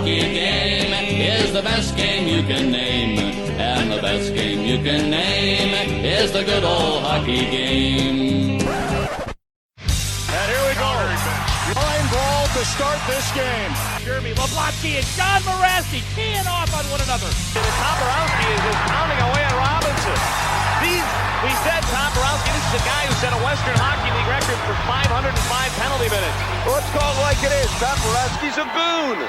hockey game is the best game you can name. And the best game you can name is the good old hockey game. And here we go. Line brawl to start this game. Jeremy Leblotsky and John Morasky teeing off on one another. Toporowski is just pounding away at Robinson. We said Toporowski, this is a guy who set a Western Hockey League record for 505 penalty minutes. Let's call it like it is. Toporowski's a goon.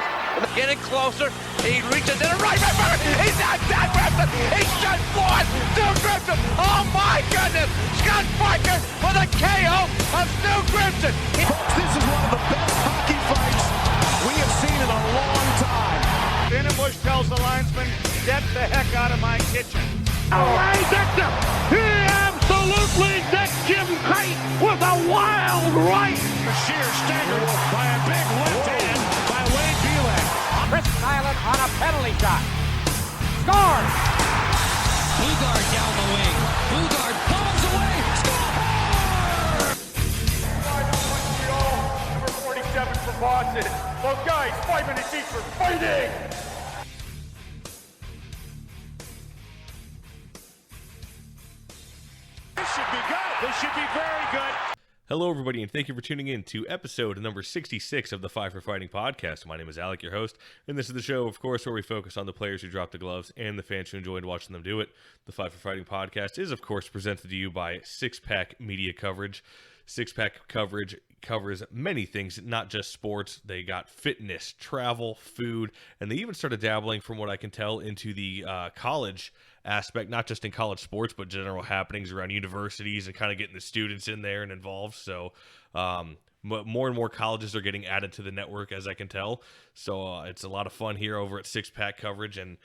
Getting closer. He reaches in a right river. He's not Scott Grimson. He's just one. Stu Grimson. Oh my goodness. Scott Parker with a KO of Stu Grimson. Folks, this is one of the best hockey fights we have seen in a long time. Finnenbush tells the linesman, get the heck out of my kitchen. Ray Dixon, he absolutely decked Jim Kite with a wild right. A sheer stagger by a big left hand by Wade Belak. Chris Nyland on a penalty shot. Scores! Bugard down the wing. Bugard bombs away. Score! Number 47 for Boston. Well, guys, 5 minutes each for fighting. This should be good. This should be very good. Hello, everybody, and thank you for tuning in to episode number 66 of the Five for Fighting podcast. My name is Alec, your host, and this is the show, of course, where we focus on the players who drop the gloves and the fans who enjoyed watching them do it. The Five for Fighting podcast is, of course, presented to you by Six Pack Media Coverage. Six Pack Coverage covers many things, not just sports. They got fitness, travel, food, and they even started dabbling, from what I can tell, into the college aspect, not just in college sports, but general happenings around universities and kind of getting the students in there and involved. So more and more colleges are getting added to the network, as I can tell. So it's a lot of fun here over at Six Pack Coverage. And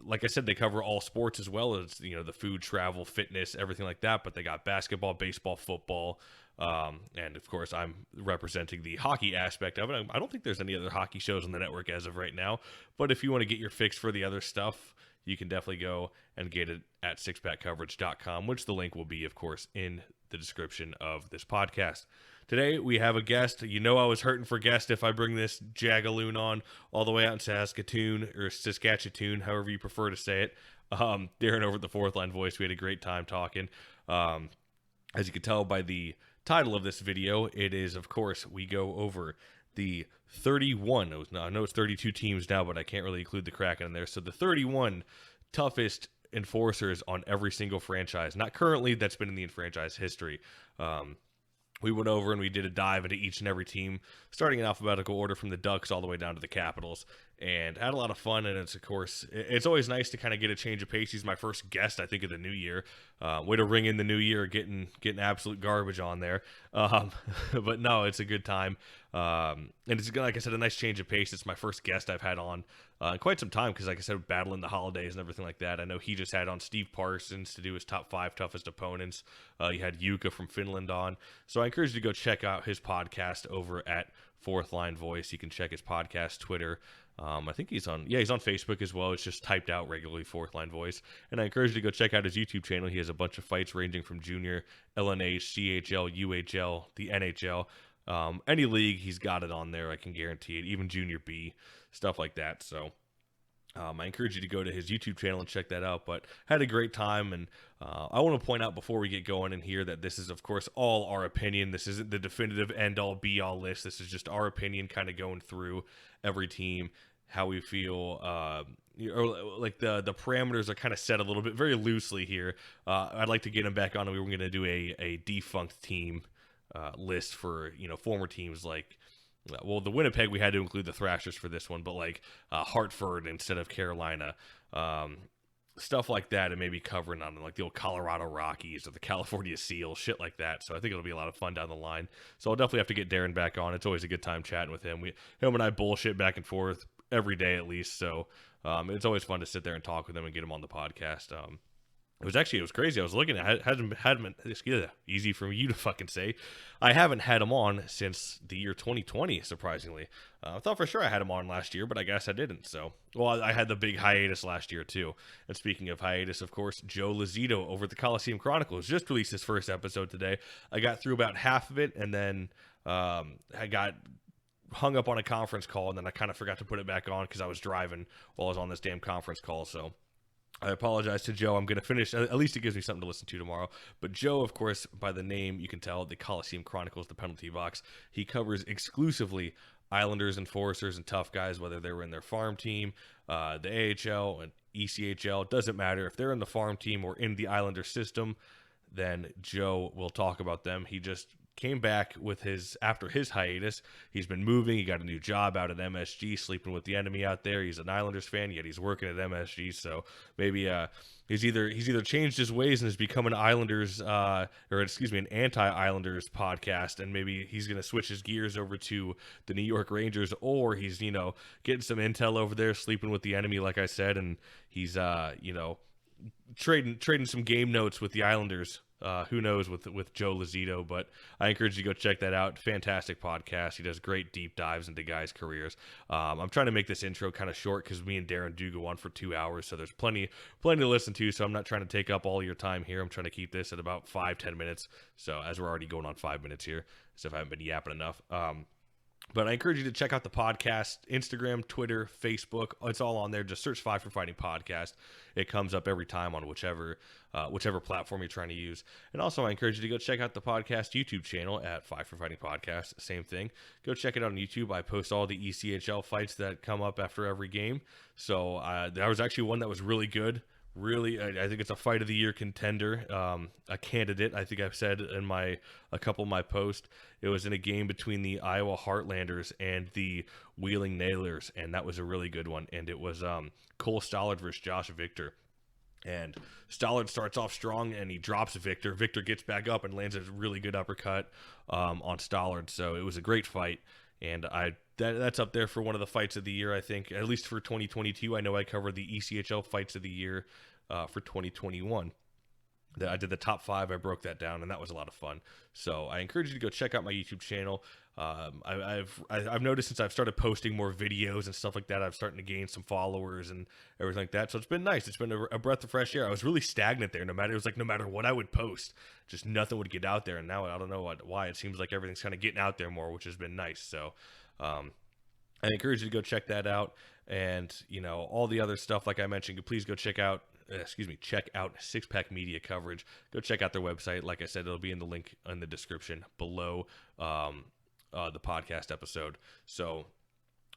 like I said, they cover all sports as well as, you know, the food, travel, fitness, everything like that. But they got basketball, baseball, football. And of course, I'm representing the hockey aspect of it. I don't think there's any other hockey shows on the network as of right now. But if you want to get your fix for the other stuff, you can definitely go and get it at sixpackcoverage.com, which the link will be, of course, in the description of this podcast. Today, we have a guest. You know I was hurting for guests if I bring this jagaloon on all the way out in Saskatoon, however you prefer to say it. Darren over at the Fourth Line Voice, we had a great time talking. As you can tell by the title of this video, it is, of course, we go over the 31, I know it's 32 teams now, but I can't really include the Kraken in there. So the 31 toughest enforcers on every single franchise, not currently, that's been in the franchise history. We went over and we did a dive into each and every team, starting in alphabetical order from the Ducks all the way down to the Capitals, and had a lot of fun. And it's, of course, it's always nice to kind of get a change of pace. He's my first guest, I think, of the new year. Way to ring in the new year, getting absolute garbage on there. But no, it's a good time. And it's, like I said, a nice change of pace. It's my first guest I've had on in quite some time because, like I said, battling the holidays and everything like that. I know he just had on Steve Parsons to do his top 5 toughest opponents. You had Yuka from Finland on. So I encourage you to go check out his podcast over at Fourth Line Voice. You can check his podcast, Twitter. I think he's on Facebook as well. It's just typed out regularly, Fourth Line Voice. And I encourage you to go check out his YouTube channel. He has a bunch of fights ranging from junior, LNH, CHL, UHL, the NHL. Any league, he's got it on there. I can guarantee it. Even junior B, stuff like that. So I encourage you to go to his YouTube channel and check that out. But had a great time, and I want to point out before we get going in here that this is, of course, all our opinion. This isn't the definitive end-all, be-all list. This is just our opinion, kind of going through every team, how we feel. Or like the parameters are kind of set a little bit very loosely here. I'd like to get him back on, and we were going to do a defunct team list for, you know, former teams like, well, the Winnipeg, we had to include the Thrashers for this one, but like Hartford instead of Carolina, stuff like that, and maybe covering on like the old Colorado Rockies or the California Seals, shit like that. So I think it'll be a lot of fun down the line. So I'll definitely have to get Darren back on. It's always a good time chatting with him. Him and I bullshit back and forth every day at least. So it's always fun to sit there and talk with him and get him on the podcast. It was crazy. I was looking at it. Easy for you to fucking say. I haven't had him on since the year 2020, surprisingly. I thought for sure I had him on last year, but I guess I didn't. So, well, I had the big hiatus last year, too. And speaking of hiatus, of course, Joe Lazito over at the Coliseum Chronicles just released his first episode today. I got through about half of it, and then I got hung up on a conference call, and then I kind of forgot to put it back on because I was driving while I was on this damn conference call. So I apologize to Joe. I'm going to finish. At least it gives me something to listen to tomorrow. But Joe, of course, by the name, you can tell, the Coliseum Chronicles, the penalty box. He covers exclusively Islanders, Enforcers, and tough guys, whether they were in their farm team, the AHL, and ECHL. It doesn't matter. If they're in the farm team or in the Islander system, then Joe will talk about them. He just came back with after his hiatus. He's been moving. He got a new job out at MSG, sleeping with the enemy out there. He's an Islanders fan, yet he's working at MSG. So maybe he's either changed his ways and has become an an anti-Islanders podcast, and maybe he's going to switch his gears over to the New York Rangers, or he's getting some intel over there, sleeping with the enemy, like I said, and he's trading some game notes with the Islanders. Who knows with Joe Lazito, but I encourage you to go check that out. Fantastic podcast. He does great deep dives into guys' careers. I'm trying to make this intro kind of short because me and Darren do go on for 2 hours, so there's plenty to listen to, so I'm not trying to take up all your time here. I'm trying to keep this at about 5-10 minutes, so as we're already going on 5 minutes here, so if I haven't been yapping enough. But I encourage you to check out the podcast, Instagram, Twitter, Facebook. It's all on there. Just search 5 for Fighting Podcast. It comes up every time on whichever platform you're trying to use. And also, I encourage you to go check out the podcast YouTube channel at 5 for Fighting Podcast. Same thing. Go check it out on YouTube. I post all the ECHL fights that come up after every game. So there was actually one that was really good. Really, I think it's a fight of the year contender, a candidate. I think I've said in a couple of my posts. It was in a game between the Iowa Heartlanders and the Wheeling Nailers, and that was a really good one. And it was Cole Stollard versus Josh Victor. And Stollard starts off strong, and he drops Victor. Victor gets back up and lands a really good uppercut on Stollard. So it was a great fight, and that's up there for one of the fights of the year, I think, at least for 2022. I know I covered the ECHL fights of the year for 2021. I did the top 5. I broke that down, and that was a lot of fun. So I encourage you to go check out my YouTube channel. I've noticed since I've started posting more videos and stuff like that, I'm starting to gain some followers and everything like that. So it's been nice. It's been a breath of fresh air. I was really stagnant there. No matter what I would post, just nothing would get out there. And now I don't know why. It seems like everything's kind of getting out there more, which has been nice. So I encourage you to go check that out. And, all the other stuff, like I mentioned, please go check out Six Pack Media coverage. Go check out their website. Like I said, it'll be in the link in the description below the podcast episode. So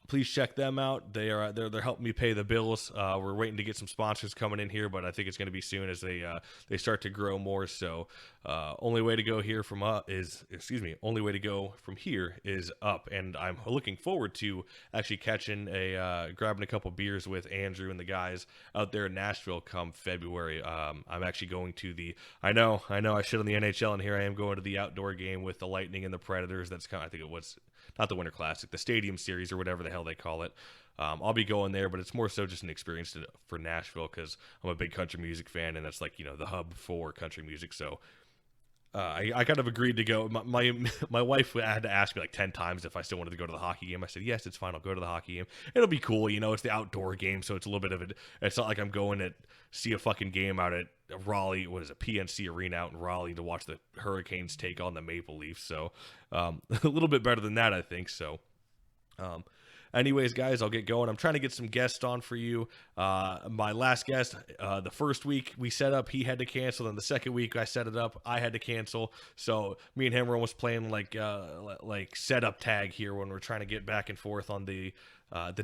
please check them out. They're helping me pay the bills. We're waiting to get some sponsors coming in here, but I think it's going to be soon as they start to grow more. So only way to go from here is up, and I'm looking forward to actually grabbing a couple beers with Andrew and the guys out there in Nashville come February. I'm actually going to I know I shit on the NHL, and here I am going to the outdoor game with the Lightning and the Predators. That's I think it was not the Winter Classic, the Stadium Series, or whatever the hell they call it. I'll be going there, but it's more so just an experience for Nashville because I'm a big country music fan, and that's the hub for country music. So I kind of agreed to go. My wife had to ask me like 10 times if I still wanted to go to the hockey game. I said, yes, it's fine. I'll go to the hockey game. It'll be cool. It's the outdoor game, so it's a little bit of it. It's not like I'm going to see a fucking game out at Raleigh, PNC Arena out in Raleigh to watch the Hurricanes take on the Maple Leafs. So a little bit better than that, I think. So anyways, guys, I'll get going. I'm trying to get some guests on for you. My last guest, the first week we set up, he had to cancel. And the second week I set it up, I had to cancel. So me and him were almost playing like setup tag here when we're trying to get back and forth on the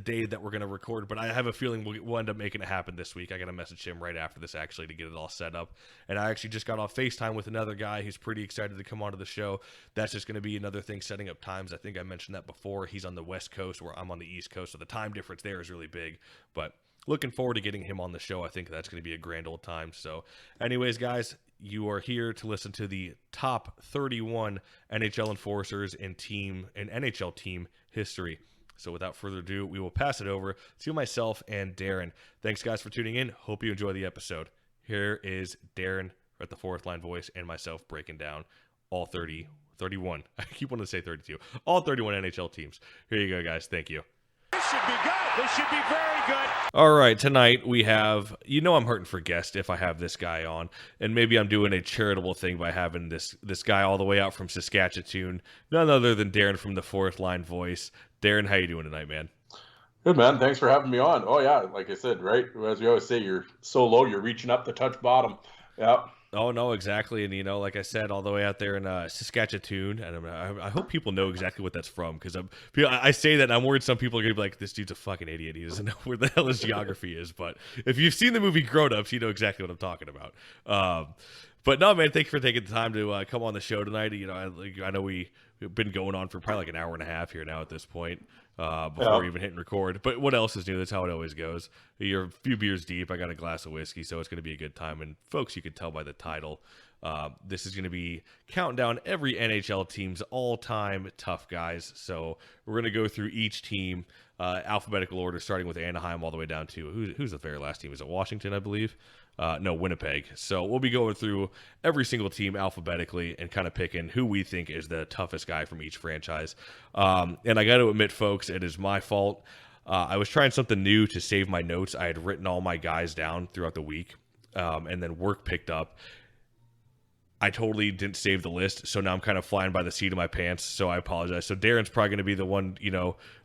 day that we're going to record. But I have a feeling we'll end up making it happen this week. I got to message him right after this, actually, to get it all set up. And I actually just got off FaceTime with another guy who's pretty excited to come onto the show. That's just going to be another thing, setting up times. I think I mentioned that before. He's on the West Coast where I'm on the East Coast, so the time difference there is really big. But looking forward to getting him on the show. I think that's going to be a grand old time. So anyways, guys, you are here to listen to the top 31 NHL Enforcers in NHL team history. So without further ado, we will pass it over to myself and Darren. Thanks, guys, for tuning in. Hope you enjoy the episode. Here is Darren at the fourth line voice and myself breaking down all 31. I keep wanting to say 32. All 31 NHL teams. Here you go, guys. Thank you. Shot! should be good. This should be very good. All right, tonight we have, I'm hurting for guests if I have this guy on, and maybe I'm doing a charitable thing by having this guy all the way out from Saskatchewan, none other than Darren from the Fourth Line Voice. Darren, how you doing tonight, man? Good, man. Thanks for having me on. Oh, yeah, like I said, right? As we always say, you're so low, you're reaching up to touch bottom. Yeah. Oh, no, exactly. And, like I said, all the way out there in Saskatchewan, and I hope people know exactly what that's from, because I say that, and I'm worried some people are going to be like, this dude's a fucking idiot. He doesn't know where the hell his geography is. But if you've seen the movie Grown Ups, you know exactly what I'm talking about. But no, man, thank you for taking the time to come on the show tonight. I know we've been going on for probably like an hour and a half here now at this point. Before even hitting record. But what else is new? That's how it always goes. You're a few beers deep. I got a glass of whiskey, so it's going to be a good time. And folks, you can tell by the title, this is going to be counting down every NHL team's all-time tough guys. So we're going to go through each team, alphabetical order, starting with Anaheim all the way down to, who's the very last team? Is it Washington, I believe? No, Winnipeg. So we'll be going through every single team alphabetically and kind of picking who we think is the toughest guy from each franchise. And I got to admit, folks, it is my fault. I was trying something new to save my notes. I had written all my guys down throughout the week, and then work picked up. I totally didn't save the list, so now I'm kind of flying by the seat of my pants, so I apologize. So Darren's probably going to be the one,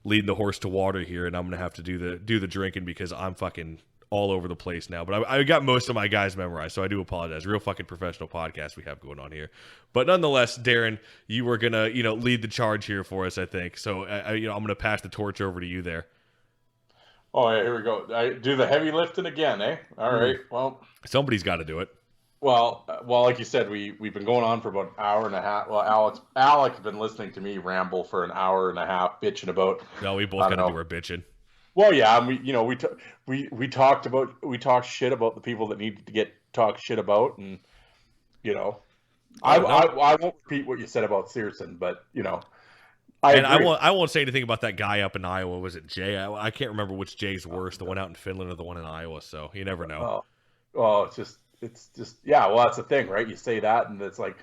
leading the horse to water here, and I'm going to have to do the drinking because I'm fucking all over the place now, but I got most of my guys memorized, so I do apologize. Real fucking professional podcast we have going on here, but nonetheless, Darren, you were gonna lead the charge here for us, I think. So I'm gonna pass the torch over to you there. Oh yeah, here we go. I do the heavy lifting again, eh? All right. Well, somebody's got to do it. Well, like you said, we've been going on for about an hour and a half. Well, Alex has been listening to me ramble for an hour and a half, bitching about. No, we both got to do our bitching. Well, yeah, and we talked shit about the people that needed to get talked shit about, and I won't repeat what you said about Searson, but I won't say anything about that guy up in Iowa. Was it Jay? I can't remember which Jay's worse, the one out in Finland or the one in Iowa. So you never know. It's just yeah. Well, that's the thing, right? You say that, and it's like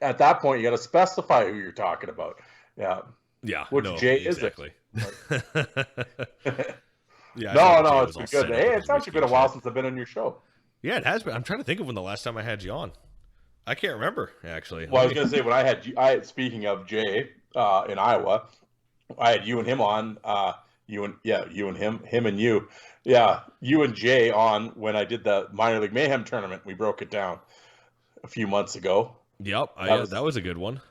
at that point you gotta specify who you're talking about. Yeah. Yeah. Which Jay exactly. is it? Yeah. No, it's been good. Hey, it's actually been a while since I've been on your show. Yeah, it has been. I'm trying to think of when the last time I had you on. I can't remember, actually. Well, I was going to say, when I had speaking of Jay in Iowa, I had you and him on. You and him and you. Yeah, you and Jay on when I did the Minor League Mayhem tournament. We broke it down a few months ago. Yep, that was a good one.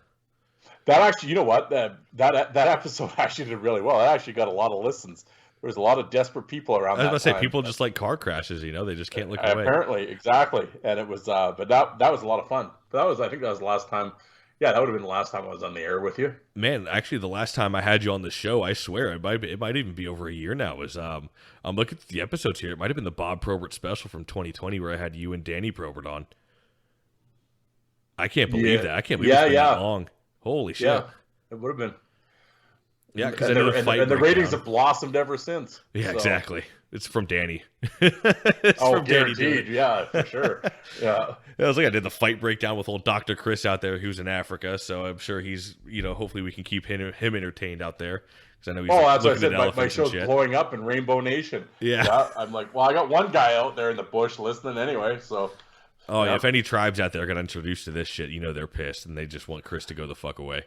That actually, you know what? That episode actually did really well. It actually got a lot of listens. There was a lot of desperate people around. I was going to say, people just like car crashes. They just can't look away. Apparently, exactly. And it was, but that was a lot of fun. But I think that was the last time. Yeah, that would have been the last time I was on the air with you. Man, actually, the last time I had you on the show, I swear, it might even be over a year now. Was I'm looking at the episodes here. It might have been the Bob Probert special from 2020 where I had you and Danny Probert on. I can't believe that. I can't believe it's been that long. Holy shit. Yeah, it would have been. Yeah, because the ratings have blossomed ever since. Yeah, so. Exactly. It's from Danny. From guaranteed. Danny. Yeah, for sure. Yeah. I was like, I did the fight breakdown with old Dr. Chris out there who's in Africa, so I'm sure he's, hopefully we can keep him entertained out there. Because I know he's that's what I said. My show's blowing up in Rainbow Nation. Yeah. I'm like, well, I got one guy out there in the bush listening anyway, so. Oh, yeah. If any tribes out there got introduced to this shit, they're pissed and they just want Chris to go the fuck away.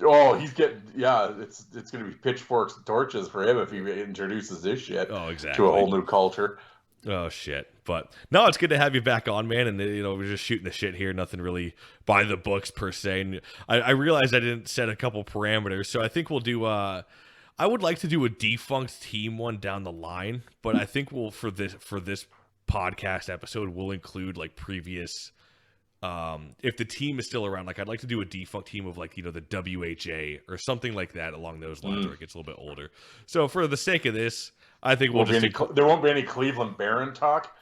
Oh, he's getting, it's going to be pitchforks and torches for him if he introduces this shit to a whole new culture. Oh, shit. But no, it's good to have you back on, man. And, we're just shooting the shit here. Nothing really by the books per se. And I realized I didn't set a couple parameters. So I think we'll do, I would like to do a defunct team one down the line. But I think for this podcast episode will include like previous if the team is still around, like I'd like to do a defunct team of like the WHA or something like that along those lines where it gets a little bit older. So for the sake of this, I think there won't be any Cleveland Baron talk.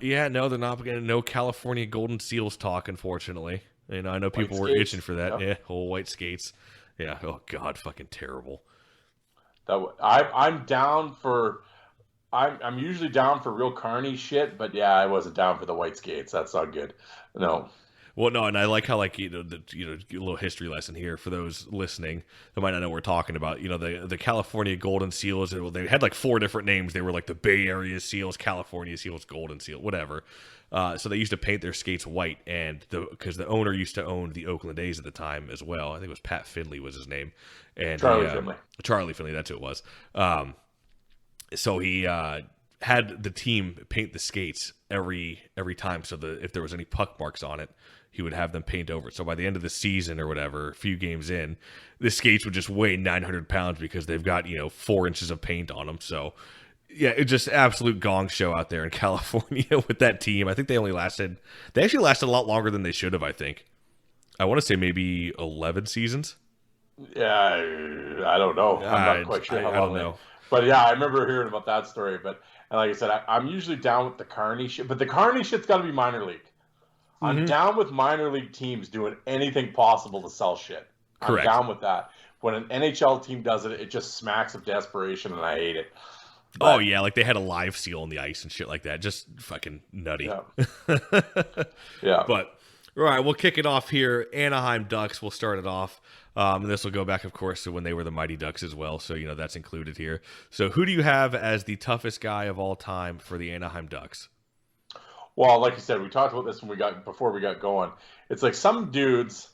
Yeah, no, they're not going to. No California Golden Seals talk, unfortunately. I know people were itching for that. Yeah, whole white skates. Yeah. Oh God, fucking terrible. I'm down for. I'm usually down for real carny shit, but yeah, I wasn't down for the white skates. That's not good. No. Well, no, and I like how, like, a little history lesson here for those listening that might not know what we're talking about. The California Golden Seals, they had like 4 different names. They were like the Bay Area Seals, California Seals, Golden Seal, whatever. So they used to paint their skates white, and because the owner used to own the Oakland A's at the time as well. I think it was Pat Finley was his name. And Charlie Finley, that's who it was. So he had the team paint the skates every time, so that if there was any puck marks on it, he would have them paint over it. So by the end of the season or whatever, a few games in, the skates would just weigh 900 pounds because they've got 4 inches of paint on them. So yeah, it's just absolute gong show out there in California with that team. I think they actually lasted a lot longer than they should have. I think I want to say maybe 11 seasons. Yeah, I don't know. I'm not quite sure how long. I don't know. But yeah, I remember hearing about that story. But and like I said, I'm usually down with the Carney shit. But the Carney shit's got to be minor league. Mm-hmm. I'm down with minor league teams doing anything possible to sell shit. Correct. I'm down with that. When an NHL team does it, it just smacks of desperation, and I hate it. But, oh yeah, like they had a live seal on the ice and shit like that. Just fucking nutty. Yeah. Yeah. But all right, we'll kick it off here. Anaheim Ducks. We'll start it off. And this will go back, of course, to when they were the Mighty Ducks as well. So, that's included here. So who do you have as the toughest guy of all time for the Anaheim Ducks? Well, like you said, we talked about this before we got going. It's like some dudes,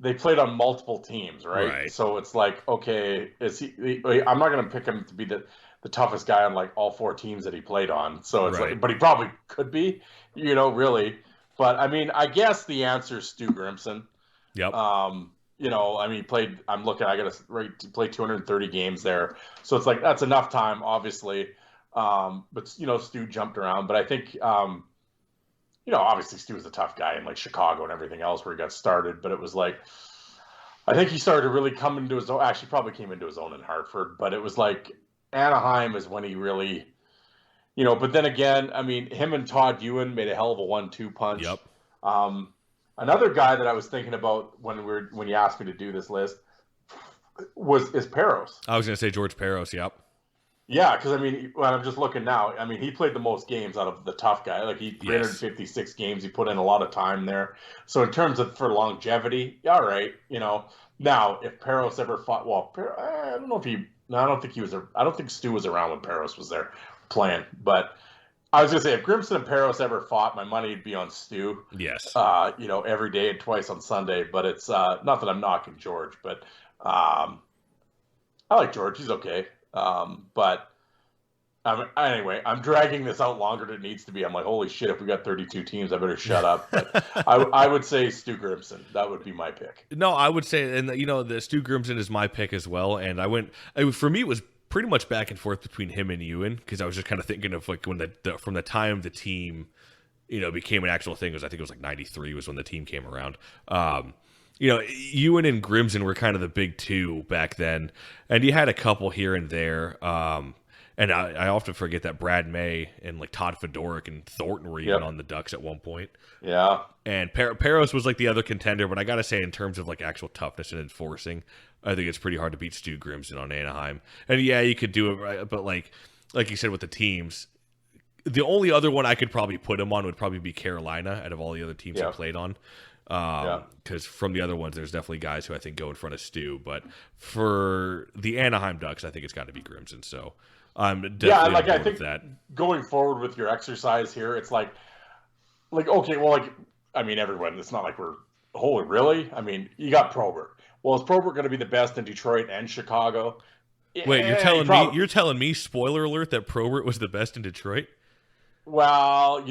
they played on multiple teams, right? So it's like, okay, I'm not going to pick him to be the toughest guy on like all 4 teams that he played on. So it's like, but he probably could be, really. But I mean, I guess the answer is Stu Grimson. Yep. He played, he played 230 games there. So it's like, that's enough time, obviously. But Stu jumped around, but I think, obviously Stu was a tough guy in like Chicago and everything else where he got started, but it was like, I think he started to really come into his own, actually probably came into his own in Hartford, but it was like Anaheim is when he really, but then again, I mean, him and Todd Ewan made a hell of a 1-2 punch. Yep. Another guy that I was thinking about when you asked me to do this list is Peros. I was going to say George Peros. Yep. Yeah, because I mean, when I'm just looking now, I mean, he played the most games out of the tough guy. Like 356 games, he put in a lot of time there. So in terms of for longevity, all right, Now, if Peros ever fought, I don't think Stu was around when Peros was there playing, but. I was going to say, if Grimson and Peros ever fought, my money would be on Stu. Yes. Every day and twice on Sunday. But it's not that I'm knocking George, but I like George. He's okay. But anyway, I'm dragging this out longer than it needs to be. I'm like, holy shit, if we got 32 teams, I better shut up. But I would say Stu Grimson. That would be my pick. No, I would say, and the Stu Grimson is my pick as well. And for me, it was pretty much back and forth between him and Ewan, because I was just kind of thinking of like when from the time the team, became an actual thing. I think it was like 93 was when the team came around. Ewan and Grimson were kind of the big two back then, and you had a couple here and there. And I often forget that Brad May and like Todd Fedoruk and Thornton were even on the Ducks at one point. Yeah. And Peros was like the other contender, but I got to say, in terms of like actual toughness and enforcing, I think it's pretty hard to beat Stu Grimson on Anaheim. And yeah, you could do it, right? But like you said with the teams, the only other one I could probably put him on would probably be Carolina out of all the other teams he played on. Because from the other ones, there's definitely guys who I think go in front of Stu. But for the Anaheim Ducks, I think it's got to be Grimson. So I'm definitely I think that. Going forward with your exercise here, it's like okay, well, like I mean, everyone. It's not like we're holy really. I mean, you got Probert. Well, is Probert going to be the best in Detroit and Chicago? Wait, you're telling me, spoiler alert, that Probert was the best in Detroit? Well,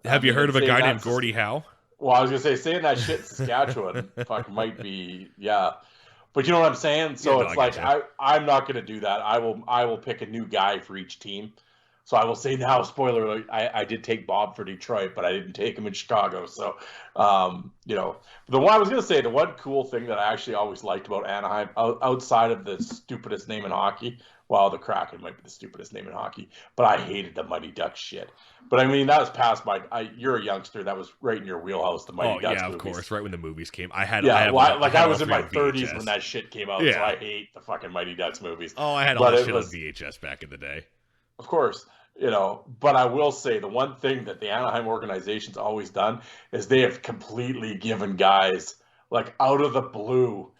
have you heard of a guy named Gordie Howe? Well, I was going to say, saying that shit in Saskatchewan might be, yeah. But you know what I'm saying? So I'm not going to do that. I will pick a new guy for each team. So I will say now, spoiler alert, I did take Bob for Detroit, but I didn't take him in Chicago. So, the one cool thing that I actually always liked about Anaheim, outside of the stupidest name in hockey, well, the Kraken might be the stupidest name in hockey, but I hated the Mighty Ducks shit. But I mean, that was past you're a youngster. That was right in your wheelhouse, the Mighty Ducks movies. Of course, right when the movies came. I was in my 30s when that shit came out, so I hate the fucking Mighty Ducks movies. Oh, I had all that shit on VHS back in the day. Of course, but I will say the one thing that the Anaheim organization's always done is they have completely given guys like out of the blue,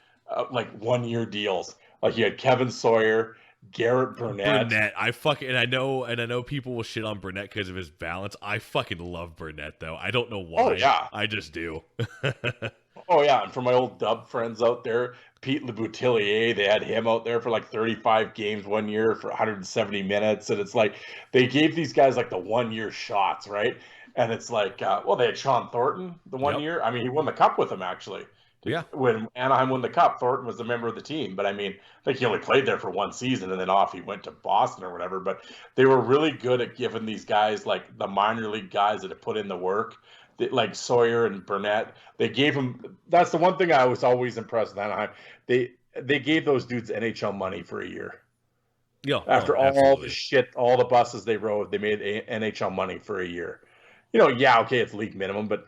like 1-year deals. Like you had Kevin Sawyer, Garrett Burnett. I know people will shit on Burnett because of his balance. I fucking love Burnett though. I don't know why. Oh yeah, I just do. Oh yeah, and for my old Dub friends out there, Pete LeBoutillier, they had him out there for like 35 games 1 year for 170 minutes, and it's like they gave these guys like the 1-year shots, right? And it's like, they had Sean Thornton the 1 year. I mean, he won the cup with them actually. Yeah. When Anaheim won the cup, Thornton was a member of the team, but I mean, I think he only played there for 1 season, and then off he went to Boston or whatever. But they were really good at giving these guys, like the minor league guys that have put in the work, like Sawyer and Burnett. They gave them. That's the one thing I was always impressed with Anaheim. They gave those dudes NHL money for a year. Yeah. After all the shit, all the buses they rode, they made NHL money for a year. Okay, it's league minimum, but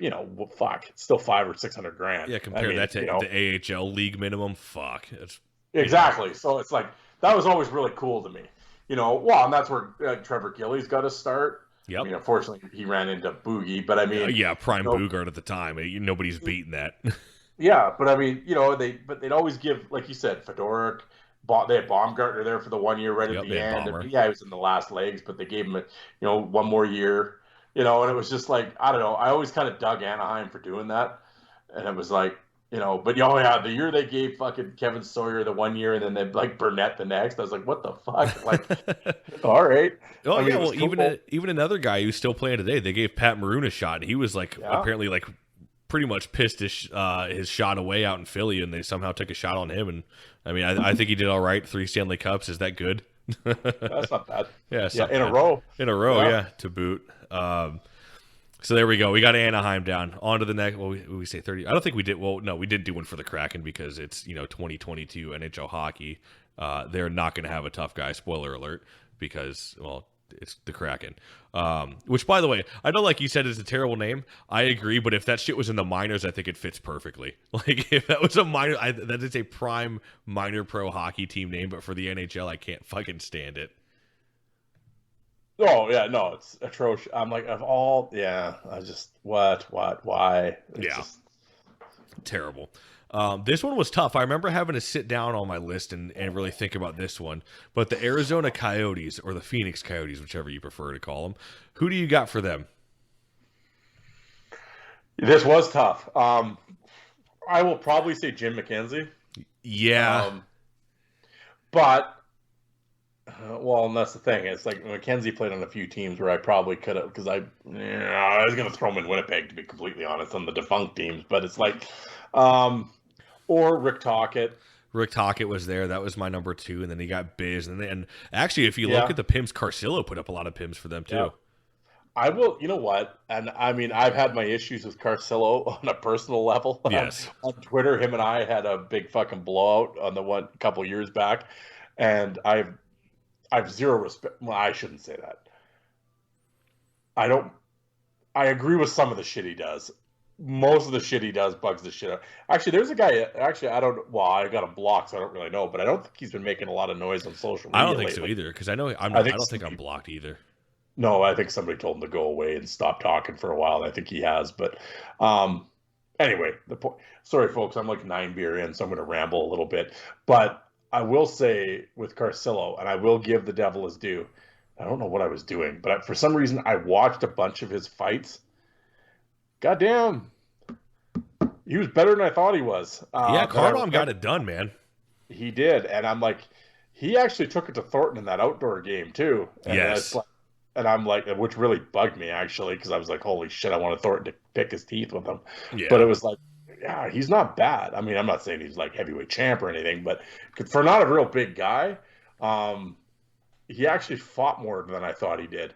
fuck, it's still $500 or $600 Yeah, compare that to the AHL league minimum. Fuck, exactly. So it's like that was always really cool to me. And that's where Trevor Gillies got to start. Yep. I mean, unfortunately, he ran into Boogie, but I mean, prime Boogaard at the time. Nobody's beating that. Yeah, but I mean, they'd always give, like you said, Fedoruk. They had Baumgartner there for the 1 year right at the end. And, he was in the last legs, but they gave him, one more year. And it was just like, I don't know. I always kind of dug Anaheim for doing that. And it was like, but the year they gave fucking Kevin Sawyer the 1 year and then they like Burnett the next, I was like, what the fuck? Like, all right. Oh, yeah. Well, cool. even another guy who's still playing today, they gave Pat Maroon a shot. He was like, apparently like pretty much pissed his shot away out in Philly, and they somehow took a shot on him. And I mean, I think he did all right. 3 Stanley Cups. Is that good? That's not bad. Yeah, in a row. In a row, yeah, to boot. So there we go. We got Anaheim down. On to the next. Well, we say 30. I don't think we did. Well, no, we did do one for the Kraken because it's 2022 NHL hockey. They're not going to have a tough guy. Spoiler alert, because it's the Kraken. Which, by the way, I know, like you said, is a terrible name. I agree, but if that shit was in the minors, I think it fits perfectly. Like if that was a minor, that is a prime minor pro hockey team name. But for the NHL, I can't fucking stand it. Oh yeah, no, it's atrocious. I'm like, of all, I just why? It's just terrible. This one was tough. I remember having to sit down on my list and really think about this one. But the Arizona Coyotes, or the Phoenix Coyotes, whichever you prefer to call them, who do you got for them? This was tough. I will probably say Jim McKenzie. Yeah. But and that's the thing. It's like McKenzie played on a few teams where I probably could have, because I was going to throw him in Winnipeg, to be completely honest, on the defunct teams. But it's like, or Rick Tocchet. Rick Tocchet was there. That was my number 2. And then he got Biz. And actually, if you look at the Pims, Carcillo put up a lot of Pims for them too. Yeah. I will, what? And I mean, I've had my issues with Carcillo on a personal level. Yes. On Twitter, him and I had a big fucking blowout on the one couple years back. And I've zero respect. Well, I shouldn't say that. I agree with some of the shit he does. Most of the shit he does bugs the shit out. Actually, there's a guy. Actually, I got him blocked, so I don't really know. But I don't think he's been making a lot of noise on social media. I don't think lately. so either, because I don't think I'm blocked either. No, I think somebody told him to go away and stop talking for a while. And I think he has. But anyway, the point. Sorry, folks. I'm like 9 beer in, so I'm going to ramble a little bit. But I will say with Carcillo, and I will give the devil his due. I don't know what I was doing, but for some reason I watched a bunch of his fights. Goddamn, he was better than I thought he was. Cardon got it done, man. He did, and I'm like, he actually took it to Thornton in that outdoor game too. And yes. And I'm like, which really bugged me actually, because I was like, holy shit, I wanted Thornton to pick his teeth with him. Yeah. But it was like, yeah, he's not bad. I mean, I'm not saying he's like heavyweight champ or anything, but for not a real big guy, he actually fought more than I thought he did.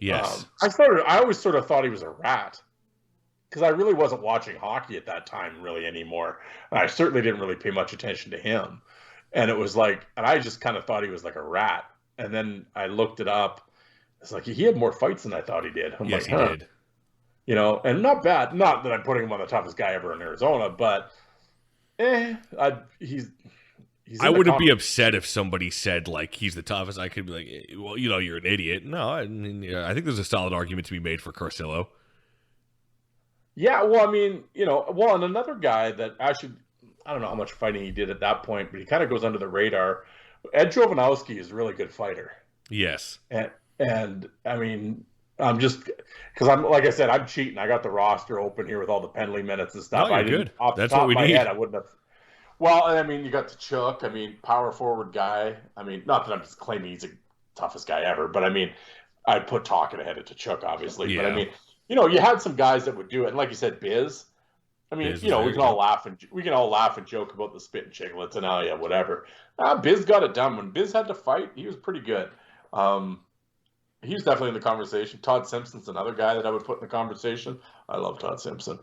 Yes. I always sort of thought he was a rat, because I really wasn't watching hockey at that time really anymore. And I certainly didn't really pay much attention to him. And it was like, and I just kind of thought he was like a rat. And then I looked it up. It's like, he had more fights than I thought he did. I'm yes, like, he did. And not bad. Not that I'm putting him on the toughest guy ever in Arizona, but I wouldn't be upset if somebody said like he's the toughest. I could be like, well, you're an idiot. No, I mean, I think there's a solid argument to be made for Carcillo. Yeah, well, I mean, and another guy that actually, I don't know how much fighting he did at that point, but he kind of goes under the radar. Ed Jovanovski is a really good fighter. Yes. And I mean, I'm just because like I said, I'm cheating. I got the roster open here with all the penalty minutes and stuff. No, you're good. Off That's the top what we of my need. head, I wouldn't have. Well, I mean, you got Tkachuk. I mean, power forward guy. I mean, not that I'm just claiming he's the toughest guy ever, but I mean, I'd put Talkin ahead of Tkachuk, obviously. Yeah. But I mean, you had some guys that would do it, and like you said, Biz. I mean, we can all laugh and joke about the spit and chicklets and whatever. Biz got it done. When Biz had to fight, he was pretty good. He's definitely in the conversation. Todd Simpson's another guy that I would put in the conversation. I love Todd Simpson.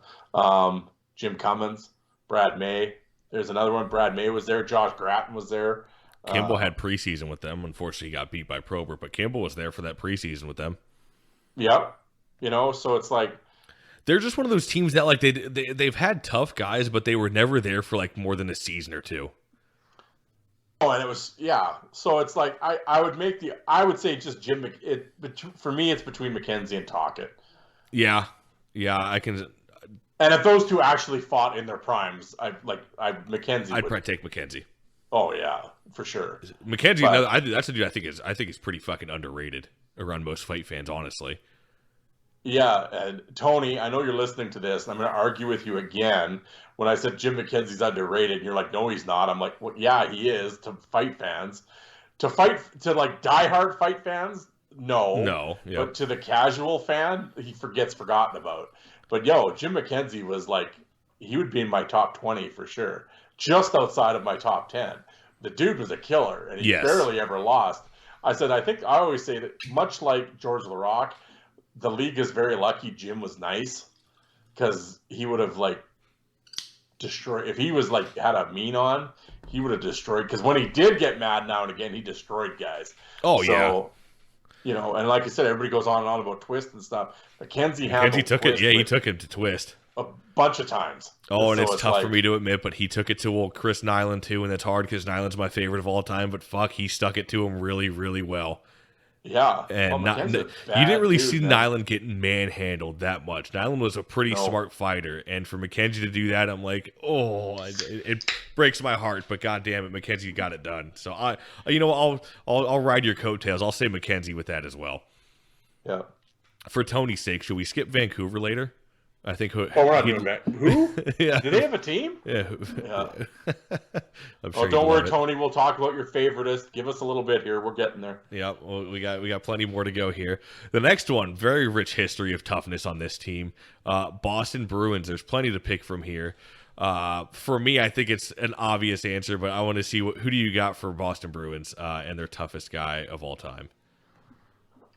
Jim Cummins, Brad May. There's another one. Brad May was there. Josh Gratton was there. Campbell had preseason with them. Unfortunately, he got beat by Probert, but Campbell was there for that preseason with them. Yep. So it's like they're just one of those teams that like they've had tough guys, but they were never there for like more than a season or two. Oh, and it was So it's like I would say just Jim. For me, it's between McKenzie and Tocchet. Yeah, I can. And if those two actually fought in their primes, McKenzie. I'd probably take McKenzie. Oh yeah, for sure. McKenzie, that's a dude I think is pretty fucking underrated around most fight fans, honestly. Yeah, and Tony, I know you're listening to this, and I'm going to argue with you again. When I said Jim McKenzie's underrated, and you're like, no, he's not. I'm like, well, yeah, he is to fight fans. To like diehard fight fans, no. Yep. But to the casual fan, he gets forgotten about. But Jim McKenzie was like, he would be in my top 20 for sure, just outside of my top 10. The dude was a killer, and he barely ever lost. I always say that much like George Laraque, the league is very lucky Jim was nice, because he would have like destroyed if he was like had a mean on. He would have destroyed, because when he did get mad now and again, he destroyed guys. Oh yeah. And like I said, everybody goes on and on about Twist and stuff. McKenzie took it. Yeah, he took him to Twist a bunch of times. Oh, and it's tough for me to admit, but he took it to Chris Nyland too, and that's hard because Nyland's my favorite of all time. But fuck, he stuck it to him really, really well. Yeah, and you didn't really see Nyland getting manhandled that much. Nyland was a pretty smart fighter, and for McKenzie to do that, I'm like, it breaks my heart. But goddamn it, McKenzie got it done. So I'll ride your coattails. I'll say McKenzie with that as well. Yeah. For Tony's sake, should we skip Vancouver later? I think. We're not doing that. Who? Yeah. Do they have a team? Yeah. I'm sure don't worry, Tony. We'll talk about your favoritist. Give us a little bit here. We're getting there. Yeah. Well, we got plenty more to go here. The next one, very rich history of toughness on this team. Boston Bruins. There's plenty to pick from here. For me, I think it's an obvious answer, but I want to see who do you got for Boston Bruins and their toughest guy of all time.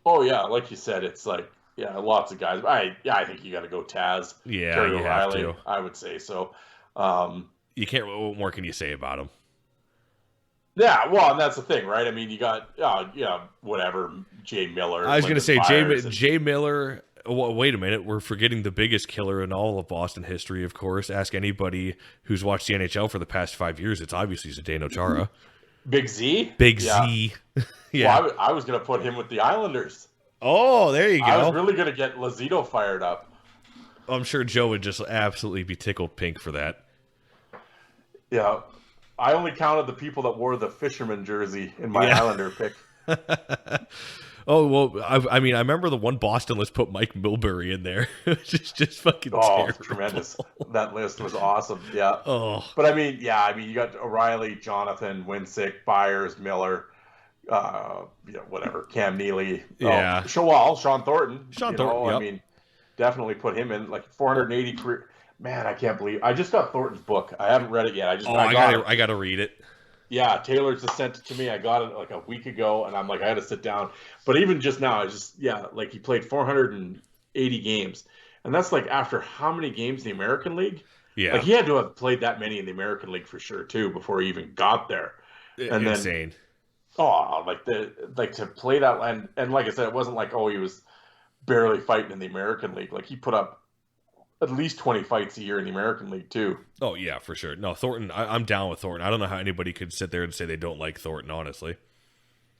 Oh yeah, like you said, it's like. Yeah, lots of guys. I think you got to go Taz. Yeah, Terry you O'Reilly, have to. I would say so. You can't. What more can you say about him? Yeah, well, and that's the thing, right? I mean, you got whatever Jay Miller. I was going to say Jay Miller. Well, wait a minute, we're forgetting the biggest killer in all of Boston history. Of course, ask anybody who's watched the NHL for the past 5 years. It's obviously Zdeno Chara. Big Z. Z. Yeah. Well, I was going to put him with the Islanders. Oh, there you go. I was really going to get Lazito fired up. I'm sure Joe would just absolutely be tickled pink for that. Yeah. I only counted the people that wore the fisherman jersey in my Islander pick. Oh, well, I mean, I remember the one Boston list put Mike Milbury in there. It's just fucking terrible. Tremendous. That list was awesome. Yeah. Oh. But I mean, you got O'Reilly, Jonathan, Winsick, Byers, Miller, whatever, Cam Neely, Shawal, Sean Thornton. Yep. I mean, definitely put him in like 480 career. Man, I can't believe I just got Thornton's book. I haven't read it yet. I got to read it. Yeah, Taylor just sent it to me. I got it like a week ago, and I'm like, I had to sit down. But even just now, like he played 480 games, and that's like after how many games in the American League? Yeah, like he had to have played that many in the American League for sure too before he even got there. And insane. To play that and like I said, it wasn't like he was barely fighting in the American League. Like he put up at least 20 fights a year in the American League too. Oh yeah, for sure. No, Thornton. I'm down with Thornton. I don't know how anybody could sit there and say they don't like Thornton. Honestly.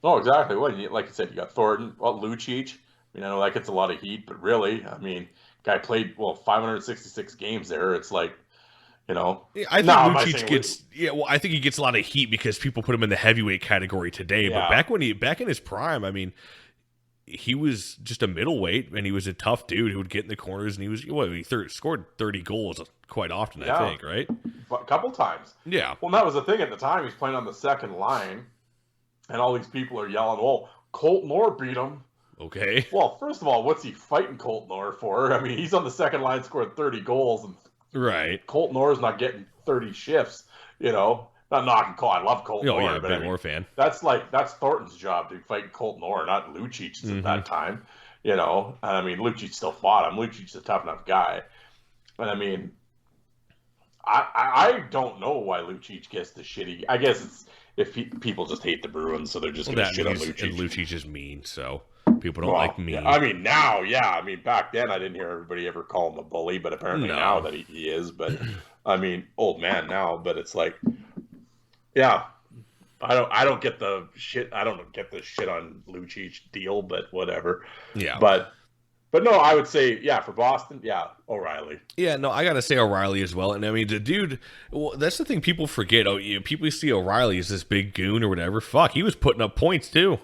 Oh, exactly. Well, like I said, you got Thornton. Well, Lucic. I know that gets a lot of heat, but really, I mean, guy played 566 games there. It's like, Yeah, I think Lucic gets. Yeah, well, I think he gets a lot of heat because people put him in the heavyweight category today. Yeah. But back in his prime, I mean, he was just a middleweight, and he was a tough dude who would get in the corners, and he scored 30 goals quite often. I think, right? But a couple times. Yeah. Well, that was the thing at the time. He's playing on the second line, and all these people are yelling, "Oh, Colton Orr beat him." Okay. Well, first of all, what's he fighting Colton Orr for? I mean, he's on the second line, scored 30 goals, and right. Colton Orr's not getting 30 shifts. Not knocking Colton. I love Colton Orr. Yeah, but big Orr fan. That's Thornton's job to fight Colton Orr, not Lucic's at that time. I mean, Lucic still fought him. Lucic's a tough enough guy. And I mean, I don't know why Lucic gets the shitty. I guess it's if people just hate the Bruins, so they're just going to shit on Lucic. And Lucic is mean, so people don't like mean. Yeah. I mean, now, I mean, back then I didn't hear everybody ever call him a bully, but apparently now that he is. But I mean, old man now. But it's like, I don't get the shit. I don't get the shit on Lucic deal, but whatever. Yeah. But no, I would say, for Boston, O'Reilly. Yeah, no, I got to say O'Reilly as well. And I mean, the dude, that's the thing people forget. People see O'Reilly as this big goon or whatever. Fuck, he was putting up points too.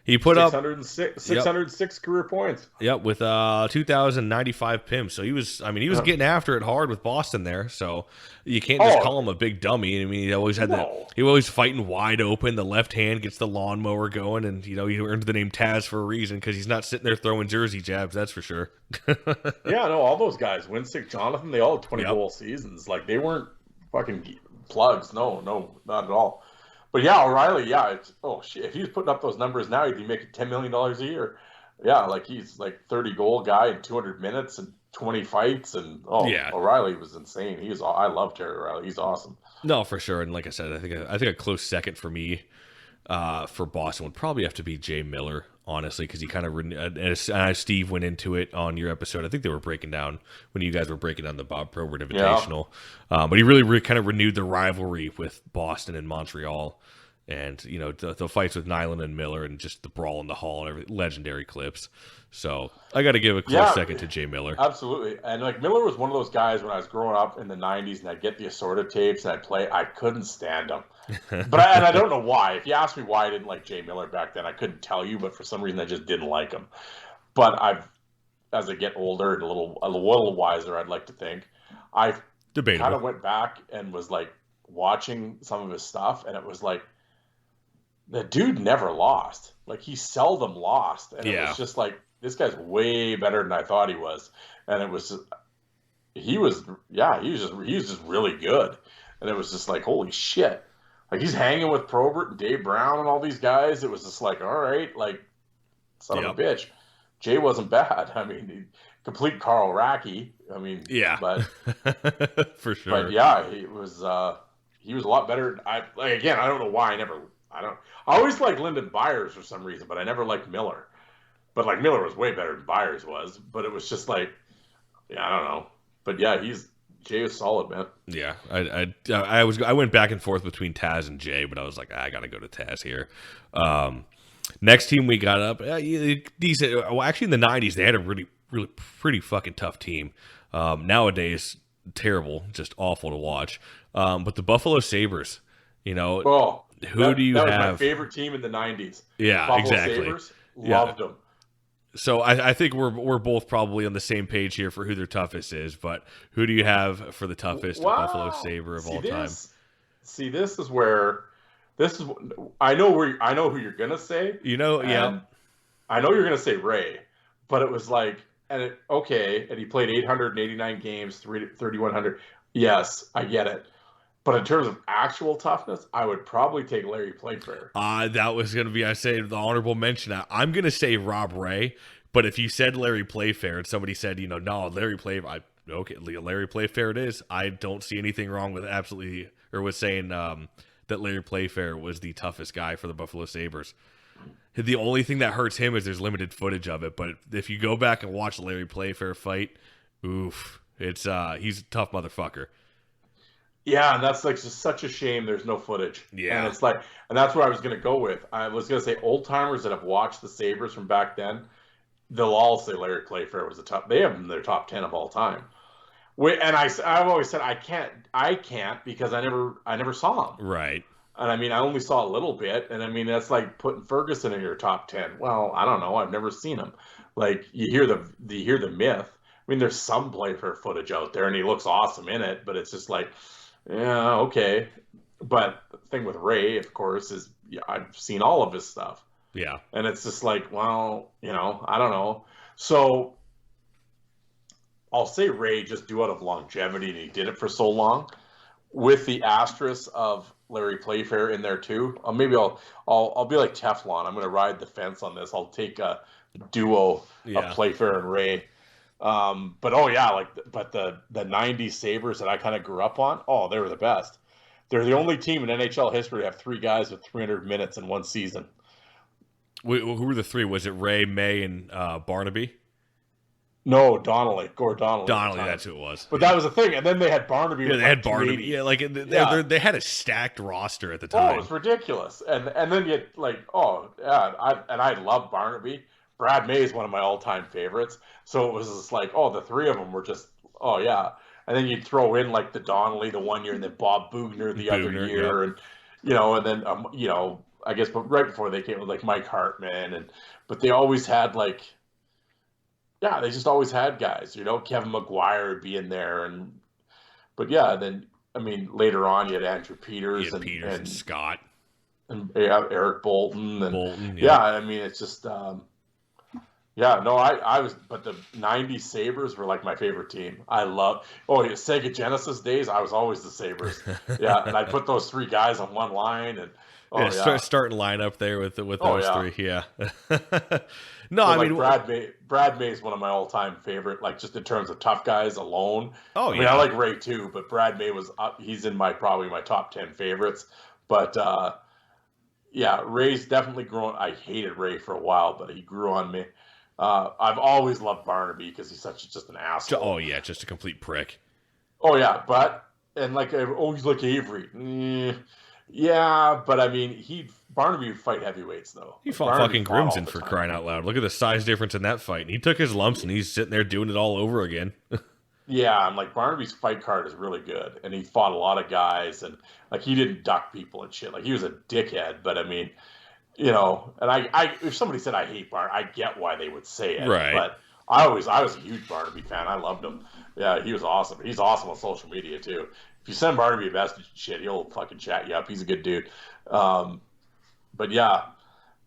He put 606 career points. Yep, with 2,095 PIMs. So he was getting after it hard with Boston there. So you can't just call him a big dummy. I mean, he always had he was always fighting wide open. The left hand gets the lawnmower going, and he earned the name Taz for a reason because he's not sitting there throwing jersey jabs. That's for sure. All those guys, Winsick, Jonathan, they all had 20 goal seasons. Like they weren't fucking plugs. No, not at all. But O'Reilly, if he was putting up those numbers now, he'd be making $10 million a year. Yeah, like he's like 30 goal guy in 200 minutes and 20 fights, and O'Reilly was insane. I love Terry O'Reilly. He's awesome. No, for sure. And like I said, I think a close second for me for Boston would probably have to be Jay Miller, honestly, because he kind of as Steve went into it on your episode. I think they were breaking down when you guys were breaking down the Bob Probert Invitational. But he really kind of renewed the rivalry with Boston and Montreal, and the fights with Nyland and Miller, and just the brawl in the hall and everything, legendary clips. So I got to give a close second to Jay Miller. Absolutely. And like Miller was one of those guys when I was growing up in the 90s, and I'd get the assorted tapes and I'd play. I couldn't stand him. And I don't know why. If you ask me why I didn't like Jay Miller back then, I couldn't tell you, but for some reason I just didn't like him. But as I get older and a little wiser, I'd like to think, I've kind of went back and was like watching some of his stuff, and it was like, the dude never lost. Like he seldom lost. And it was just like, this guy's way better than I thought he was. And it was, he was just really good. And it was just like, holy shit. Like he's hanging with Probert and Dave Brown and all these guys. It was just like, all right, like son of a bitch. Jay wasn't bad. I mean, complete Carl Racky. I mean, but for sure. But he was a lot better. I don't know why I always liked Lyndon Byers for some reason, but I never liked Miller. But like Miller was way better than Byers was. But it was just like, I don't know. But Jay is solid, man. Yeah, I went back and forth between Taz and Jay, but I was like, I got to go to Taz here. Next team we got up, decent. Well, actually, in the 90s, they had a really, really pretty fucking tough team. Nowadays, terrible, just awful to watch. But the Buffalo Sabres, who do you have? That was my favorite team in the 90s. Yeah, Buffalo exactly. Sabres, loved them. So I think we're both probably on the same page here for who their toughest is. But who do you have for the toughest Buffalo Sabre of all time? See, this is I know who you're gonna say. I know you're gonna say Ray, but it was like, and he played 889 games, 3,100. Yes, I get it. But in terms of actual toughness, I would probably take Larry Playfair. That was going to be, the honorable mention. I'm going to say Rob Ray, but if you said Larry Playfair and somebody said, no, Larry Playfair, Larry Playfair it is. I don't see anything wrong with saying that Larry Playfair was the toughest guy for the Buffalo Sabres. The only thing that hurts him is there's limited footage of it, but if you go back and watch Larry Playfair fight, oof. He's a tough motherfucker. Yeah, and that's like just such a shame there's no footage. Yeah. And it's like, and that's what I was going to go with. I was going to say old timers that have watched the Sabres from back then, they'll all say Larry Playfair was they have him in their top 10 of all time. And I've always said I can't because I never saw him. Right. And I mean, I only saw a little bit, and I mean that's like putting Ferguson in your top 10. Well, I don't know, I've never seen him. Like you hear the myth. I mean, there's some Playfair footage out there, and he looks awesome in it, but it's just like, yeah, okay. But the thing with Ray, of course, is I've seen all of his stuff. Yeah. And it's just like, well, I don't know. So I'll say Ray just due out of longevity, and he did it for so long, with the asterisk of Larry Playfair in there too. Maybe I'll be like Teflon. I'm going to ride the fence on this. I'll take a duo of Playfair and Ray. But the 90s Sabres that I kind of grew up on, they were the best. They're the only team in NHL history to have 3 guys with 300 minutes in one season. Who were the 3? Was it Ray, May, and Barnaby? No, Gore Donnelly. Donnelly, that's who it was. But that was the thing. And then they had Barnaby. Yeah, they had Barnaby. Yeah, they had a stacked roster at the time. Oh, it was ridiculous. And then you I love Barnaby. Brad May is one of my all-time favorites. So it was just like, the 3 of them were just, yeah. And then you'd throw in like the Donnelly the one year, and then Bob Bugner the other year, yep. And then I guess, but right before they came with like Mike Hartman, but they always had like, they just always had guys, Kevin McGuire would be in there, but then I mean later on you had Andrew Peters and Scott and Eric Bolton I mean it's just. I was, but the 90s Sabres were like my favorite team. I love, Sega Genesis days, I was always the Sabres. Yeah, and I'd put those 3 guys on one line, and starting lineup there with those 3. Yeah. No, I mean Brad May is one of my all-time favorite, like just in terms of tough guys alone. I mean, I like Ray too, but Brad May he's in probably my top 10 favorites. But Ray's definitely grown. I hated Ray for a while, but he grew on me. I've always loved Barnaby because he's just an asshole. Oh yeah, just a complete prick. Oh yeah, he's like Avery. Yeah, but I mean, Barnaby would fight heavyweights though. He fought fucking Grimson for crying out loud. Look at the size difference in that fight. And he took his lumps, and he's sitting there doing it all over again. Yeah, I'm like Barnaby's fight card is really good, and he fought a lot of guys, and like he didn't duck people and shit. Like he was a dickhead, but I mean. And I if somebody said I hate Barnaby, I get why they would say it. Right. But I was a huge Barnaby fan. I loved him. Yeah, he was awesome. He's awesome on social media too. If you send Barnaby a message and shit, he'll fucking chat you up. He's a good dude. But yeah,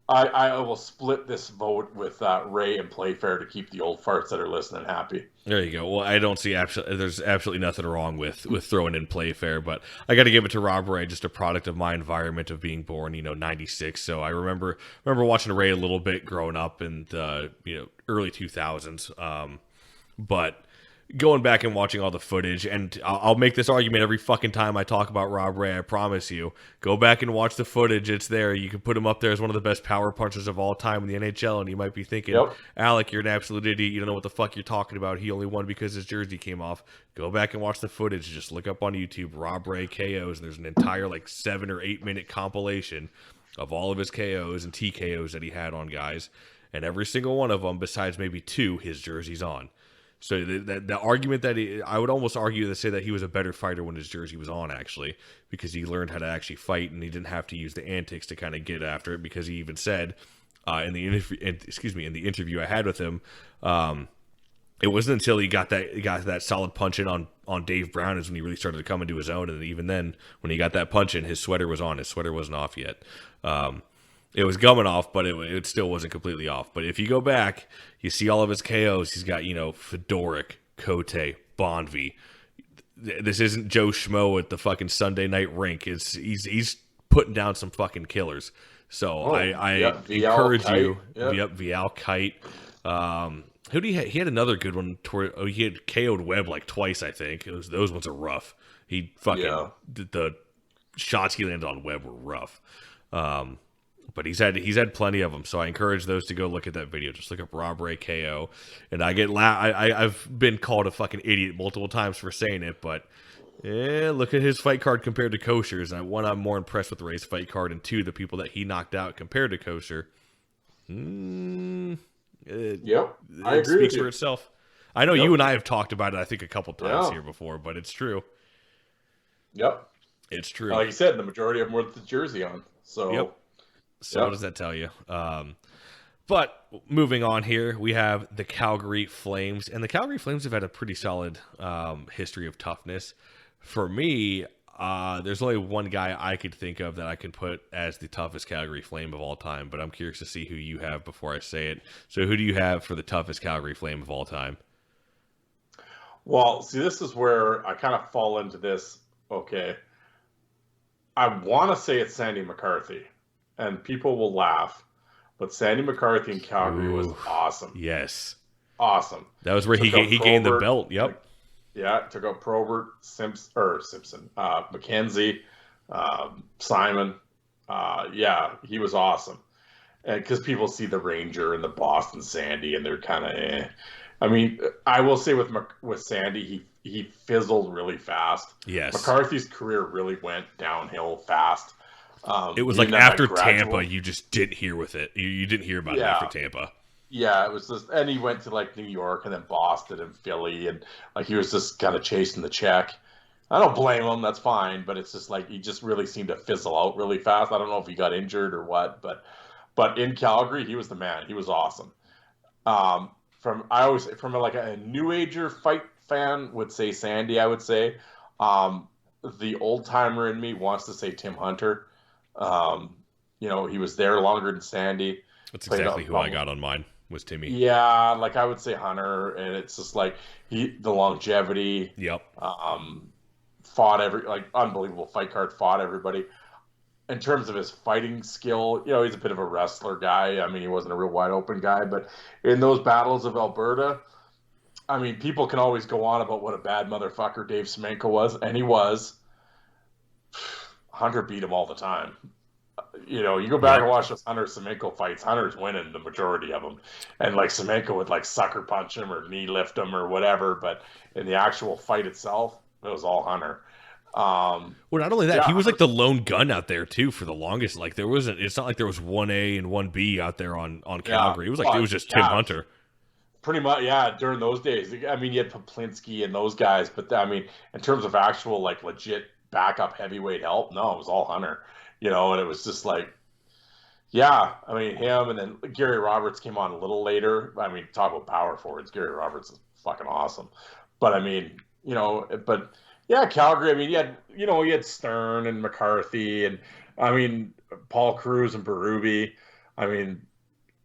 I will split this vote with Ray and Playfair to keep the old farts that are listening happy. There you go. Well, I don't see there's absolutely nothing wrong with throwing in Playfair, but I got to give it to Rob Ray, just a product of my environment of being born, 96. So I remember watching Ray a little bit growing up in the early 2000s. But going back and watching all the footage, and I'll make this argument every fucking time I talk about Rob Ray, I promise you. Go back and watch the footage. It's there. You can put him up there as one of the best power punchers of all time in the NHL, and you might be thinking, Alec, you're an absolute idiot. You don't know what the fuck you're talking about. He only won because his jersey came off. Go back and watch the footage. Just look up on YouTube, Rob Ray KOs, and there's an entire 7 or 8 minute compilation of all of his KOs and TKOs that he had on guys, and every single one of them, besides maybe 2, his jersey's on. So the argument that I would almost argue to say that he was a better fighter when his jersey was on, actually, because he learned how to actually fight and he didn't have to use the antics to kind of get after it. Because he even said in the interview I had with him, it wasn't until he got that solid punch in on Dave Brown is when he really started to come into his own. And even then, when he got that punch in, his sweater was on. His sweater wasn't off yet. It was gumming off, but it still wasn't completely off. But if you go back, you see all of his KOs. He's got, Fedoruk, Cote, Bonvie. This isn't Joe Schmo at the fucking Sunday night rink. He's putting down some fucking killers. So I encourage you. Yep, Vial Kite. Who do he had? He had another good one. He had KO'd Webb twice, I think. Those ones are rough. He fucking the shots he landed on Webb were rough. But he's had plenty of them, so I encourage those to go look at that video. Just look up Rob Ray KO, and I've been called a fucking idiot multiple times for saying it, but look at his fight card compared to Kosher's. And one, I'm more impressed with Ray's fight card, and two, the people that he knocked out compared to Kosher. I agree Speaks with you. for itself. I know you and I have talked about it, I think, a couple times here before, but it's true. Yep. It's true. Like you said, the majority of them were with the jersey on. So. Yep. So what does that tell you? But moving on here, we have the Calgary Flames. And the Calgary Flames have had a pretty solid history of toughness. For me, there's only one guy I could think of that I can put as the toughest Calgary Flame of all time. But I'm curious to see who you have before I say it. So who do you have for the toughest Calgary Flame of all time? Well, see, this is where I kind of fall into this. Okay. I want to say it's Sandy McCarthy. And people will laugh, but Sandy McCarthy in Calgary was awesome. Yes. Awesome. That was where he gained the belt. Yep. Took out Probert, Simpson, McKenzie, Simon. He was awesome. And because people see the Ranger and the Boston Sandy, and they're kind of eh. I mean, I will say with Sandy, he fizzled really fast. Yes. McCarthy's career really went downhill fast. It was like after Tampa, you just didn't hear with it. You didn't hear about it after Tampa. Yeah, it was just, and he went to like New York and then Boston and Philly, and like he was just kind of chasing the check. I don't blame him. That's fine, but it's just like he just really seemed to fizzle out really fast. I don't know if he got injured or what, but in Calgary, he was the man. He was awesome. From like a new ager fight fan would say Sandy. I would say the old timer in me wants to say Tim Hunter. He was there longer than Sandy. That's exactly who I got on mine, was Timmy. Yeah, like I would say Hunter, and it's just like the longevity. Yep. Fought unbelievable fight card, fought everybody. In terms of his fighting skill, he's a bit of a wrestler guy. I mean, he wasn't a real wide open guy, but in those battles of Alberta, I mean, people can always go on about what a bad motherfucker Dave Semenko was, and he was. Hunter beat him all the time. You go back and watch those Hunter Semenko fights. Hunter's winning the majority of them, and like Semenko would like sucker punch him or knee lift him or whatever. But in the actual fight itself, it was all Hunter. Well, not only that, he was like the lone gun out there too for the longest. Like it's not like there was 1A and 1B out there on Calgary. It was like it was just Tim Hunter. Pretty much, yeah. During those days, I mean, you had Poplinski and those guys, but I mean, in terms of actual like legit backup heavyweight help, no, it was all Hunter, and it was just like, I mean, him, and then Gary Roberts came on a little later. I mean, talk about power forwards. Gary Roberts is fucking awesome. But I mean, Calgary, I mean, you had Stern and McCarthy, and I mean, Paul Cruz and Berube. I mean,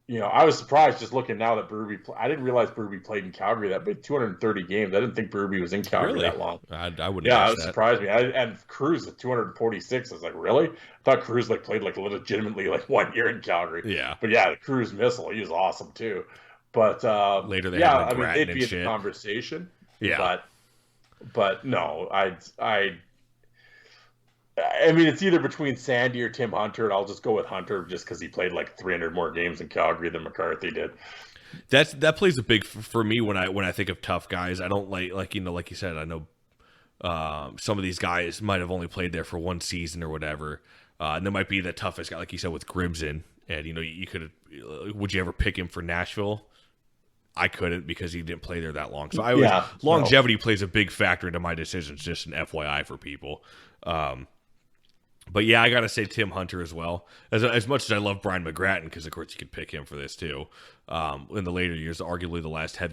I was surprised just looking now that Berube. I didn't realize Berube played in Calgary that big, 230 games. I didn't think Berube was in Calgary that long. I wouldn't. Yeah, it surprised me. And Cruz at 246. I was like, really? I thought Cruz played legitimately 1 year in Calgary. Yeah. But yeah, the Cruz missile, he was awesome too. But later they had they'd be in conversation. Yeah. But no, I mean, it's either between Sandy or Tim Hunter, and I'll just go with Hunter just because he played 300 more games in Calgary than McCarthy did. That plays a big for me when I think of tough guys. I don't like you said. I know some of these guys might have only played there for one season or whatever, and there might be the toughest guy, like you said, with Gribson. And you could, would you ever pick him for Nashville? I couldn't because he didn't play there that long. So longevity plays a big factor into my decisions. Just an FYI for people. But yeah, I gotta say Tim Hunter as well. As much as I love Brian McGrattan, because of course you could pick him for this too. In the later years, arguably the last true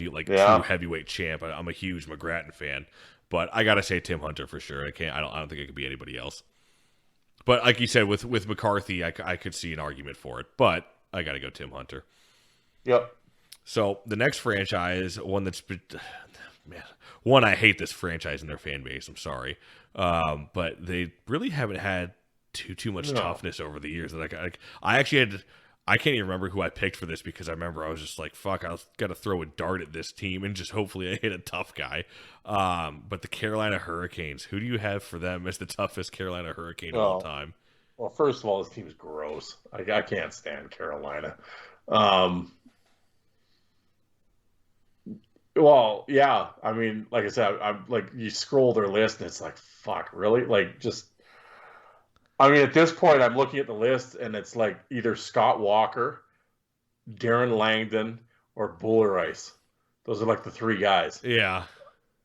heavyweight champ. I'm a huge McGrattan fan, but I gotta say Tim Hunter for sure. I don't think it could be anybody else. But like you said, with McCarthy, I could see an argument for it. But I gotta go Tim Hunter. Yep. So the next franchise, one that's one, I hate this franchise and their fan base. I'm sorry, but they really haven't had too much toughness over the years. That I can't even remember who I picked for this because I remember I was just like, fuck, I got to throw a dart at this team and just hopefully I hit a tough guy. But the Carolina Hurricanes, who do you have for them as the toughest Carolina Hurricane of all time? Well, first of all, this team's gross. I can't stand Carolina. Well, yeah. I mean, like I said, I'm like, you scroll their list and it's like, fuck, really? Like, just. I mean, at this point, I'm looking at the list and it's like either Scott Walker, Darren Langdon, or Buller Ice. Those are like the three guys. Yeah.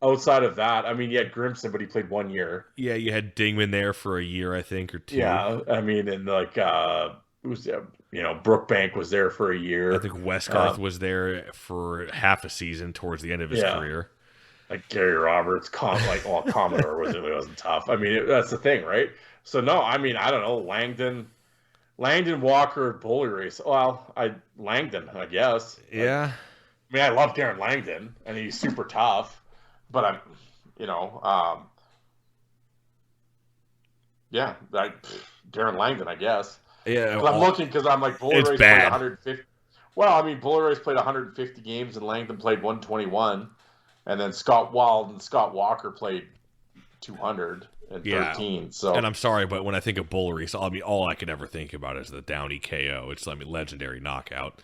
Outside of that, I mean, you had Grimson, but he played 1 year. Yeah, you had Dingman there for a year, I think, or 2. Yeah, I mean, and like, Brookbank was there for a year. I think Westgarth was there for half a season towards the end of his career. Like Gary Roberts, Commodore wasn't tough. I mean, that's the thing, right? So no, I mean, I don't know, Langdon, Walker, Buller Race. Well, Langdon, I guess. Yeah. I mean, I love Darren Langdon, and he's super tough. But I'm, Darren Langdon, I guess. Yeah, well, I'm looking because I'm like, Buller Race played 150. Well, I mean, Buller Race played 150 games and Langdon played 121, and then Scott Walker played 213. Yeah. So, and I'm sorry, but when I think of Buller Race, I mean, all I can ever think about is the Downey KO. It's legendary knockout.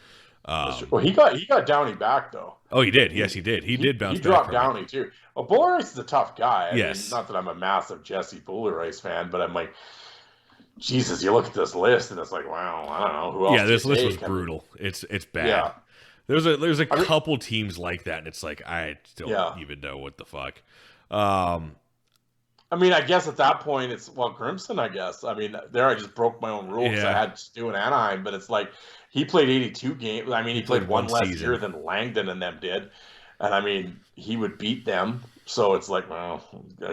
Well, he got Downey back though. Oh, he did. Yes, he did. He did bounce back. He dropped Downey too. Well, Buller Rice is a tough guy. I mean, not that I'm a massive Jesse Buller Rice fan, but I'm like, Jesus, you look at this list and it's like, wow, I don't know who else. Yeah, this list was brutal. It's bad. Yeah. There's a couple teams like that, and it's like I don't even know what the fuck. I mean, I guess at that point it's Grimson. I guess. I mean, there I just broke my own rule because I had Stu in Anaheim, but it's like. He played 82 games. I mean, he played one less year than Langdon and them did. And, I mean, he would beat them. So it's like, well,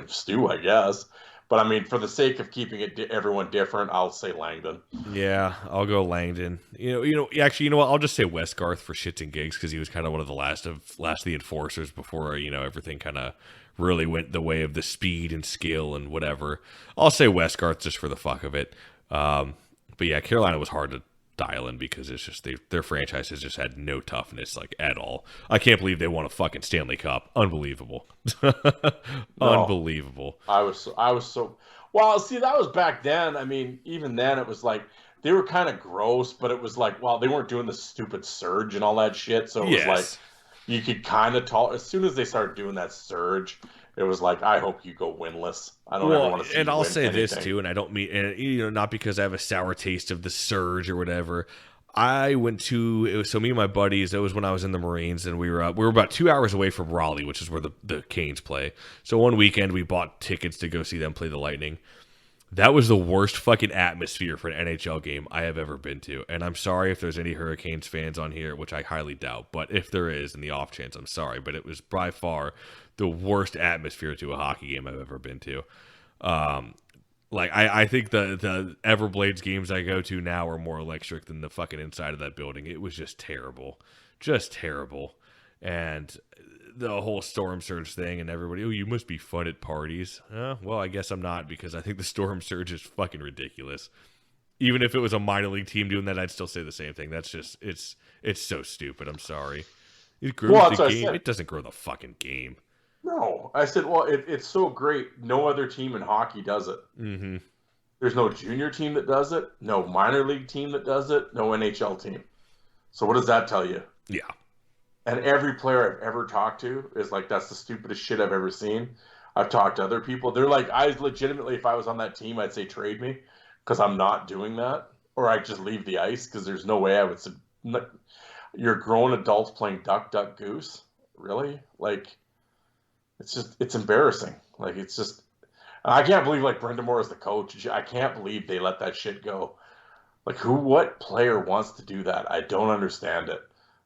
Stu, I guess. But, I mean, for the sake of keeping everyone different, I'll say Langdon. Yeah, I'll go Langdon. Actually, you know what? I'll just say Westgarth for shits and gigs because he was kind of one of the last of the enforcers before, everything kind of really went the way of the speed and skill and whatever. I'll say Westgarth just for the fuck of it. But, yeah, Carolina was hard to dial in because it's just their franchise has just had no toughness like at all. I can't believe they won a fucking Stanley Cup. Unbelievable. Unbelievable. I was so well, see, that was back then. I mean, even then it was like they were kind of gross, but it was like, well, they weren't doing the stupid surge and all that shit. So it was like you could kind of tell as soon as they started doing that surge, it was like, I hope you go winless. I don't ever want to see and you I'll win say anything. this too, and I don't mean, and not because I have a sour taste of the surge or whatever. I went to me and my buddies. It was when I was in the Marines, and we were about 2 hours away from Raleigh, which is where the Canes play. So one weekend we bought tickets to go see them play the Lightning. That was the worst fucking atmosphere for an NHL game I have ever been to. And I'm sorry if there's any Hurricanes fans on here, which I highly doubt. But if there is, in the off chance, I'm sorry. But it was by far the worst atmosphere to a hockey game I've ever been to. I think the Everblades games I go to now are more electric than the fucking inside of that building. It was just terrible. Just terrible. And the whole storm surge thing and everybody, you must be fun at parties. Well, I guess I'm not because I think the storm surge is fucking ridiculous. Even if it was a minor league team doing that, I'd still say the same thing. That's just, it's so stupid. I'm sorry. It grows the game. It doesn't grow the fucking game. No. I said, well, it's so great. No other team in hockey does it. Mm-hmm. There's no junior team that does it. No minor league team that does it. No NHL team. So what does that tell you? Yeah. And every player I've ever talked to is like, that's the stupidest shit I've ever seen. I've talked to other people. They're like, I legitimately, if I was on that team, I'd say trade me because I'm not doing that. Or I'd just leave the ice because there's no way I would. You're grown adults playing duck, duck, goose. Really? Like, it's embarrassing. Like, it's just, I can't believe like Brenda Moore is the coach. I can't believe they let that shit go. Like, what player wants to do that? I don't understand it.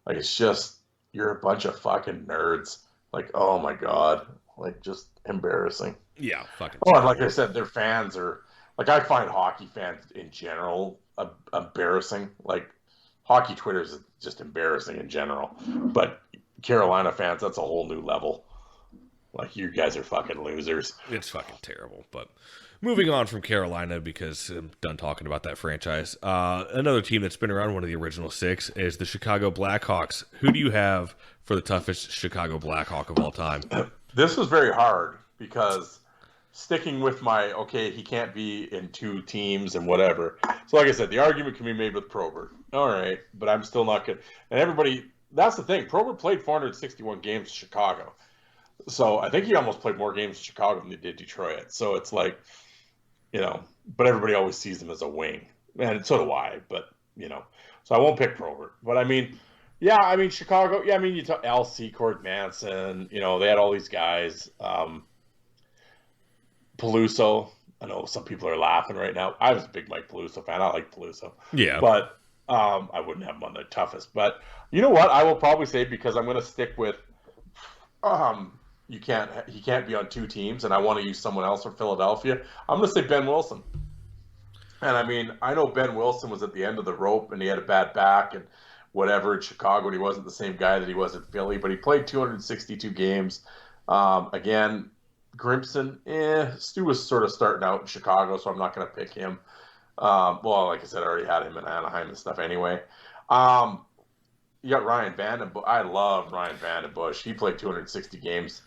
Like, it's just, you're a bunch of fucking nerds. Like, oh my God. Like, just embarrassing. Yeah, fucking. Oh, and like I said, their fans are, like, I find hockey fans in general embarrassing. Like, hockey Twitter is just embarrassing in general. But Carolina fans, that's a whole new level. Like, you guys are fucking losers. It's fucking terrible. But moving on from Carolina, because I'm done talking about that franchise. Another team that's been around, one of the original six, is the Chicago Blackhawks. Who do you have for the toughest Chicago Blackhawk of all time? This was very hard because sticking with my, okay, he can't be in 2 teams and whatever. So like I said, the argument can be made with Probert. All right, but I'm still not good. And everybody, that's the thing. Probert played 461 games in Chicago. So I think he almost played more games in Chicago than he did Detroit. So it's like, but everybody always sees him as a wing. And so do I, but, so I won't pick Probert. But I mean, Chicago, you talk Al Secord, Manson, they had all these guys. Peluso, I know some people are laughing right now. I was a big Mike Peluso fan. I like Peluso. Yeah. But I wouldn't have him on the toughest. But you know what? I will probably say, because I'm going to stick with he can't be on 2 teams, and I want to use someone else from Philadelphia. I'm going to say Ben Wilson. And I mean, I know Ben Wilson was at the end of the rope, and he had a bad back and whatever in Chicago, and he wasn't the same guy that he was at Philly, but he played 262 games. Again, Grimson, Stu was sort of starting out in Chicago, so I'm not going to pick him. Well, like I said, I already had him in Anaheim and stuff anyway. You got Ryan Vandenbush. I love Ryan Vandenbush. He played 260 games.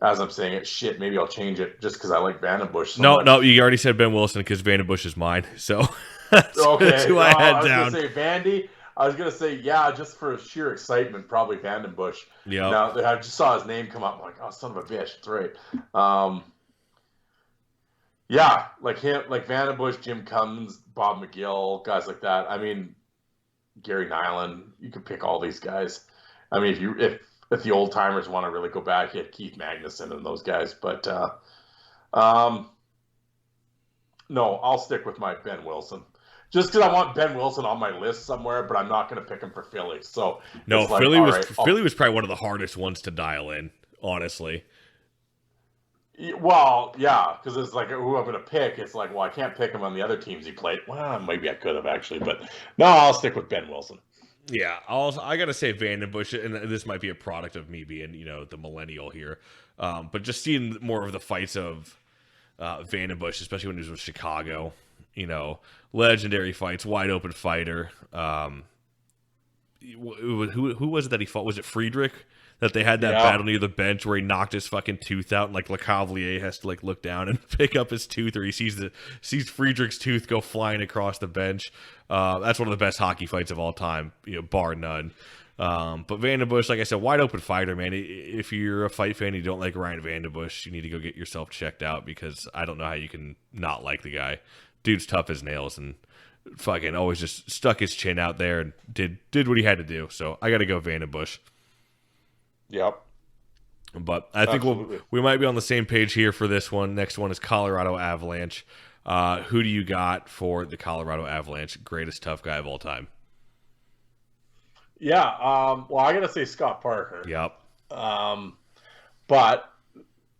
As I'm saying it, shit, maybe I'll change it just because I like Vandenbush so much. No, you already said Ben Wilson because Vandenbush is mine. So that's who I had down. I was going to say Vandy. I was going to say, just for sheer excitement, probably Vandenbush. Yeah. Now, I just saw his name come up. I'm like, oh, son of a bitch. That's right. Like him, like Vandenbush, Jim Cummins, Bob McGill, guys like that. I mean, Gary Nyland, you could pick all these guys. I mean, if the old timers want to really go back, you had Keith Magnuson and those guys. But no, I'll stick with my Ben Wilson. Just because I want Ben Wilson on my list somewhere, but I'm not going to pick him for Philly. So no, Philly was probably one of the hardest ones to dial in, honestly. Well, yeah, because it's like who I'm going to pick. It's like, well, I can't pick him on the other teams he played. Well, maybe I could have actually, but no, I'll stick with Ben Wilson. Yeah, I got to say Vandenbush, and this might be a product of me being, the millennial here, but just seeing more of the fights of Vandenbush, especially when he was with Chicago, legendary fights, wide open fighter. Who was it that he fought? Was it Friedrich? That they had that battle near the bench where he knocked his fucking tooth out, and like Lecavalier has to look down and pick up his tooth, or he sees Friedrich's tooth go flying across the bench. That's one of the best hockey fights of all time, bar none. But Vandenbush, like I said, wide open fighter, man. If you're a fight fan and you don't like Ryan Vandenbush, you need to go get yourself checked out, because I don't know how you can not like the guy. Dude's tough as nails and fucking always just stuck his chin out there and did what he had to do. So I got to go Vandenbush. Yep. But I think we might be on the same page here for this one. Next one is Colorado Avalanche. Who do you got for the Colorado Avalanche? Greatest tough guy of all time. Yeah. Well, I got to say Scott Parker. Yep. But,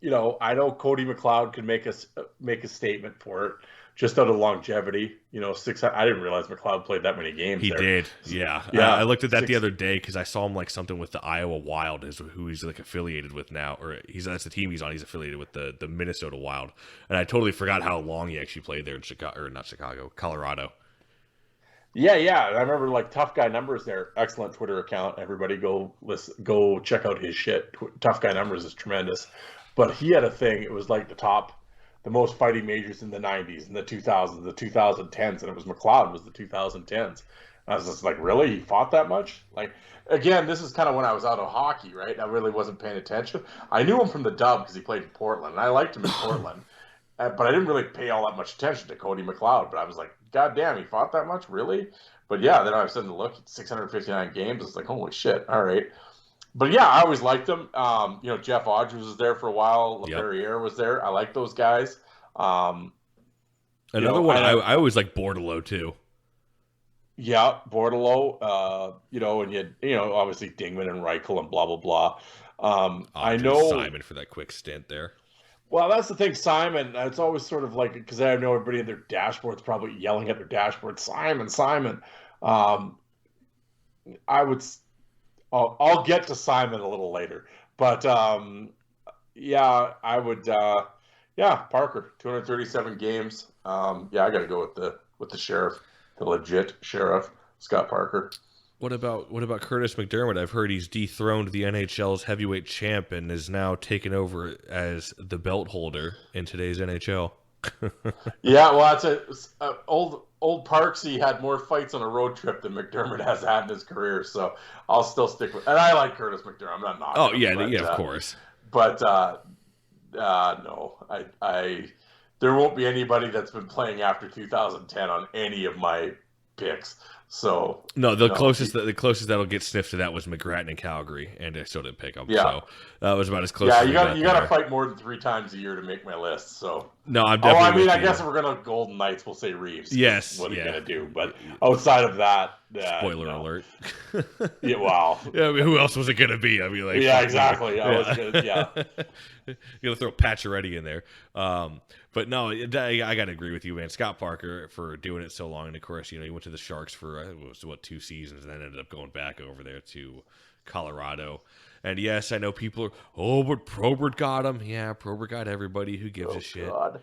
I know Cody McLeod could make a statement for it. Just out of longevity, 6. I didn't realize McLeod played that many games. He did, yeah. I looked at that the other day because I saw him like something with the Iowa Wild, is who he's like affiliated with now, or that's the team he's on. He's affiliated with the Minnesota Wild, and I totally forgot how long he actually played there in Colorado. Yeah. I remember like Tough Guy Numbers there. Excellent Twitter account. Everybody go check out his shit. Tough Guy Numbers is tremendous. But he had a thing. It was like the most fighting majors in the 90s and the 2000s, the 2010s, and it was McLeod was the 2010s. I was just like, really? He fought that much? Like, again, this is kind of when I was out of hockey, right? I really wasn't paying attention. I knew him from the Dub because he played in Portland, and I liked him in Portland. But I didn't really pay all that much attention to Cody McLeod. But I was like, God damn, he fought that much? Really? But yeah, then I was starting to look at 659 games. It's like, holy shit, all right. But yeah, I always liked them. Jeff Odgers was there for a while. LaFerriere was there. I like those guys. Another one, I always like Bordelot too. Yeah, Bordelot. And you had, obviously Dingman and Reichel and blah, blah, blah. I know Simon for that quick stint there. Well, that's the thing, Simon. It's always sort of like, because I know everybody in their dashboard's probably yelling at their dashboard, Simon. I'll get to Simon a little later, but I would. Parker, 237 games. I got to go with the sheriff, the legit sheriff, Scott Parker. What about Curtis McDermott? I've heard he's dethroned the NHL's heavyweight champ and is now taken over as the belt holder in today's NHL. Yeah, well, that's old Parksy had more fights on a road trip than McDermott has had in his career, so I'll still stick with. And I like Curtis McDermott. I'm not knocking. Oh yeah, yeah, of course. But no, I there won't be anybody that's been playing after 2010 on any of my picks. So no, the closest that'll get sniffed to that was McGrattan in Calgary, and I still didn't pick him. Yeah. So that was about as close. Yeah, as you got to fight more than 3 times a year to make my list. So no, I'm definitely. I guess if we're gonna Golden Knights, we'll say Reeves. Yes, what are you gonna do? But outside of that, spoiler alert. Yeah, wow. Yeah, I mean, who else was it gonna be? I mean, like, yeah, exactly. Yeah. You gotta throw Pacioretty in there. But no, I gotta agree with you, man. Scott Parker for doing it so long, and of course, he went to the Sharks for 2 seasons, and then ended up going back over there to Colorado. And yes, I know people are, but Probert got him. Yeah, Probert got everybody. Who gives a shit? God.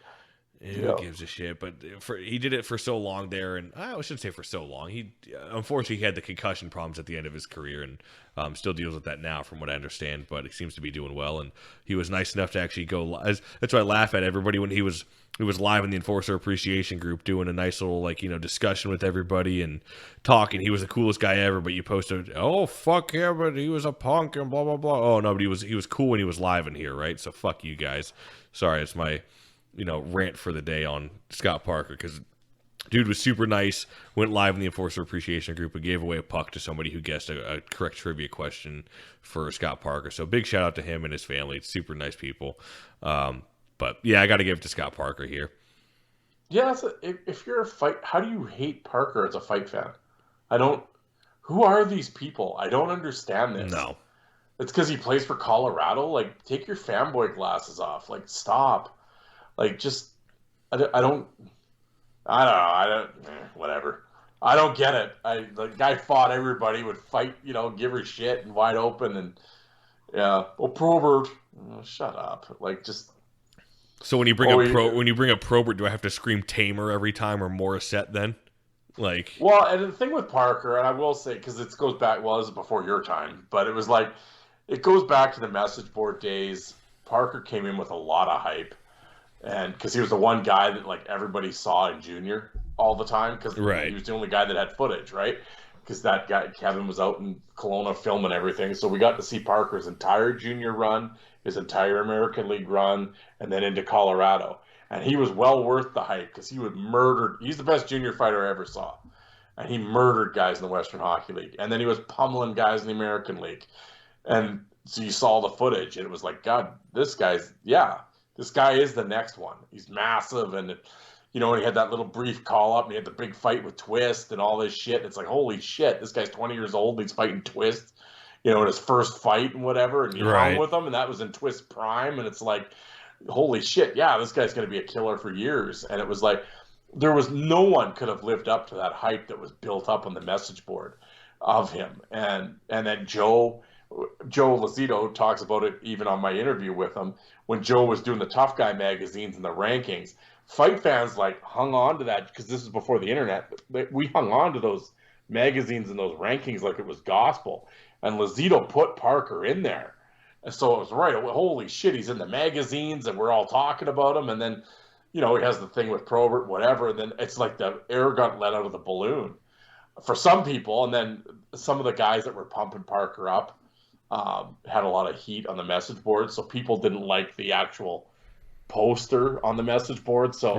Who gives a shit? But he did it for so long there, and I shouldn't say for so long. He unfortunately had the concussion problems at the end of his career, and still deals with that now, from what I understand. But he seems to be doing well, and he was nice enough to actually go. That's why I laugh at everybody when he was live in the Enforcer Appreciation Group doing a nice little discussion with everybody and talking. He was the coolest guy ever. But you posted, oh fuck yeah, but he was a punk and blah blah blah. Oh no, but he was cool when he was live in here, right? So fuck you guys. Sorry, it's my rant for the day on Scott Parker, because dude was super nice, went live in the Enforcer Appreciation Group and gave away a puck to somebody who guessed a correct trivia question for Scott Parker. So big shout out to him and his family. It's super nice people. But yeah, I got to give it to Scott Parker here. Yeah, if you're a fight, how do you hate Parker as a fight fan? Who are these people? I don't understand this. No. It's because he plays for Colorado? Like, take your fanboy glasses off. Like, stop. Like, just, I don't, whatever. I don't get it. The guy fought everybody, would fight, give her shit and wide open, and yeah. Well, Probert, shut up. Like, just. So when you bring up Probert, do I have to scream Tamer every time, or Morissette then? Like. Well, and the thing with Parker, and I will say, because it goes back, well, it was before your time, but it was like, it goes back to the message board days. Parker came in with a lot of hype. And because he was the one guy that everybody saw in junior all the time, because he was the only guy that had footage, right? Because that guy Kevin was out in Kelowna filming everything, so we got to see Parker's entire junior run, his entire American League run, and then into Colorado. And he was well worth the hype, because he's the best junior fighter I ever saw, and he murdered guys in the Western Hockey League, and then he was pummeling guys in the American League, and so you saw the footage, and it was like, God, this guy is the next one. He's massive, and he had that little brief call up, and he had the big fight with Twist and all this shit. It's like, holy shit, this guy's 20 years old, and he's fighting Twist, in his first fight and whatever, and he hung with him, and that was in Twist prime, and it's like, holy shit, yeah, this guy's going to be a killer for years. And it was like, no one could have lived up to that hype that was built up on the message board of him. And then Joe Lazito talks about it even on my interview with him, when Joe was doing the Tough Guy magazines and the rankings. Fight fans hung on to that, because this is before the internet. We hung on to those magazines and those rankings like it was gospel. And Lazito put Parker in there. And so it was right. Holy shit, he's in the magazines, and we're all talking about him. And then, he has the thing with Probert, whatever. And then it's like the air got let out of the balloon for some people. And then some of the guys that were pumping Parker up had a lot of heat on the message board, so people didn't like the actual poster on the message board. So,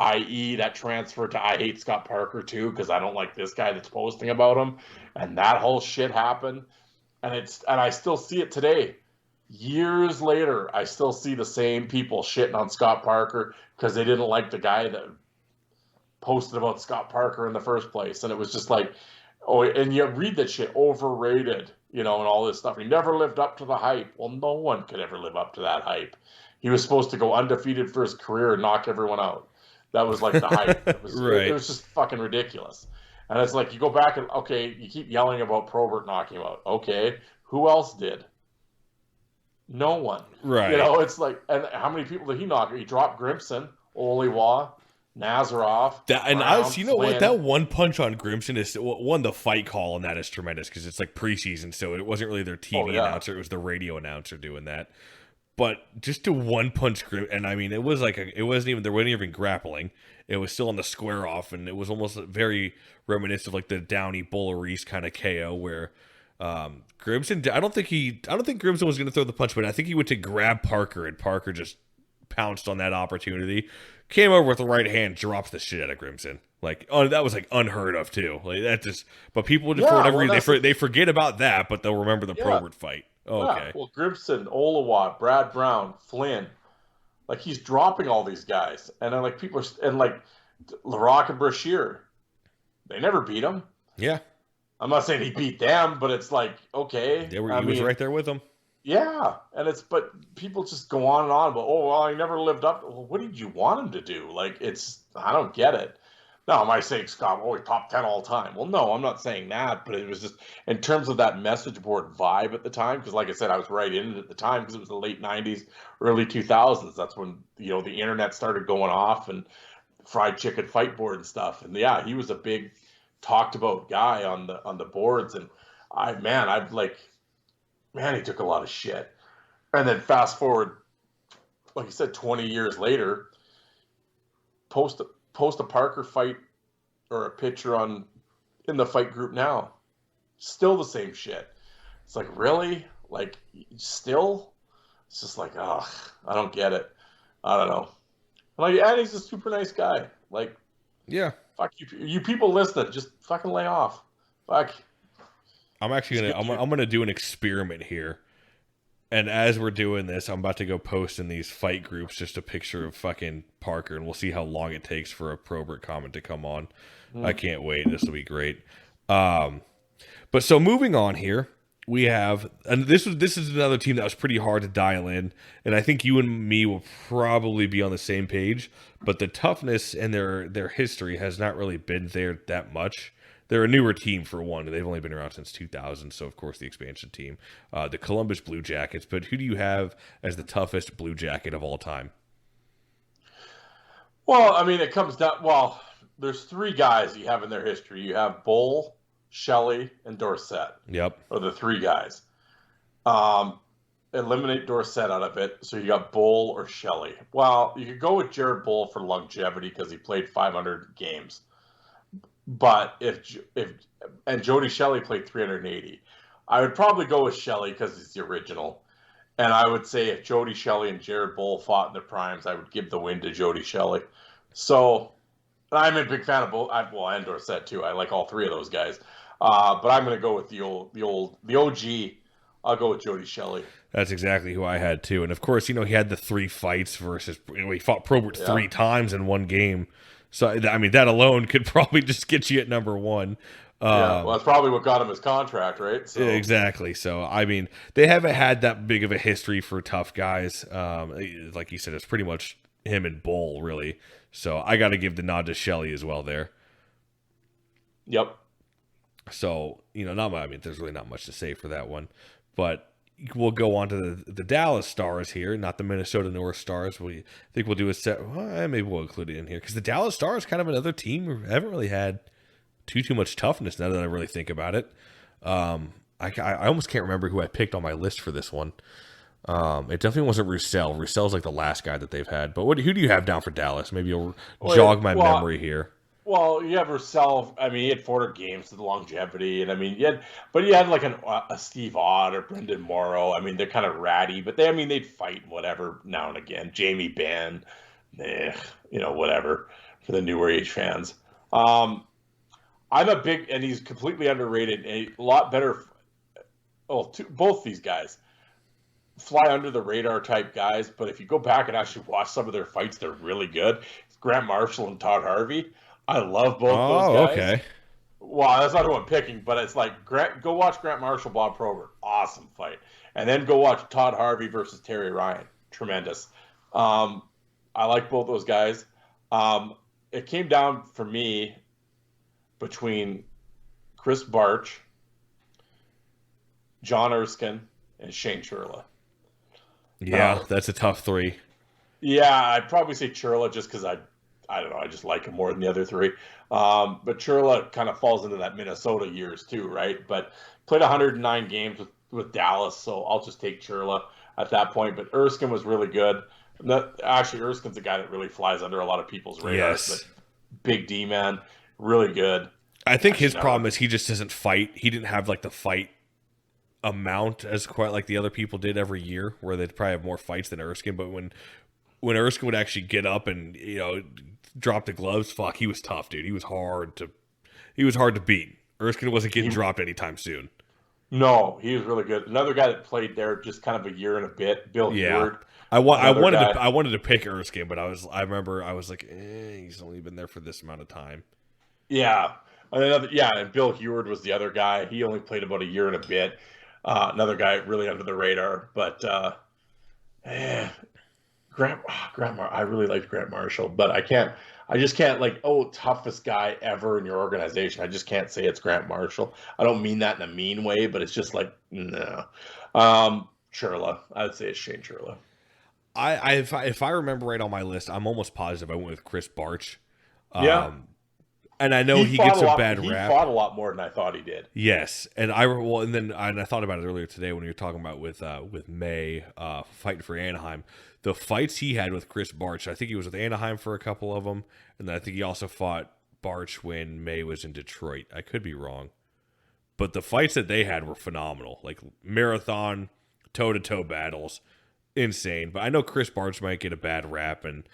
i.e., that transfer to I hate Scott Parker too, because I don't like this guy that's posting about him, and that whole shit happened. And I still see it today. Years later, I still see the same people shitting on Scott Parker because they didn't like the guy that posted about Scott Parker in the first place, and it was just like, oh, and you read that shit, overrated. And all this stuff. He never lived up to the hype. Well, no one could ever live up to that hype. He was supposed to go undefeated for his career and knock everyone out. That was like the hype. It was, it was just fucking ridiculous. And it's like, you go back and, okay, you keep yelling about Probert knocking him out. Okay, who else did? No one. Right. It's like, and how many people did he knock? He dropped Grimson, Oliwa, Nazarov. You know what? That one punch on Grimson is the fight call on that is tremendous because it's like preseason, so it wasn't really their TV announcer; it was the radio announcer doing that. But just to one punch Grimson, and I mean, it wasn't even grappling. It was still on the square off, and it was almost very reminiscent of like the Downey Buller Reese kind of KO where Grimson. I don't think Grimson was going to throw the punch, but I think he went to grab Parker, and Parker just pounced on that opportunity. Came over with the right hand, drops the shit out of Grimson. Like, that was like unheard of too. Like that just, but people for whatever reason they forget about that, but they'll remember the Probert fight. Oh, yeah. Okay. Well, Grimson, Olawat, Brad Brown, Flynn, like he's dropping all these guys, and then like people and like Larocque and Brashear, they never beat him. Yeah. I'm not saying he beat them, but it's like okay. He was right there with them. Yeah, but people just go on and on about, he never lived up. Well, what did you want him to do? Like, I don't get it. Now, am I saying Scott, he's top 10 all time? Well, no, I'm not saying that, but it was just in terms of that message board vibe at the time, because like I said, I was right in it at the time because it was the late 90s, early 2000s. That's when, the internet started going off and fried chicken fight board and stuff. And yeah, he was a big talked about guy on the boards. And he took a lot of shit. And then fast forward, like you said, 20 years later, post a Parker fight or a picture in the fight group now. Still the same shit. It's like, really? Like, still? It's just like, I don't get it. I don't know. And he's a super nice guy. Like, yeah. Fuck you. You people listening, just fucking lay off. Fuck. I'm actually I'm gonna do an experiment here, and as we're doing this, I'm about to go post in these fight groups just a picture of fucking Parker, and we'll see how long it takes for a Probert comment to come on. I can't wait. This will be great. But so moving on here, we have, and this is another team that was pretty hard to dial in, and I think you and me will probably be on the same page. But the toughness and their history has not really been there that much. They're a newer team for one. They've only been around since 2000, so of course the expansion team. The Columbus Blue Jackets, but who do you have as the toughest Blue Jacket of all time? Well, I mean, it comes down, there's three guys you have in their history. You have Bull, Shelley, and Dorsett. Yep. Are the three guys. Eliminate Dorsett out of it, so you got Bull or Shelley. Well, you could go with Jared Bull for longevity because he played 500 games. But if Jody Shelley played 380, I would probably go with Shelley because he's the original. And I would say if Jody Shelley and Jared Bull fought in their primes, I would give the win to Jody Shelley. So I'm a big fan of Bull, and Dorsett too. I like all three of those guys. But I'm going to go with the OG. I'll go with Jody Shelley. That's exactly who I had too. And of course, he had the 3 fights versus he fought Probert 3 times in one game. So, I mean, that alone could probably just get you at number 1. That's probably what got him his contract, right? So. Exactly. So, I mean, they haven't had that big of a history for tough guys. Like you said, it's pretty much him and Bull, really. So, I got to give the nod to Shelley as well there. Yep. So, there's really not much to say for that one. But we'll go on to the Dallas Stars here, not the Minnesota North Stars. I think we'll do a set. Well, maybe we'll include it in here because the Dallas Stars kind of another team who haven't really had too much toughness now that I really think about it. I almost can't remember who I picked on my list for this one. It definitely wasn't Roussel. Roussel's like the last guy that they've had. But who do you have down for Dallas? Maybe you'll jog my memory here. Well, you have Roussel. I mean, he had 400 games to the longevity, and I mean, you had like a Steve Ott or Brendan Morrow. I mean, they're kind of ratty, but they'd fight whatever now and again. Jamie Benn, whatever for the newer age fans. I'm a big, and he's completely underrated. A lot better. Both these guys fly under the radar type guys, but if you go back and actually watch some of their fights, they're really good. It's Grant Marshall and Todd Harvey. I love both those guys. Okay. Well, that's not who I'm picking, but it's like go watch Grant Marshall, Bob Probert. Awesome fight. And then go watch Todd Harvey versus Terry Ryan. Tremendous. I like both those guys. It came down for me between Chris Barch, John Erskine, and Shane Churla. Yeah, that's a tough 3. Yeah, I'd probably say Churla just because I don't know. I just like him more than the other three. But Churla kind of falls into that Minnesota years too, right? But played 109 games with Dallas, so I'll just take Churla at that point. But Erskine was really good. Actually, Erskine's a guy that really flies under a lot of people's radars. Yes. But big D man, really good. I think his problem is he just doesn't fight. He didn't have like the fight amount as quite like the other people did every year, where they'd probably have more fights than Erskine. But when Erskine would actually get up and drop the gloves, fuck, he was tough, dude. He was hard to beat. Erskine wasn't getting dropped anytime soon. No, he was really good. Another guy that played there just kind of a year and a bit, Bill Heward. I wanted to pick Erskine, but I remember I was like, he's only been there for this amount of time. Yeah. And Bill Heward was the other guy. He only played about a year and a bit. Another guy really under the radar. But Grant I really liked Grant Marshall, but I just can't toughest guy ever in your organization. I just can't say it's Grant Marshall. I don't mean that in a mean way, but it's just like, no. Churla. I would say it's Shane Churla. If I remember right on my list, I'm almost positive I went with Chris Barch. Yeah. And I know he gets a bad rap. He fought a lot more than I thought he did. Yes, and I thought about it earlier today when you were talking about with May fighting for Anaheim. The fights he had with Chris Barch, I think he was with Anaheim for a couple of them, and then I think he also fought Barch when May was in Detroit. I could be wrong, but the fights that they had were phenomenal, like marathon, toe-to-toe battles, insane. But I know Chris Barch might get a bad rap, and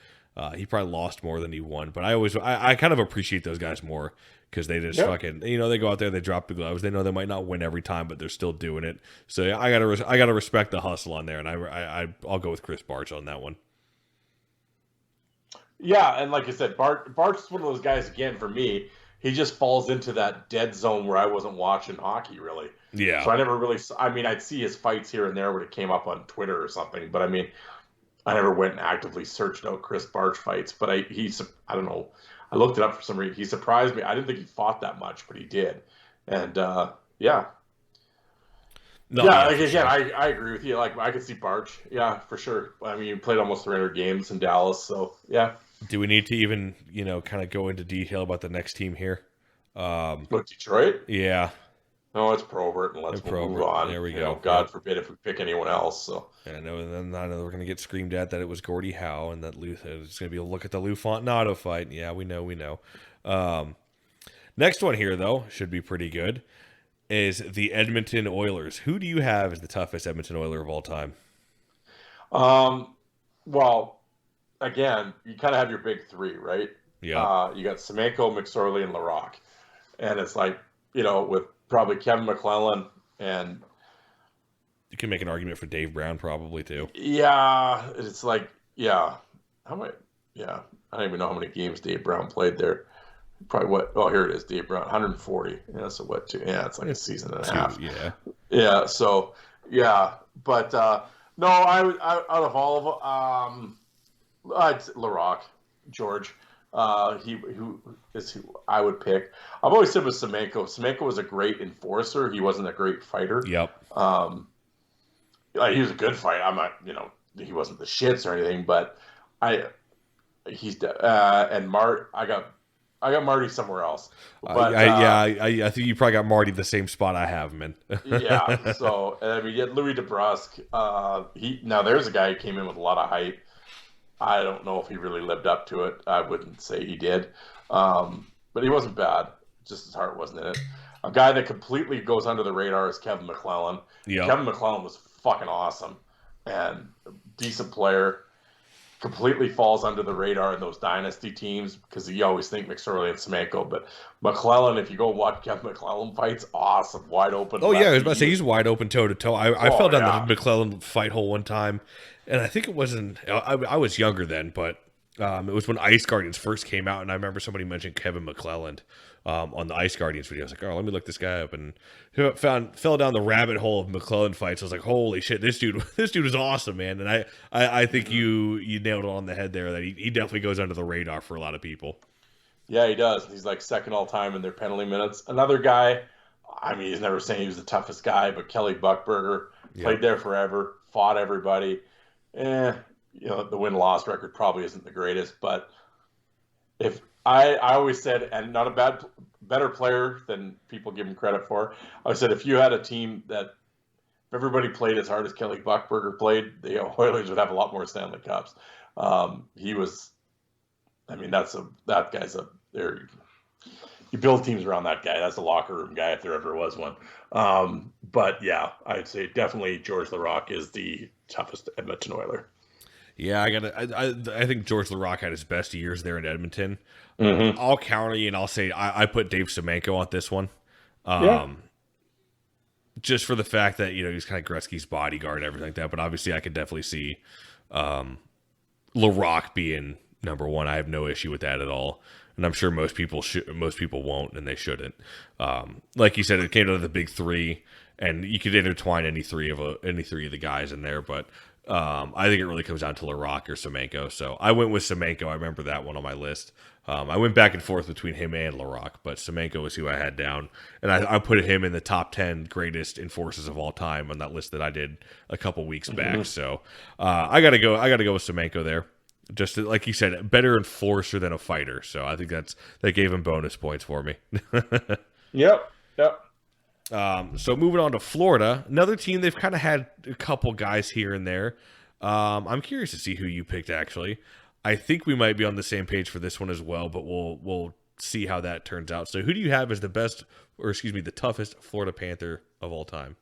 he probably lost more than he won, but I kind of appreciate those guys more because they just fucking, they go out there, they drop the gloves, they know they might not win every time, but they're still doing it. So yeah, I gotta respect the hustle on there, and I'll go with Chris Barch on that one. Yeah, and like I said, Barch is one of those guys again for me. He just falls into that dead zone where I wasn't watching hockey really. Yeah. So I never really. I'd see his fights here and there when it came up on Twitter or something, but I never went and actively searched out Chris Barch fights, but I don't know. I looked it up for some reason. He surprised me. I didn't think he fought that much, but he did. And yeah. No, yeah, again, I agree with you. Like I could see Barch. Yeah, for sure. He played almost 300 games in Dallas, so yeah. Do we need to even, kind of go into detail about the next team here? What, Detroit? Yeah. No, it's Probert, and let's move on. There we go. God forbid if we pick anyone else. So yeah, no, and then I know we're going to get screamed at that it was Gordie Howe and that it's going to be a look at the Lou Fontanado fight. Yeah, we know. Next one here, though, should be pretty good, is the Edmonton Oilers. Who do you have as the toughest Edmonton Oiler of all time? Well, again, you kind of have your big three, right? Yeah. You got Semenko, McSorley, and Larocque. And it's like, with probably Kevin McClellan, and you can make an argument for Dave Brown probably too. Yeah, it's like, I don't even know how many games Dave Brown played there. Probably here it is, Dave Brown, 140. Yeah, so what? It's like a season and a half. Yeah. So but no, out of all of them, it's Larocque, George. Who I would pick. I've always said with Semenko. Semenko was a great enforcer. He wasn't a great fighter. Yep. He was a good fighter. I'm not, he wasn't the shits or anything, but I got Marty somewhere else. But I think you probably got Marty the same spot I have, man. Yeah. So you had Louis DeBrusque. Now there's a guy who came in with a lot of hype. I don't know if he really lived up to it. I wouldn't say he did. But he wasn't bad. Just his heart wasn't in it. A guy that completely goes under the radar is Kevin McClellan. Yep. Kevin McClellan was fucking awesome and decent player. Completely falls under the radar in those dynasty teams because you always think McSorley and Semenko. But McClellan, if you go watch Kevin McClellan fights, awesome. Wide open. Oh, yeah. I was about to say he's wide open toe-to-toe. I fell down the McClellan fight hole one time. And I think it wasn't – I was younger then, but it was when Ice Guardians first came out, and I remember somebody mentioned Kevin McClelland on the Ice Guardians video. I was like, let me look this guy up, and fell down the rabbit hole of McClellan fights. I was like, holy shit, this dude is awesome, man. And I think you nailed it on the head there that he definitely goes under the radar for a lot of people. Yeah, he does. He's like second all time in their penalty minutes. Another guy, he's never saying he was the toughest guy, but Kelly Buchberger played there forever, fought everybody. The win-loss record probably isn't the greatest, but if I always said, and not a better player than people give him credit for. I said if you had a team that if everybody played as hard as Kelly Buchberger played, the Oilers would have a lot more Stanley Cups. He was, I mean, that guy's there. You build teams around that guy. That's a locker room guy if there ever was one. But yeah, I'd say definitely George Laraque is the toughest Edmonton Oiler. Yeah, I think George Laraque had his best years there in Edmonton. Mm-hmm. I'll counter you and I'll say I put Dave Semenko on this one. Just for the fact that, he's kind of Gretzky's bodyguard and everything like that. But obviously I could definitely see Laraque being number one. I have no issue with that at all. And I'm sure most people won't, and they shouldn't. Like you said, it came down to the big three, and you could intertwine any three of the guys in there. But I think it really comes down to Laraque or Semenko. So I went with Semenko. I remember that one on my list. I went back and forth between him and Laraque, but Semenko was who I had down, and I put him in the top 10 greatest enforcers of all time on that list that I did a couple weeks back. So I gotta go with Semenko there. Just like you said, better enforcer than a fighter. So I think that gave him bonus points for me. Yep. So moving on to Florida, another team, they've kind of had a couple guys here and there. I'm curious to see who you picked, actually. I think we might be on the same page for this one as well, but we'll see how that turns out. So who do you have as the toughest Florida Panther of all time?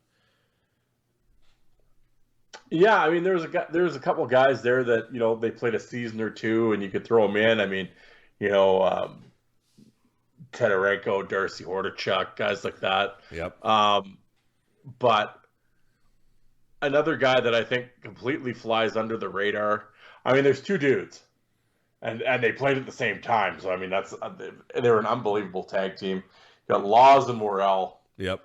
Yeah, I mean, there was a couple guys there that they played a season or two, and you could throw them in. I mean, Tedarenko, Darcy Hordichuk, guys like that. Yep. But another guy that I think completely flies under the radar. I mean, there's two dudes, and they played at the same time. So I mean, they're an unbelievable tag team. You got Laws and Morrell. Yep.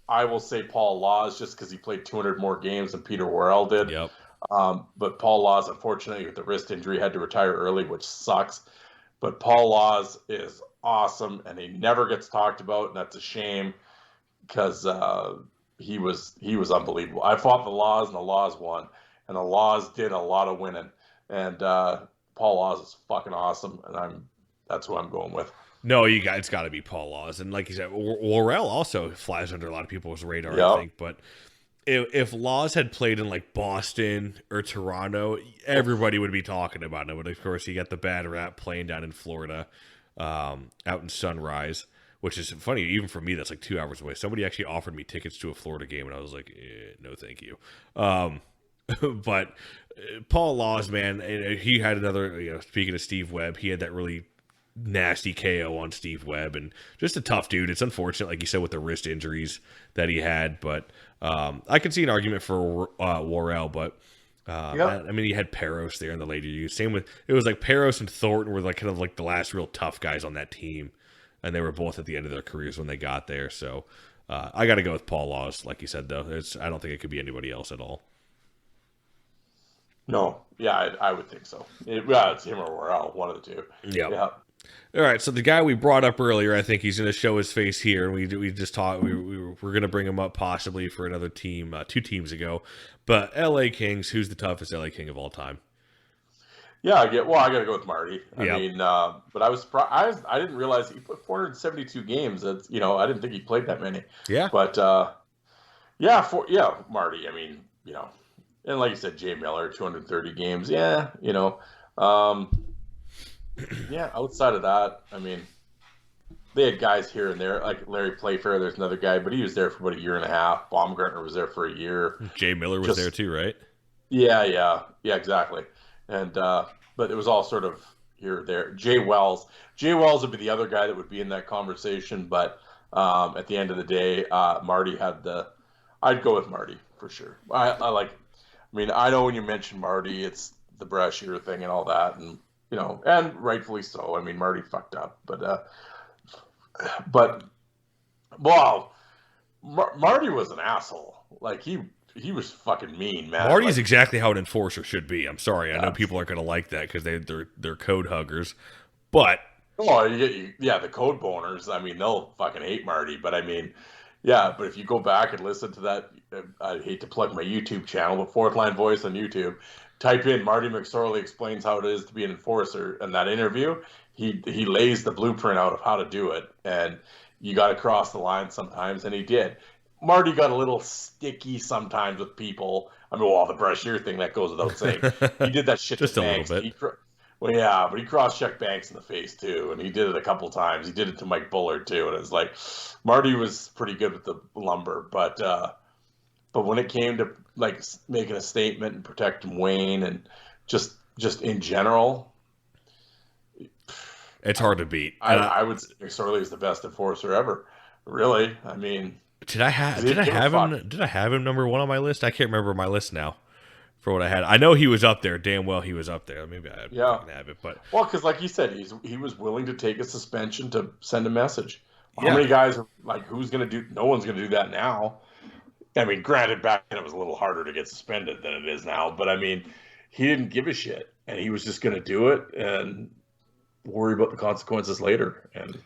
I will say Paul Laws just because he played 200 more games than Peter Worrell did. Yep. But Paul Laws, unfortunately, with the wrist injury, had to retire early, which sucks. But Paul Laws is awesome, and he never gets talked about, and that's a shame because he was unbelievable. I fought the Laws, and the Laws won, and the Laws did a lot of winning. And Paul Laws is fucking awesome, and that's who I'm going with. No, it's got to be Paul Laws. And like you said, Worrell also flies under a lot of people's radar, yep. I think. But if Laws had played in like Boston or Toronto, everybody would be talking about it. But of course, you got the bad rap playing down in Florida, out in Sunrise, which is funny. Even for me, that's like 2 hours away. Somebody actually offered me tickets to a Florida game, and I was like, no, thank you. But Paul Laws, man, he had another, speaking of Steve Webb, he had that really nasty KO on Steve Webb, and just a tough dude. It's unfortunate, like you said, with the wrist injuries that he had, but I could see an argument for Worrell, but I mean, he had Peros there in the later years. Same with, it was like Peros and Thornton were like kind of like the last real tough guys on that team, and they were both at the end of their careers when they got there. So I got to go with Paul Laws, like you said, though. I don't think it could be anybody else at all. No, yeah, I would think so. It's him or Worrell, one of the two. Yep. Yeah. All right, so the guy we brought up earlier, I think he's going to show his face here, and we just talked. We're going to bring him up possibly for another team, 2 teams ago. But LA Kings, who's the toughest LA King of all time? Yeah, I got to go with Marty. I mean, but I was surprised. I didn't realize he put 472 games. That's I didn't think he played that many. Yeah, but Marty. I mean, and like you said, Jay Miller, 230 games. Yeah, yeah, outside of that, I mean, they had guys here and there, like Larry Playfair, there's another guy, but he was there for about a year and a half. Baumgartner was there for a year. Jay Miller was there too, right? Yeah, exactly. And but it was all sort of here or there. Jay Wells would be the other guy that would be in that conversation, but at the end of the day, Marty had I'd go with Marty for sure. I know when you mention Marty, it's the Brashear thing and all that, and and rightfully so. I mean, Marty fucked up, but Marty was an asshole. Like he was fucking mean, man. Marty's exactly how an enforcer should be. I'm sorry, I know people aren't gonna like that because they're code huggers, but the code boners. I mean, they'll fucking hate Marty, but I mean, yeah. But if you go back and listen to that, I hate to plug my YouTube channel, but Fourth Line Voice on YouTube. type in Marty McSorley explains how it is to be an enforcer in that interview, he lays the blueprint out of how to do it, and you got to cross the line sometimes, and he did. Marty got a little sticky sometimes with people. I mean, well, the Brashear thing, that goes without saying. He did that shit just to a Banks. little bit. Well, yeah, but he cross-checked Banks in the face too, and he did it a couple times. He did it to Mike Bullard too, and it was like Marty was pretty good with the lumber, but when it came to like making a statement and protecting Wayne and just in general, it's hard to beat. I would say McSorley is the best enforcer ever. Really, I mean, did I have him number one on my list? I can't remember my list now. For what I had, I know he was up there. Damn well, he was up there. Maybe I didn't have it, but because like you said, he was willing to take a suspension to send a message. How many guys are like, who's going to do? No one's going to do that now. I mean, granted, back then it was a little harder to get suspended than it is now, but I mean, he didn't give a shit, and he was just going to do it and worry about the consequences later. And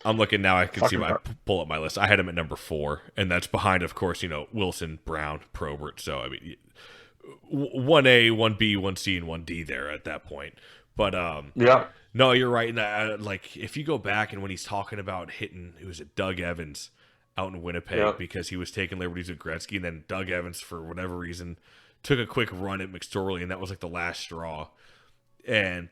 I'm looking now. I can see pull up my list. I had him at number 4, and that's behind, of course, Wilson, Brown, Probert. So I mean. 1A, 1B, 1C, and 1D there at that point. But no, you're right. Like if you go back and when he's talking about hitting, it was Doug Evans out in Winnipeg because he was taking liberties with Gretzky, and then Doug Evans for whatever reason took a quick run at McSorley, and that was like the last straw. And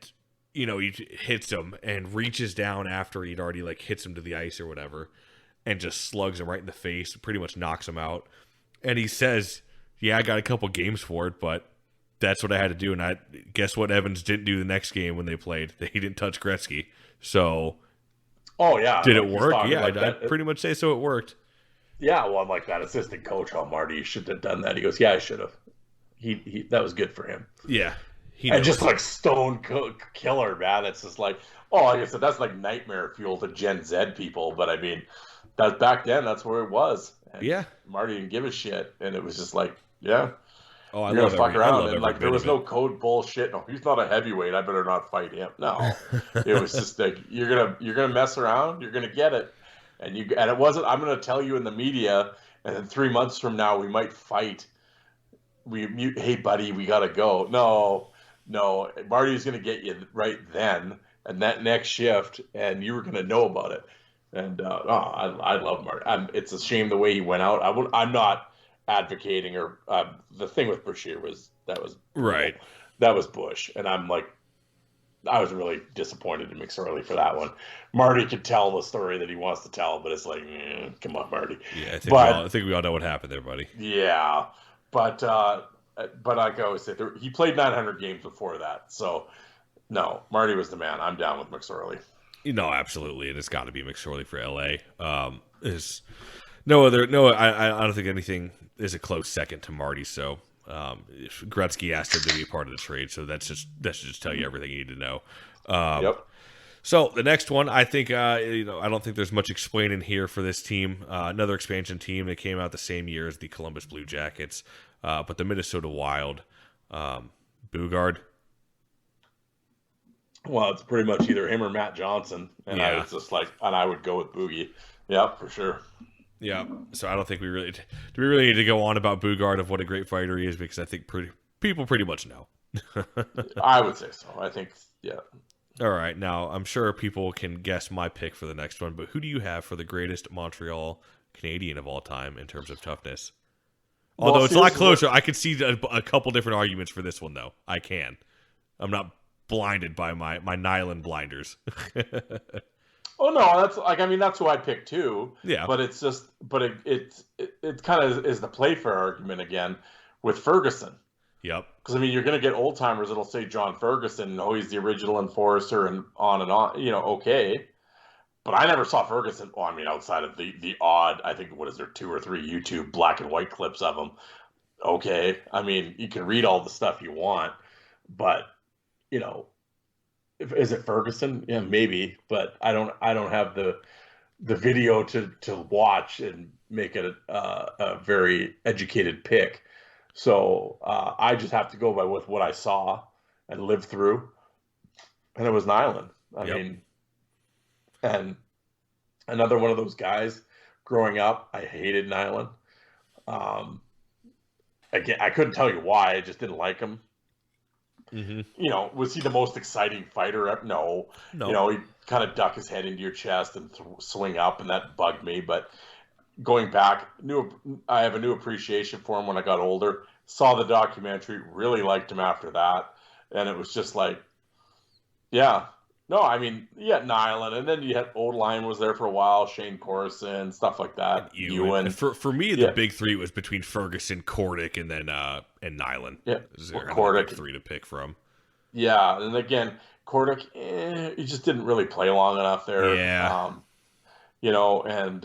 he hits him and reaches down after he'd already like hits him to the ice or whatever, and just slugs him right in the face, pretty much knocks him out. And he says, yeah, I got a couple games for it, but that's what I had to do. And I guess what Evans didn't do the next game when they played. He didn't touch Gretzky. So, did it work? Yeah, I'd pretty much say so. It worked. Yeah, well, I'm like that assistant coach on Marty. You should have done that. He goes, yeah, I should have. He that was good for him. Yeah, and just like stone killer, man. It's just like, like I said, that's like nightmare fuel to Gen Z people. But I mean, that back then, that's where it was. And Marty didn't give a shit, and it was just like. Yeah. Oh, I You're love gonna fuck around, and like there was no no code bullshit. No, he's not a heavyweight. I better not fight him. No, it was just like you're gonna mess around. You're gonna get it, and it wasn't. I'm gonna tell you in the media, and then 3 months from now we might fight. Hey buddy, we gotta go. No, Marty's gonna get you right then, and that next shift, and you were gonna know about it. And I love Marty. It's a shame the way he went out. I'm not advocating or the thing with Brashear was right. That was Bush, and I'm like, I was really disappointed in McSorley for that one. Marty could tell the story that he wants to tell, but it's like, come on, Marty. Yeah, I think we all know what happened there, buddy. Yeah, but like I always say, he played 900 games before that, so no, Marty was the man. I'm down with McSorley. Absolutely, and it's got to be McSorley for LA. Is no other. No, I don't think anything is a close second to Marty. So Gretzky asked him to be a part of the trade, so that should just tell you everything you need to know. Yep. So the next one, I think, I don't think there's much explaining here for this team. Another expansion team that came out the same year as the Columbus Blue Jackets, but the Minnesota Wild. Boogaard. Well, it's pretty much either him or Matt Johnson, and I was just like, and I would go with Boogie. Yeah, for sure. Yeah, so I don't think we really need to go on about Boogaard of what a great fighter he is, because I think people pretty much know. I would say so. I think, yeah. All right, now I'm sure people can guess my pick for the next one, but who do you have for the greatest Montreal Canadian of all time in terms of toughness? Although it's a lot closer, I could see a couple different arguments for this one, though. I can. I'm not blinded by my nylon blinders. Oh no, that's who I picked too. Yeah, but it's just, it kind of is the play fair argument again with Ferguson. Yep. Because you're going to get old timers that'll say John Ferguson, he's the original enforcer, and on and on. Okay, but I never saw Ferguson. Well, outside of the odd, I think, what is there, 2 or 3 YouTube black and white clips of him. Okay, you can read all the stuff you want, but is it Ferguson? Yeah, maybe, but I don't have the video to watch and make it a very educated pick. So I just have to go by with what I saw and lived through, and it was Nyland. And another one of those guys. Growing up, I hated Nyland. Again, I couldn't tell you why. I just didn't like him. was he the most exciting fighter? No. He'd kind of duck his head into your chest and swing up, and that bugged me. But going back, I have a new appreciation for him when I got older. Saw the documentary, really liked him after that. And it was just like, yeah. No, I mean, you had Nyland, and then you had Odeline was there for a while, Shane Corson, stuff like that. Ewan. For me, the big three was between Ferguson, Kordic, and then and Nyland. Yeah, Kordic. Three to pick from. Yeah, and again, Kordic, he just didn't really play long enough there. Yeah. And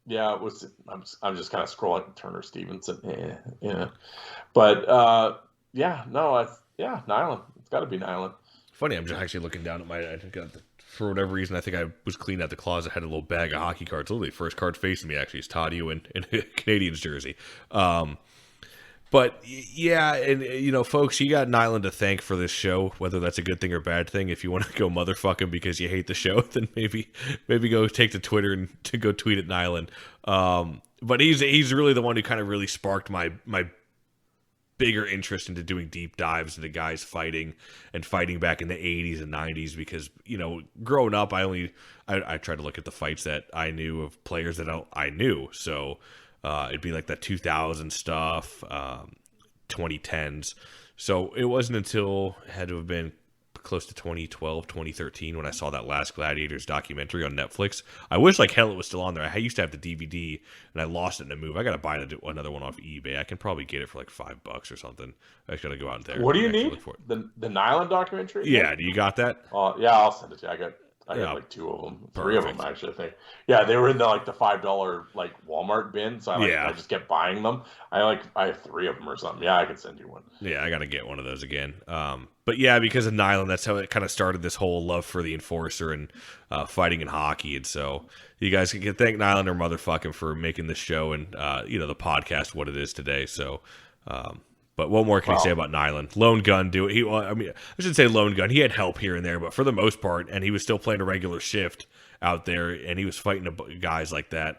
it was. I'm just kind of scrolling Turner Stevenson. But Nyland. It's got to be Nyland. Funny, I'm just actually looking down at for whatever reason, I think I was cleaning out the closet, had a little bag of hockey cards. Literally, first card facing me actually is Todd Ewan in a Canadiens jersey. But yeah, and folks, you got Nyland to thank for this show. Whether that's a good thing or bad thing, if you want to go motherfucking because you hate the show, then maybe go take to Twitter and to go tweet at Nyland. But he's really the one who kind of really sparked my bigger interest into doing deep dives into guys fighting back in the 80s and 90s, because growing up I tried to look at the fights that I knew of players that I knew, so it'd be like that 2000 stuff, 2010s. So it wasn't until it had to have been close to 2012, 2013 when I saw that Last Gladiators documentary on Netflix. I wish like hell it was still on there. I used to have the DVD and I lost it in a move. I got to buy another one off eBay. I can probably get it for like $5 or something. I just got to go out there. What do you need? The Nyland documentary? Yeah. Do you got that? Yeah, I'll send it to you. I got like two of them, three of them actually. I think. Yeah, they were in the $5 like Walmart bin, so I just kept buying them. I have three of them or something. Yeah, I can send you one. Yeah, I got to get one of those again. But yeah, because of Nyland, that's how it kind of started, this whole love for the Enforcer and fighting in hockey. And so you guys can thank Nyland or motherfucking for making this show and the podcast what it is today. So. But what more can you say about Nyland? Lone gun, do it. I should say lone gun. He had help here and there, but for the most part, and he was still playing a regular shift out there, and he was fighting guys like that,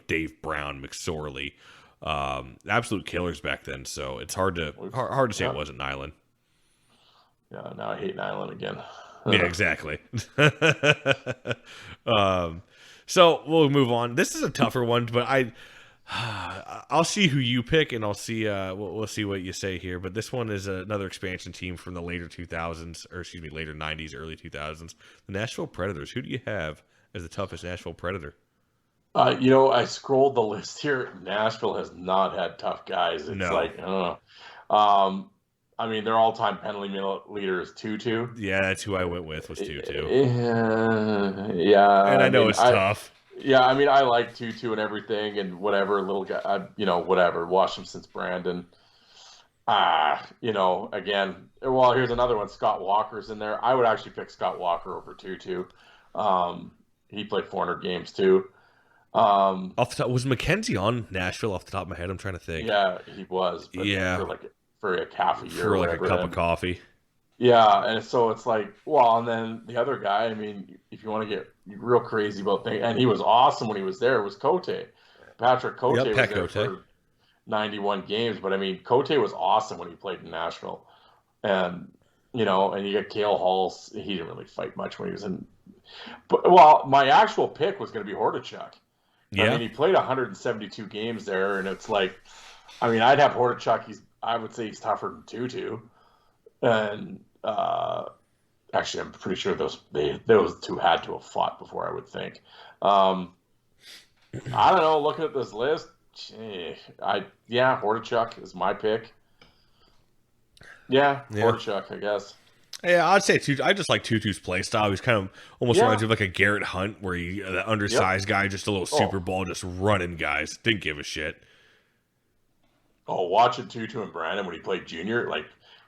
Dave Brown, McSorley, absolute killers back then. So it's hard to say it wasn't Nyland. Yeah, now I hate Nyland again. Yeah, exactly. So we'll move on. This is a tougher one, but I'll see who you pick, and I'll see. We'll see what you say here. But this one is another expansion team from the later 2000s, or excuse me, later 90s, early 2000s. The Nashville Predators. Who do you have as the toughest Nashville Predator? I scrolled the list here. Nashville has not had tough guys. It's their all-time penalty leader is 2-2. Yeah, that's who I went with. Was 2-2. Yeah, and I know it's tough. Yeah, I like 2-2 and everything, and whatever, little guy, whatever. Watched him since Brandon. Again, well, here's another one. Scott Walker's in there. I would actually pick Scott Walker over 2-2. He played 400 games too. Off the top, was McKenzie on Nashville? Off the top of my head, I'm trying to think. Yeah, he was. But for like half a year, for like a cup of coffee. Yeah, and so it's like, well, and then the other guy, if you want to get real crazy about things, and he was awesome when he was there, was Cote. Patrick Cote was there for 91 games, but Cote was awesome when he played in Nashville. And, and you got Cale Hall, he didn't really fight much when he was in. But, well, my actual pick was going to be Hordichuk. Yeah. He played 172 games there, and it's like, I'd have Hordichuk, I would say he's tougher than 2-2. And actually, I'm pretty sure those two had to have fought before, I would think. I don't know. Looking at this list, Hordichuk is my pick. Yeah, Hordichuk, I guess. Yeah, I'd say I just like 2-2's play style. He's kind of almost reminds me of like a Garrett Hunt, where he the undersized guy, just a little Super Bowl, just running guys. Didn't give a shit. Oh, watching 2-2 and Brandon when he played junior,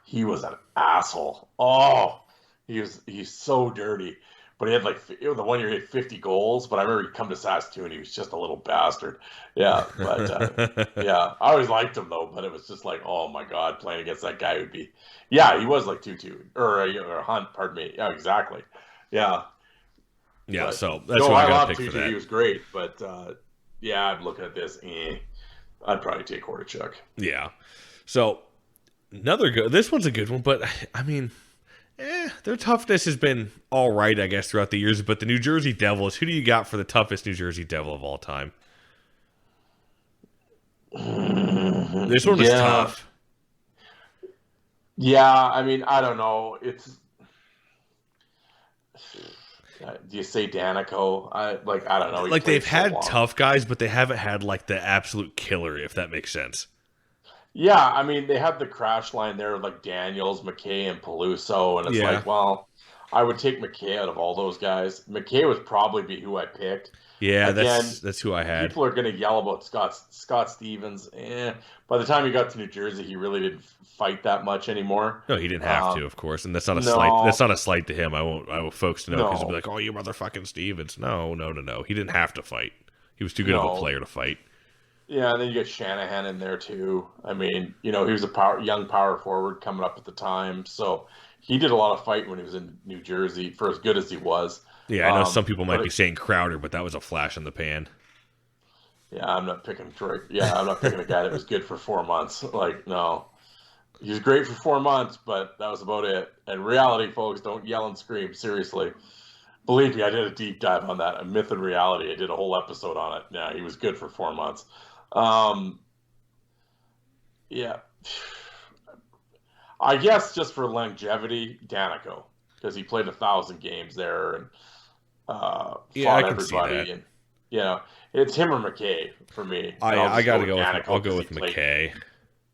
he was an asshole. Oh, he's so dirty. But he had the one year he had 50 goals. But I remember he'd come to Saskatoon, he was just a little bastard. Yeah, but I always liked him though. But it was just like, oh my God, playing against that guy would be. Yeah, he was like 2-2 or Hunt. Pardon me. Yeah, exactly. Yeah. Yeah. But, so that's why I got to pick 2-2, for that. He was great, but I'm looking at this. I'd probably take Hordichuk. Yeah. So. This one's a good one, but I mean, their toughness has been all right, I guess, throughout the years. But the New Jersey Devils, who do you got for the toughest New Jersey Devil of all time? This one was tough. Yeah, I mean, I don't know. It's do you say Danico? I don't know. Like they've had tough guys, but they haven't had like the absolute killer, if that makes sense. Yeah, I mean, they had the crash line there, like Daniels, McKay, and Peluso, and it's like, well, I would take McKay out of all those guys. McKay would probably be who I picked. Yeah, that's who I had. People are going to yell about Scott Stevens. By the time he got to New Jersey, he really didn't fight that much anymore. No, he didn't have to, of course, and that's not a slight. That's not a slight to him. I want folks to know because they'll be like, "Oh, you motherfucking Stevens." No. He didn't have to fight. He was too good of a player to fight. Yeah, and then you get Shanahan in there too. I mean, he was a young power forward coming up at the time, so he did a lot of fighting when he was in New Jersey for as good as he was. Yeah, I know some people might be saying Crowder, but that was a flash in the pan. Yeah, I'm not picking Troy. Yeah, I'm not picking a guy that was good for 4 months. Like, no. He was great for 4 months, but that was about it. And reality, folks, don't yell and scream. Seriously. Believe me, I did a deep dive on that. A Myth and Reality. I did a whole episode on it. Yeah, he was good for 4 months. Yeah. I guess just for longevity, Danico. Because he played 1,000 games there and fought everybody. And, it's him or McKay for me. I got to go with I'll go with McKay.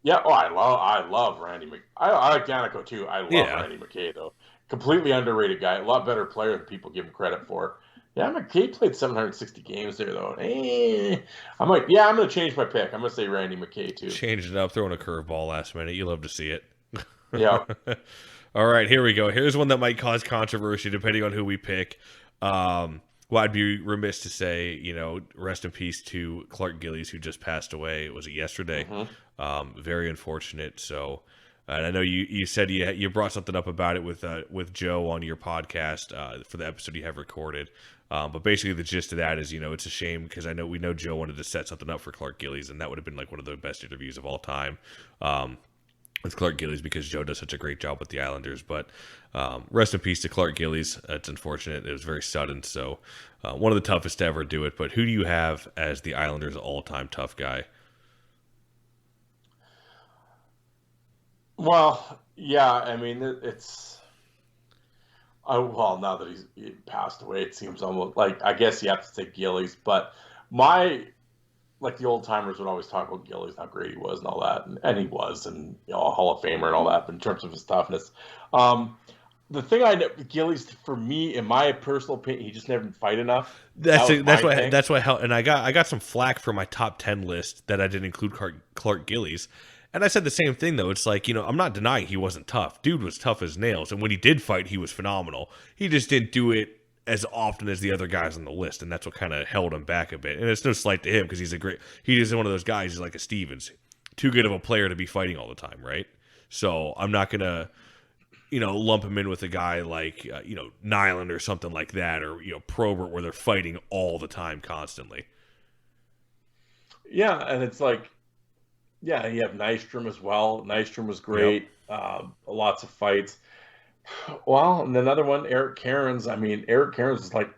Yeah, I love Randy McKay. I like Danico too. I love Randy McKay though. Completely underrated guy. A lot better player than people give him credit for. Yeah, McKay played 760 games there though. I'm going to change my pick. I'm going to say Randy McKay too. Changed it up, throwing a curveball last minute. You love to see it. Yeah. All right, here we go. Here's one that might cause controversy depending on who we pick. Well, I'd be remiss to say, rest in peace to Clark Gillies, who just passed away. Was it yesterday? Mm-hmm. Very unfortunate. So, and I know you said you brought something up about it with Joe on your podcast for the episode you have recorded. But basically, the gist of that is, it's a shame because we know Joe wanted to set something up for Clark Gillies, and that would have been like one of the best interviews of all time. With Clark Gillies because Joe does such a great job with the Islanders. But rest in peace to Clark Gillies. It's unfortunate. It was very sudden. So one of the toughest to ever do it. But who do you have as the Islanders' all-time tough guy? Well, yeah. I mean, it's... now that he passed away, it seems almost like... I guess you have to take Gillies. But the old timers would always talk about Gillies, how great he was and all that, and he was, and a Hall of Famer and all that. But in terms of his toughness, the thing I know, Gillies, for me, in my personal opinion, he just never fight enough. That's why. And I got some flack for my top 10 list that I didn't include Clark Gillies, and I said the same thing though. It's like I'm not denying he wasn't tough. Dude was tough as nails, and when he did fight, he was phenomenal. He just didn't do it as often as the other guys on the list, and that's what kind of held him back a bit. And it's no slight to him because he is one of those guys. He's like a Stevens, too good of a player to be fighting all the time, right? So I'm not gonna, lump him in with a guy like Nyland or something like that, or Probert, where they're fighting all the time, constantly. Yeah, and it's like, you have Nystrom as well. Nystrom was great. Yep. Lots of fights. Well, and another one, Eric Cairns. I mean, Eric Cairns is like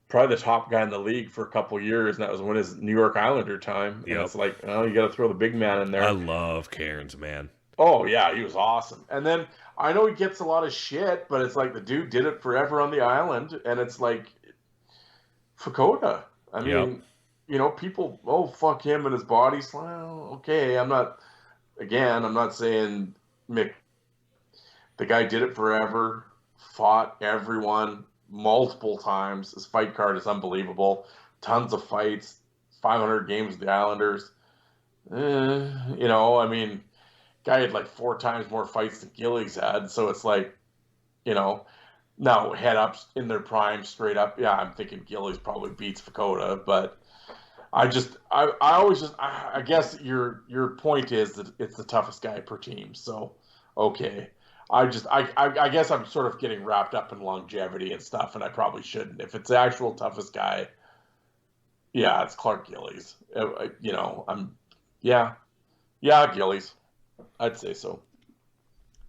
probably the top guy in the league for a couple of years, and that was when his New York Islander time. And it's like, you got to throw the big man in there. I love Cairns, man. Oh, yeah, he was awesome. And then I know he gets a lot of shit, but it's like the dude did it forever on the island, and it's like Fakota. I mean, people, fuck him and his body. Well, okay, I'm not saying Mick. The guy did it forever, fought everyone multiple times. His fight card is unbelievable. Tons of fights, 500 games with the Islanders. I mean, guy had like 4 times more fights than Gillies had. So it's like, now head ups in their prime, straight up. Yeah, I'm thinking Gillies probably beats Fakota, but I guess your point is that it's the toughest guy per team. So, okay. I guess I'm sort of getting wrapped up in longevity and stuff, and I probably shouldn't. If it's the actual toughest guy, it's Clark Gillies. Gillies. I'd say so.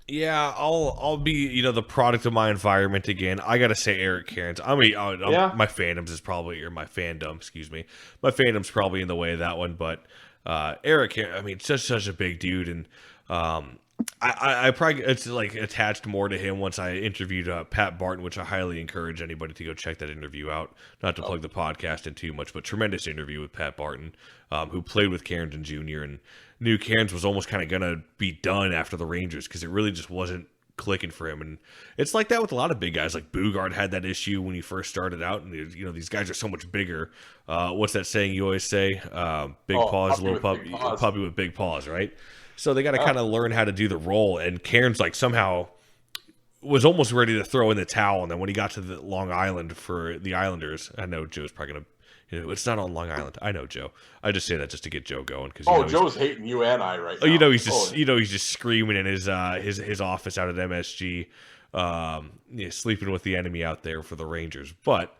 Yeah, I'll be the product of my environment again. I gotta say Eric Cairns. My fandoms is probably my fandom. Excuse me, my fandom's probably in the way of that one. But Eric Cairns, I mean, such a big dude, and I probably it's like attached more to him once I interviewed Pat Barton, which I highly encourage anybody to go check that interview out. Not to plug the podcast in too much, but tremendous interview with Pat Barton, who played with Cairns and Jr. and knew Cairns was almost kind of gonna be done after the Rangers because it really just wasn't clicking for him. And it's like that with a lot of big guys. Like Bugard had that issue when he first started out, and these guys are so much bigger. What's that saying you always say? Big paws, little puppy with big paws, right? So they got to kind of learn how to do the role. And Cairns somehow was almost ready to throw in the towel. And then when he got to the Long Island for the Islanders, I know Joe's probably going to, it's not on Long Island. I know, Joe. I just say that just to get Joe going. Joe's hating you and I right now. He's just screaming in his office out at MSG, sleeping with the enemy out there for the Rangers. But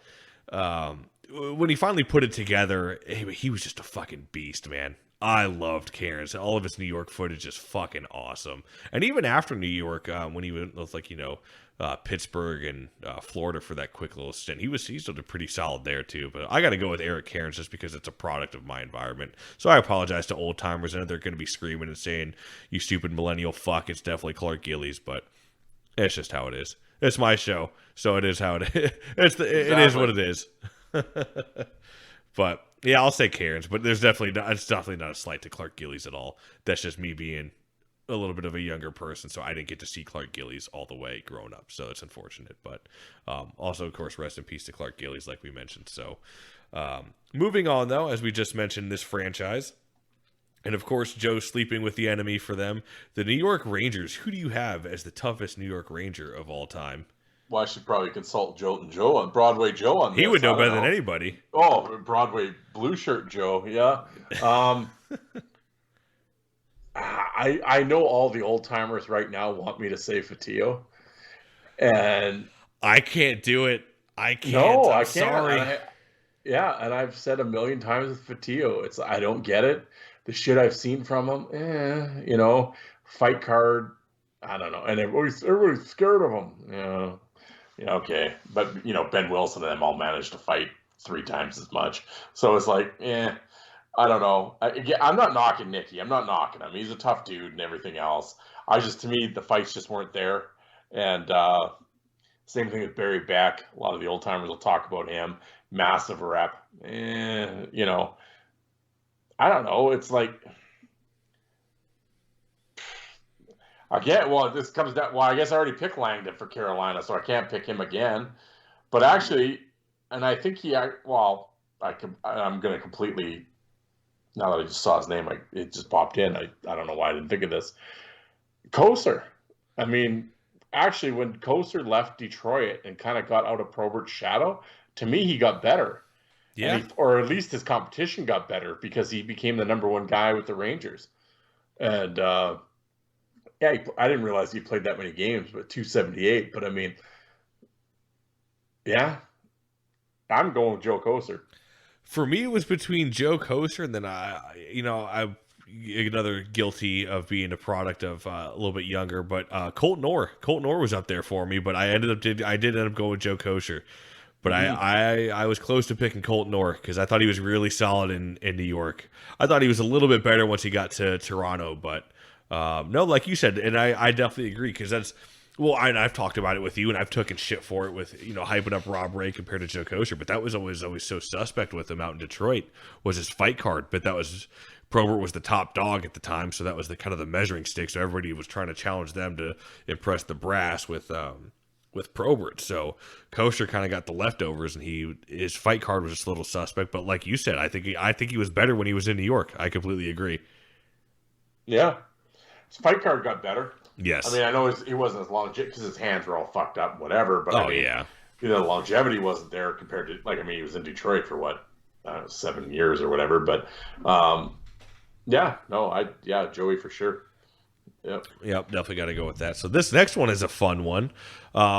when he finally put it together, he was just a fucking beast, man. I loved Cairns. All of his New York footage is fucking awesome. And even after New York, when he went with Pittsburgh and Florida for that quick little stint, he still did pretty solid there too. But I got to go with Eric Cairns just because it's a product of my environment. So I apologize to old timers. I know they're going to be screaming and saying, "You stupid millennial fuck!" It's definitely Clark Gillies, but it's just how it is. It's my show, so it is how it is. It is what it is. But yeah, I'll say Cairns, but it's definitely not a slight to Clark Gillies at all. That's just me being a little bit of a younger person, so I didn't get to see Clark Gillies all the way growing up, so it's unfortunate. But also, of course, rest in peace to Clark Gillies, like we mentioned. So moving on, though, as we just mentioned, this franchise, and of course, Joe sleeping with the enemy for them, the New York Rangers. Who do you have as the toughest New York Ranger of all time? Well, I should probably consult Joe on Broadway Joe on this. He would know better than anybody. Oh, Broadway blue shirt Joe, yeah. I know all the old timers right now want me to say Fatillo, and I can't do it. I can't. No, I can't. Sorry. And I've said a million times with Fatillo, I don't get it. The shit I've seen from him, fight card. I don't know, and everybody's scared of him. Yeah, okay. But, Ben Wilson and them all managed to fight 3 times as much. So it's like, I don't know. I'm not knocking Nicky. I'm not knocking him. He's a tough dude and everything else. To me, the fights just weren't there. And same thing with Barry Beck. A lot of the old timers will talk about him. Massive rep. I don't know. It's like... this comes down. Well, I guess I already picked Langdon for Carolina, so I can't pick him again. But actually, and I think I'm going to completely. Now that I just saw his name, it just popped in. I don't know why I didn't think of this. Koser. I mean, actually, when Koser left Detroit and kind of got out of Probert's shadow, to me, he got better. Yeah. Or at least his competition got better because he became the number 1 guy with the Rangers. And. I didn't realize he played that many games, but 278. But I mean, yeah, I'm going with Joe Koser. For me, it was between Joe Koser and then I'm another guilty of being a product of a little bit younger, but Colton Orr. Colton Orr was up there for me, but I did end up going with Joe Koser. But I was close to picking Colton Orr because I thought he was really solid in New York. I thought he was a little bit better once he got to Toronto, but. No, like you said, and I definitely agree because I've talked about it with you, and I've taken shit for it with hyping up Rob Ray compared to Joe Koser, but that was always so suspect with him out in Detroit was his fight card. But that was Probert was the top dog at the time, so that was the kind of the measuring stick. So everybody was trying to challenge them to impress the brass with Probert. So Koser kind of got the leftovers, and his fight card was just a little suspect. But like you said, I think he was better when he was in New York. I completely agree. Yeah. His fight card got better. Yes. I mean, I know he wasn't as long because his hands were all fucked up and whatever. But the longevity wasn't there compared to he was in Detroit for what, 7 years or whatever. But Joey for sure. Yep, definitely got to go with that. So this next one is a fun one.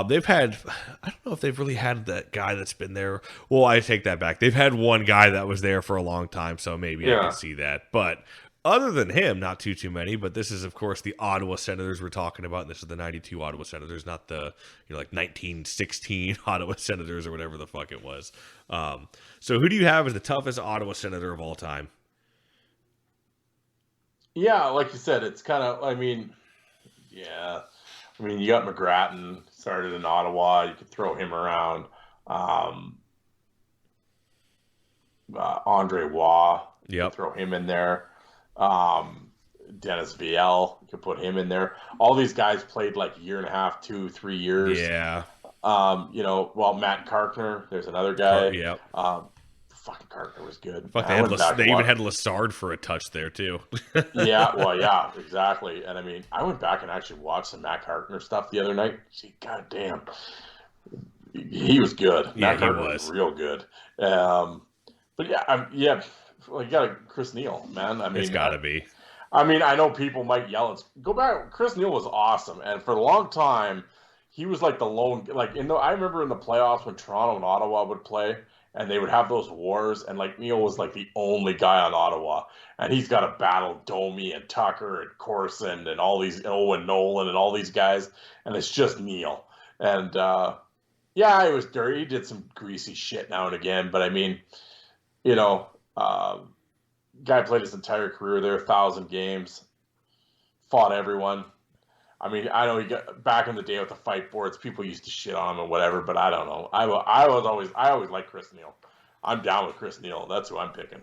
They've had, I don't know if they've really had that guy that's been there. Well, I take that back. They've had one guy that was there for a long time, so maybe I can see that. But other than him, not too many, but this is, of course, the Ottawa Senators we're talking about. And this is the 92 Ottawa Senators, not the, 1916 Ottawa Senators or whatever the fuck it was. So who do you have as the toughest Ottawa Senator of all time? Yeah, like you said, it's kind of, you got McGrattan, started in Ottawa. You could throw him around. Andre Waugh, you could throw him in there. Dennis Viel, you could put him in there. All these guys played like a year and a half, 2-3 years. Yeah. Matt Karkner, there's another guy. Fucking Karkner was good. Fuck, they even had Lassard for a touch there too. Yeah, exactly. And I went back and actually watched some Matt Karkner stuff the other night. See, goddamn, he was good. Yeah, Matt Karkner was real good. But you got Chris Neal, man. It's got to be. I know people might yell and go back. Chris Neal was awesome, and for a long time, he was like the lone. I remember in the playoffs when Toronto and Ottawa would play, and they would have those wars, and Neal was like the only guy on Ottawa, and he's got to battle Domi and Tucker and Corson and all these Owen Nolan and all these guys, and it's just Neal. And it was dirty. He did some greasy shit now and again, but guy played his entire career there, 1,000 games, fought everyone. I know he got back in the day with the fight boards, people used to shit on him and whatever, but I don't know. I always liked Chris Neal. I'm down with Chris Neal. That's who I'm picking.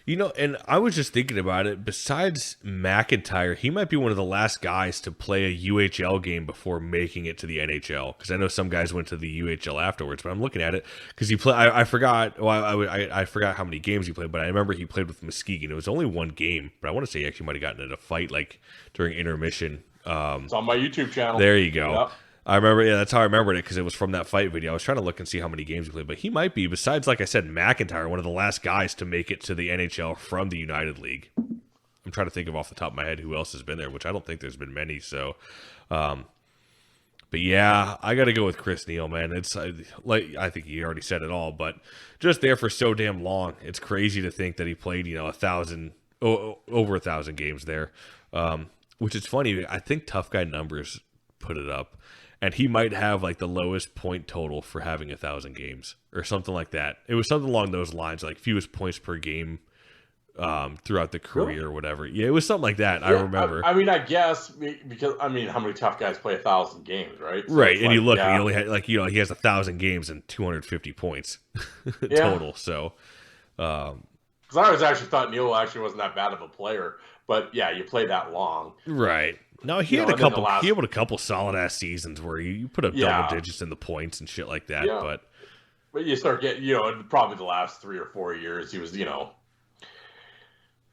And I was just thinking about it. Besides McIntyre, he might be one of the last guys to play a UHL game before making it to the NHL. Because I know some guys went to the UHL afterwards, but I'm looking at it because he played. I forgot. Well, I forgot how many games he played, but I remember he played with Muskegon. It was only one game, but I want to say he actually might have gotten in a fight during intermission. It's on my YouTube channel. There you go. Yep. I remember, that's how I remembered it, because it was from that fight video. I was trying to look and see how many games he played, but he might be, besides, like I said, McIntyre, one of the last guys to make it to the NHL from the United League. I'm trying to think of off the top of my head who else has been there, which I don't think there's been many. So, but yeah, I got to go with Chris Neal, man. It's I think he already said it all, but just there for so damn long. It's crazy to think that he played, over 1,000 games there, which is funny. I think Tough Guy Numbers put it up. And he might have the lowest point total for having 1,000 games or something like that. It was something along those lines, like fewest points per game throughout the career or whatever. Yeah, it was something like that. Yeah, I remember. I guess because how many tough guys play 1,000 games, right? So right, and you look, and he only had he has 1,000 games and 250 points total. So, because I always actually thought Neal actually wasn't that bad of a player, but yeah, you play that long, right? No, he had a couple solid ass seasons where you put up double digits in the points and shit like that. Yeah. But you start getting, probably the last 3 or 4 years, he was,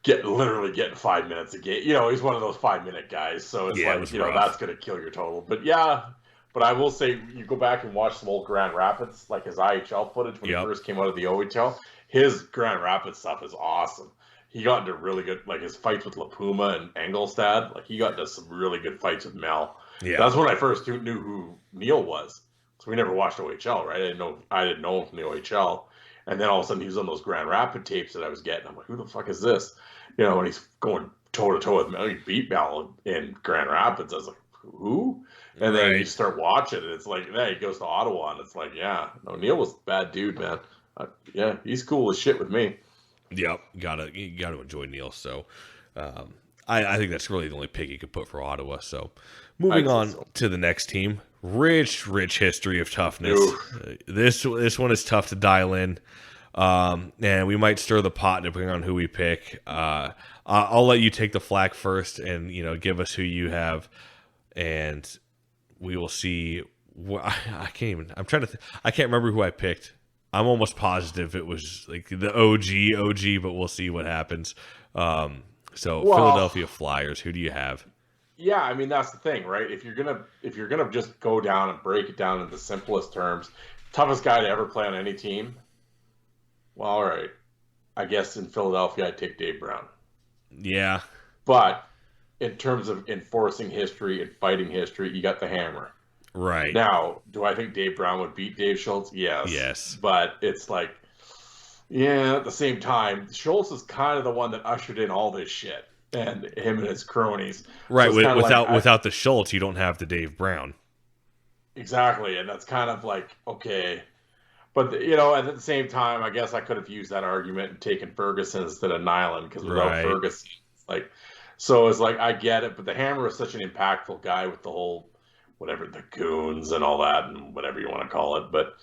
literally getting 5 minutes a game. He's one of those 5-minute guys. So it's that's going to kill your total. But but I will say, you go back and watch some old Grand Rapids, like his IHL footage when he first came out of the OHL. His Grand Rapids stuff is awesome. He got into really good, his fights with LaPuma and Engelstad. He got into some really good fights with Mel. Yeah, that's when I first knew who Neal was. So we never watched OHL, right? I didn't know him from the OHL. And then all of a sudden he was on those Grand Rapid tapes that I was getting. I'm like, who the fuck is this? When he's going toe to toe with Mel, he beat Mel in Grand Rapids. I was like, who? And then you start watching, and it's he goes to Ottawa, and it's Neal was a bad dude, man. He's cool as shit with me. Yep, you gotta enjoy Neal. So, I think that's really the only pick you could put for Ottawa. So, moving on to the next team, rich history of toughness. This one is tough to dial in, and we might stir the pot depending on who we pick. I'll let you take the flak first, and give us who you have, and we will see. I can't remember who I picked. I'm almost positive it was the OG, but we'll see what happens. Philadelphia Flyers, who do you have? Yeah, that's the thing, right? If you're gonna just go down and break it down in the simplest terms, toughest guy to ever play on any team. Well, all right. I guess in Philadelphia I'd take Dave Brown. Yeah. But in terms of enforcing history and fighting history, you got the Hammer. Right. Now, do I think Dave Brown would beat Dave Schultz? Yes. But it's at the same time, Schultz is kind of the one that ushered in all this shit. and him and his cronies. Right, So without the Schultz, you don't have the Dave Brown. Exactly, and that's kind of like, okay. But, at the same time, I guess I could have used that argument and taken Ferguson instead of Nyland, because without Ferguson, so it's like, I get it, but the Hammer is such an impactful guy with the whole, whatever, the goons and all that, and whatever you want to call it. But,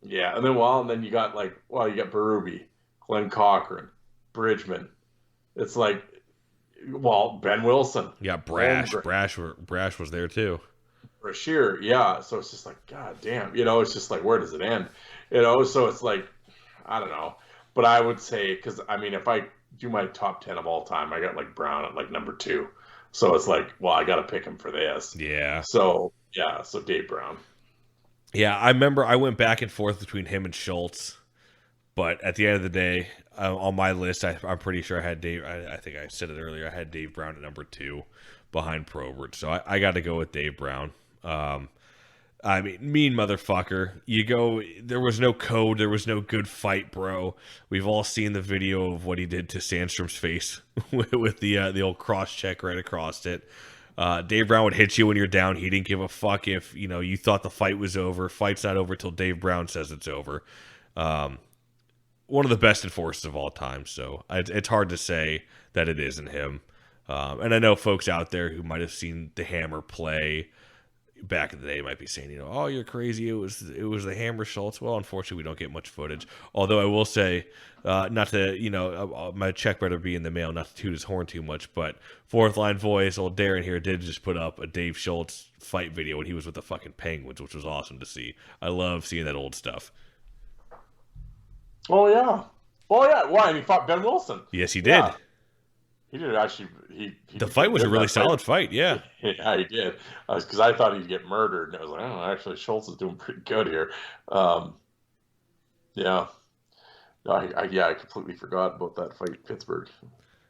yeah, and then you got you got Berube, Glenn Cochran, Bridgman. It's like, Ben Wilson. Yeah, Brash was there too. Brashear, yeah. So it's just like, God damn, it's just like, where does it end? So it's like, I don't know. But I would say, because if I do my top 10 of all time, I got Brown at number 2. So it's like, well, I got to pick him for this. Yeah. So Dave Brown. Yeah, I remember I went back and forth between him and Schultz, but at the end of the day, on my list, I'm pretty sure I had Dave. I think I said it earlier. I had Dave Brown at number 2, behind Probert. So I got to go with Dave Brown. Mean motherfucker. There was no code. There was no good fight, bro. We've all seen the video of what he did to Sandstrom's face with the old cross check right across it. Dave Brown would hit you when you're down. He didn't give a fuck if, you thought the fight was over. Fight's not over till Dave Brown says it's over. One of the best enforcers of all time. So it's hard to say that it isn't him. And I know folks out there who might have seen the Hammer play back in the day might be saying, oh, you're crazy. It was the Hammer Schultz. Well, unfortunately, we don't get much footage. Although I will say, not to, my check better be in the mail, not to toot his horn too much, but fourth line voice, old Darren here did just put up a Dave Schultz fight video when he was with the fucking Penguins, which was awesome to see. I love seeing that old stuff. Oh, yeah. Why? And he fought Ben Wilson. Yes, he did. Yeah. He did actually. The fight was a really solid fight. Yeah. Yeah, he did. Because I thought he'd get murdered, and I was like, oh, actually, Schultz is doing pretty good here. Yeah. I completely forgot about that fight in Pittsburgh.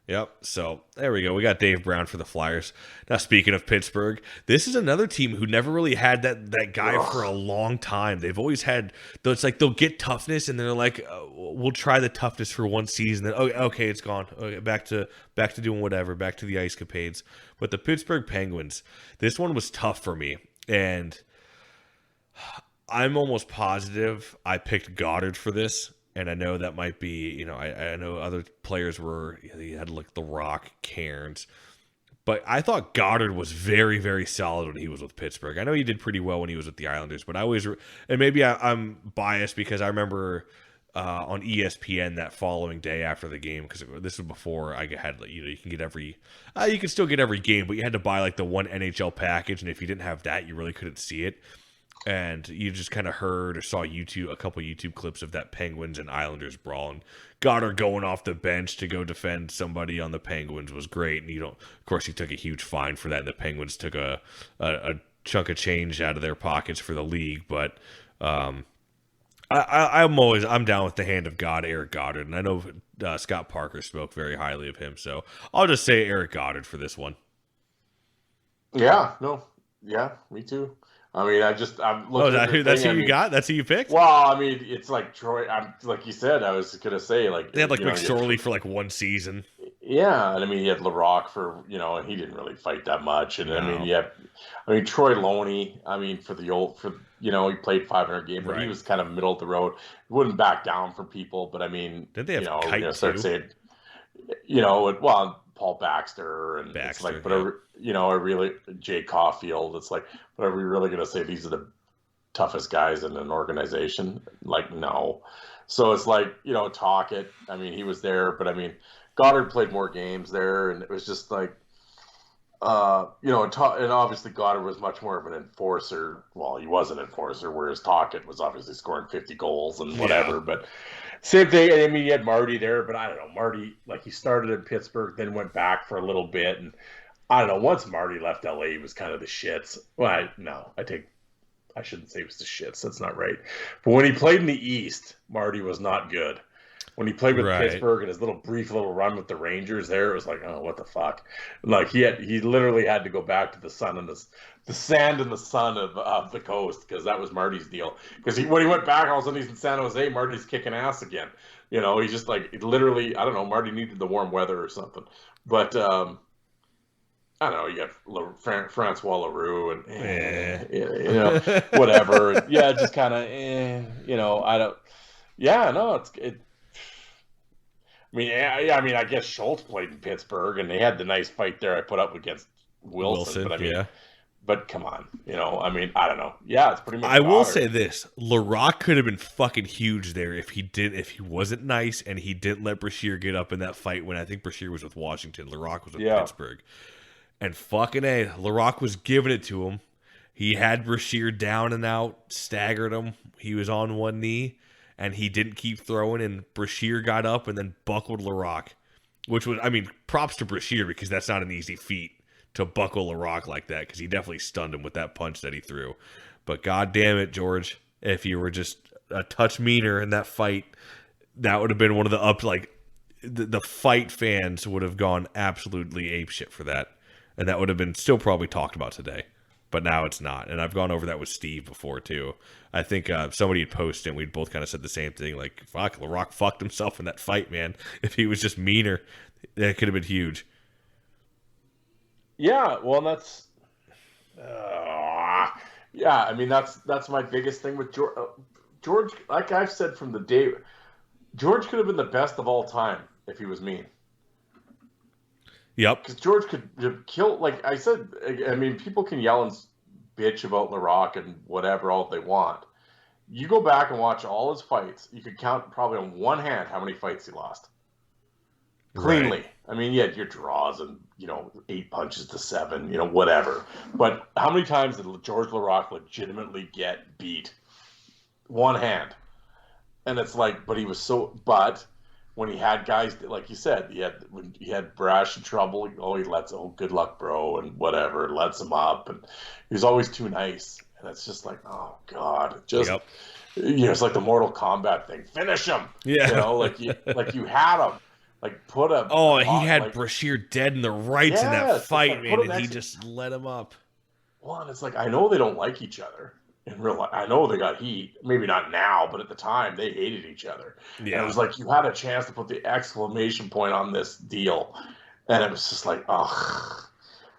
Yep. So there we go. We got Dave Brown for the Flyers. Now, speaking of Pittsburgh, this is another team who never really had that guy for a long time. They've always had, though, it's like they'll get toughness and then they're like, we'll try the toughness for one season. Then okay, it's gone. Okay, back to doing whatever. Back to the ice capades. But the Pittsburgh Penguins, this one was tough for me, and I'm almost positive I picked Goddard for this. And I know that might be, I know other players were, you had The Rock, Cairns. But I thought Goddard was very, very solid when he was with Pittsburgh. I know he did pretty well when he was with the Islanders, but and maybe I'm biased because I remember on ESPN that following day after the game, because this was before I had, you can get you can still get every game, but you had to buy the one NHL package. And if you didn't have that, you really couldn't see it. And you just kind of heard or saw a couple YouTube clips of that Penguins and Islanders brawl, and Goddard going off the bench to go defend somebody on the Penguins was great. And of course, he took a huge fine for that, and the Penguins took a chunk of change out of their pockets for the league. But I'm down with the hand of God, Eric Goddard, and I know Scott Parker spoke very highly of him, so I'll just say Eric Goddard for this one. Yeah, me too. I'm looking. That's who you got? That's who you picked? Well, it's like Troy. Like you said, I was gonna say they had McSorley for one season. Yeah, and he had LaRock for and he didn't really fight that much. And Troy Loney. For the old he played 500 games, but he was kind of middle of the road. He wouldn't back down from people, but did they have Kite start too? saying, Paul Baxter and it's like, but I really Jay Caulfield. It's like, but are we really going to say these are the toughest guys in an organization? No. So it's like, talk it. He was there, but Goddard played more games there, and it was just like, and obviously Goddard was much more of an enforcer. Well, he was an enforcer, whereas Tocchet was obviously scoring 50 goals and whatever. Yeah. But same thing. You had Marty there, but I don't know. Marty, he started in Pittsburgh, then went back for a little bit, and I don't know. Once Marty left LA, he was kind of the shits. Well, I shouldn't say it was the shits. That's not right. But when he played in the East, Marty was not good. When he played with Pittsburgh and his brief little run with the Rangers there, it was like, oh, what the fuck? He literally had to go back to the sun and the sand and the sun of the coast, because that was Marty's deal. Because when he went back, all of a sudden he's in San Jose, Marty's kicking ass again. You know, he's just like literally. I don't know. Marty needed the warm weather or something, but I don't know. You got Francois Leroux and you know, whatever. And, yeah, just kind of you know. I don't. Yeah, no, it. I mean, I mean, I guess Schultz played in Pittsburgh, and they had the nice fight there I put up against Wilson. But I mean, but come on, you know, I mean, I don't know. Yeah, it's pretty much. I will say this: Larocque could have been fucking huge there if he wasn't nice and he didn't let Brashear get up in that fight when I think Brashear was with Washington, Larocque was with Pittsburgh, and fucking Larocque was giving it to him. He had Brashear down and out, staggered him. He was on one knee. And he didn't keep throwing, and Brashear got up and then buckled Larocque, which was, I mean, props to Brashear because that's not an easy feat to buckle Larocque like that because he definitely stunned him with that punch that he threw. But god damn it, George, if you were just a touch meaner in that fight, that would have been one of the the fight fans would have gone absolutely apeshit for that, and that would have been still probably talked about today. But now it's not. And I've gone over that with Steve before, too. I think somebody had posted, and we'd both kind of said the same thing. Like, fuck, Larocque fucked himself in that fight, man. If he was just meaner, that could have been huge. Yeah, well, that's... yeah, I mean, that's my biggest thing with George. George, like I've said from the day... George could have been the best of all time if he was mean. Yep. Because George could kill, like I said, I mean, people can yell and bitch about Larocque and whatever all they want. You go back and watch all his fights, you could count probably on one hand how many fights he lost. Cleanly. Right. I mean, you had your draws and, 8 punches to 7, whatever. But how many times did George Larocque legitimately get beat? One hand. And it's like, but when he had guys, like you said, when he had Brash in trouble, good luck, bro, and whatever, lets him up, and he was always too nice, and it's just like, oh god, it's like the Mortal Kombat thing, finish him, like you had him, like put him. Oh, he had Brashear dead in the rights in that fight, man, and he just let him up. Well, and it's like I know they don't like each other. In real life, I know they got heat. Maybe not now, but at the time, they hated each other. Yeah. And it was like you had a chance to put the exclamation point on this deal, and it was just like, ugh.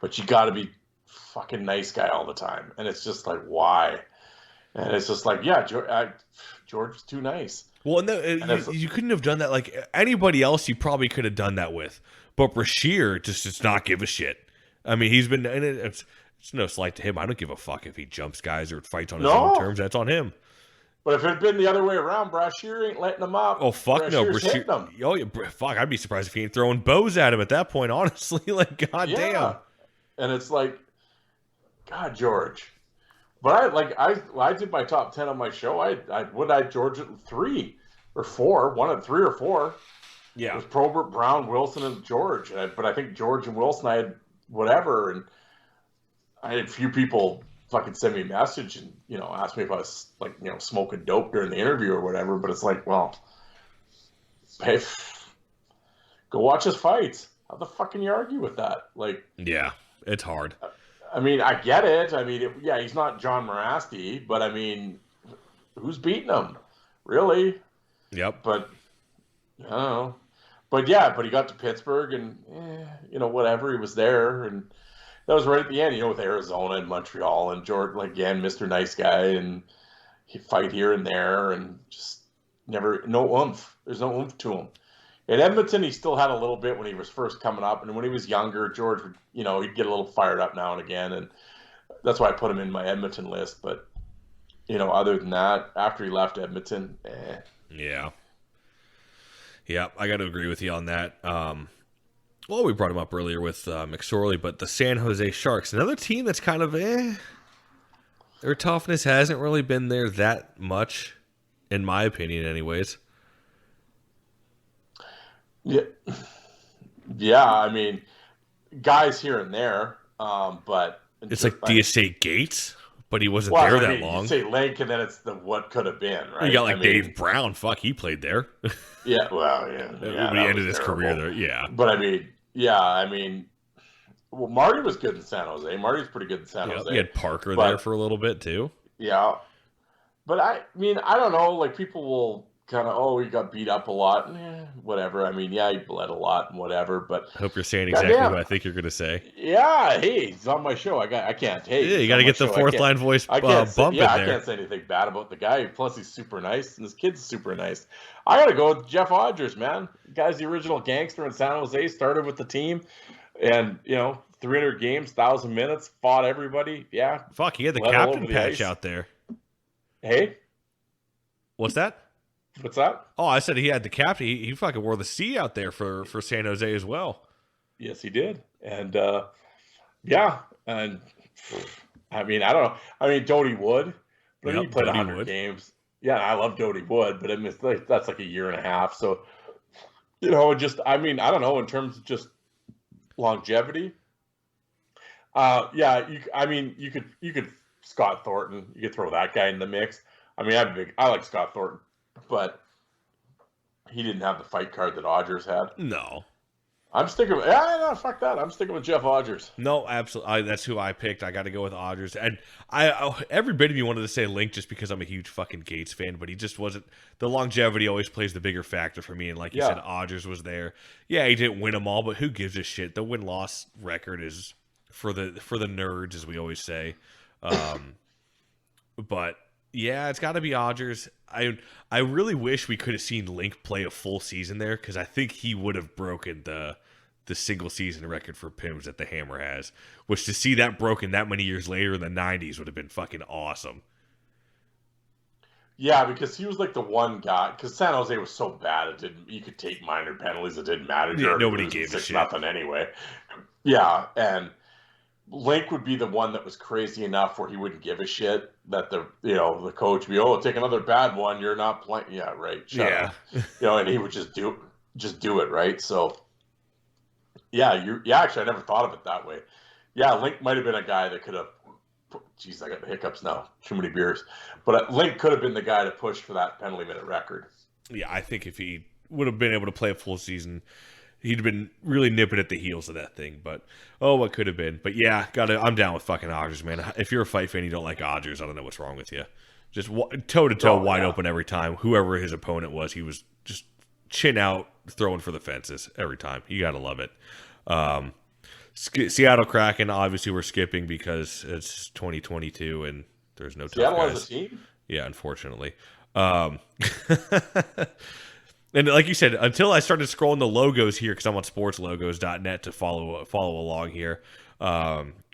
But you got to be fucking nice guy all the time, and it's just like, why? And it's just like, yeah, George's too nice. Well, you couldn't have done that. Like anybody else, you probably could have done that with, but Brashear just does not give a shit. I mean, he's been, and it's no slight to him. I don't give a fuck if he jumps guys or fights on his own terms. That's on him. But if it had been the other way around, Brashear ain't letting him up. Oh, fuck no. Brashear, oh, yeah, fuck. I'd be surprised if he ain't throwing bows at him at that point, honestly. Like, goddamn. And it's like, God, George. But I did my top 10 on my show. I George at 3 or 4. One at 3 or 4. Yeah. It was Probert, Brown, Wilson, and George. But I think George and Wilson, I had whatever, and I had a few people fucking send me a message and, ask me if I was like, smoking dope during the interview or whatever. But it's like, well, hey, go watch his fights. How the fuck can you argue with that? Like, yeah, it's hard. I mean, I get it. I mean, he's not John Morasti, but I mean, who's beating him? Really? Yep. But, I don't know. But yeah, but he got to Pittsburgh and, whatever. He was there and that was right at the end, with Arizona and Montreal and George, again, Mr. Nice Guy, and he fight here and there and just no oomph. There's no oomph to him. In Edmonton, he still had a little bit when he was first coming up, and when he was younger, George would, he'd get a little fired up now and again, and that's why I put him in my Edmonton list. But, other than that, after he left Edmonton, Yeah. Yeah, I got to agree with you on that. Well, we brought him up earlier with McSorley, but the San Jose Sharks, another team that's kind of their toughness hasn't really been there that much, in my opinion, anyways. Yeah. I mean, guys here and there, but it's like, do you say Gates? But he wasn't there that long. You say Link, and then it's the what could have been, right? You got Dave Brown. Fuck, he played there. Yeah, well, yeah. When he ended his career there, yeah. But well, Marty was good in San Jose. Marty's pretty good in San Jose. He had Parker there for a little bit too. Yeah, but I mean, I don't know. Like people will kind of, he got beat up a lot. Whatever. I mean, yeah, he bled a lot and whatever. But I hope you're saying exactly what I think you're going to say. Yeah, hey, he's on my show. I can't. Hey, yeah, you got to get the fourth line voice bump in there. I can't say anything bad about the guy. Plus, he's super nice, and his kid's super nice. I got to go with Jeff Odgers, man. The guy's the original gangster in San Jose. Started with the team, and 300 games, 1,000 minutes, fought everybody. Yeah. Fuck, he had the captain patch out there. Hey? What's that? What's that? Oh, I said he had the captain. He fucking wore the C out there for San Jose as well. Yes, he did. And, yeah. And, I mean, I don't know. I mean, Doughty Wood. But he played 100 games. Yeah, I love Doughty Wood, but I mean, that's like a year and a half. So, just, I mean, I don't know, in terms of just longevity. Yeah, you could Scott Thornton. You could throw that guy in the mix. I mean, I like Scott Thornton, but he didn't have the fight card that Odgers had. No. I'm sticking with fuck that. I'm sticking with Jeff Odgers. No, absolutely. That's who I picked. I got to go with Odgers. And every bit of me wanted to say Link just because I'm a huge fucking Gates fan, but he just wasn't. The longevity always plays the bigger factor for me. And like you said, Odgers was there. Yeah, he didn't win them all, but who gives a shit? The win-loss record is for the nerds, as we always say. But yeah, it's got to be Odgers. I really wish we could have seen Link play a full season there, because I think he would have broken the single season record for PIMS that the Hammer has, which to see that broken that many years later in the 90s would have been fucking awesome. Yeah, because he was like the one guy, because San Jose was so bad, you could take minor penalties, it didn't matter. Yeah, nobody gave a shit. 6-0 anyway. Yeah, and Link would be the one that was crazy enough where he wouldn't give a shit that the coach would be, take another bad one, you're not playing. Yeah, right. Shut up. And he would just do it, right? So actually I never thought of it that way. Yeah, Link might have been a guy that could have, geez, I got the hiccups now. Too many beers. But Link could have been the guy to push for that penalty minute record. Yeah, I think if he would have been able to play a full season, he'd have been really nipping at the heels of that thing. But, what could have been. But yeah, I'm down with fucking Odgers, man. If you're a fight fan, you don't like Odgers, I don't know what's wrong with you. Just toe-to-toe, wide open every time. Whoever his opponent was, he was just chin out, throwing for the fences every time. You got to love it. Seattle Kraken, obviously we're skipping because it's 2022 and there's no tough guys. As a team? Yeah, unfortunately. And like you said, until I started scrolling the logos here, because I'm on sportslogos.net to follow along here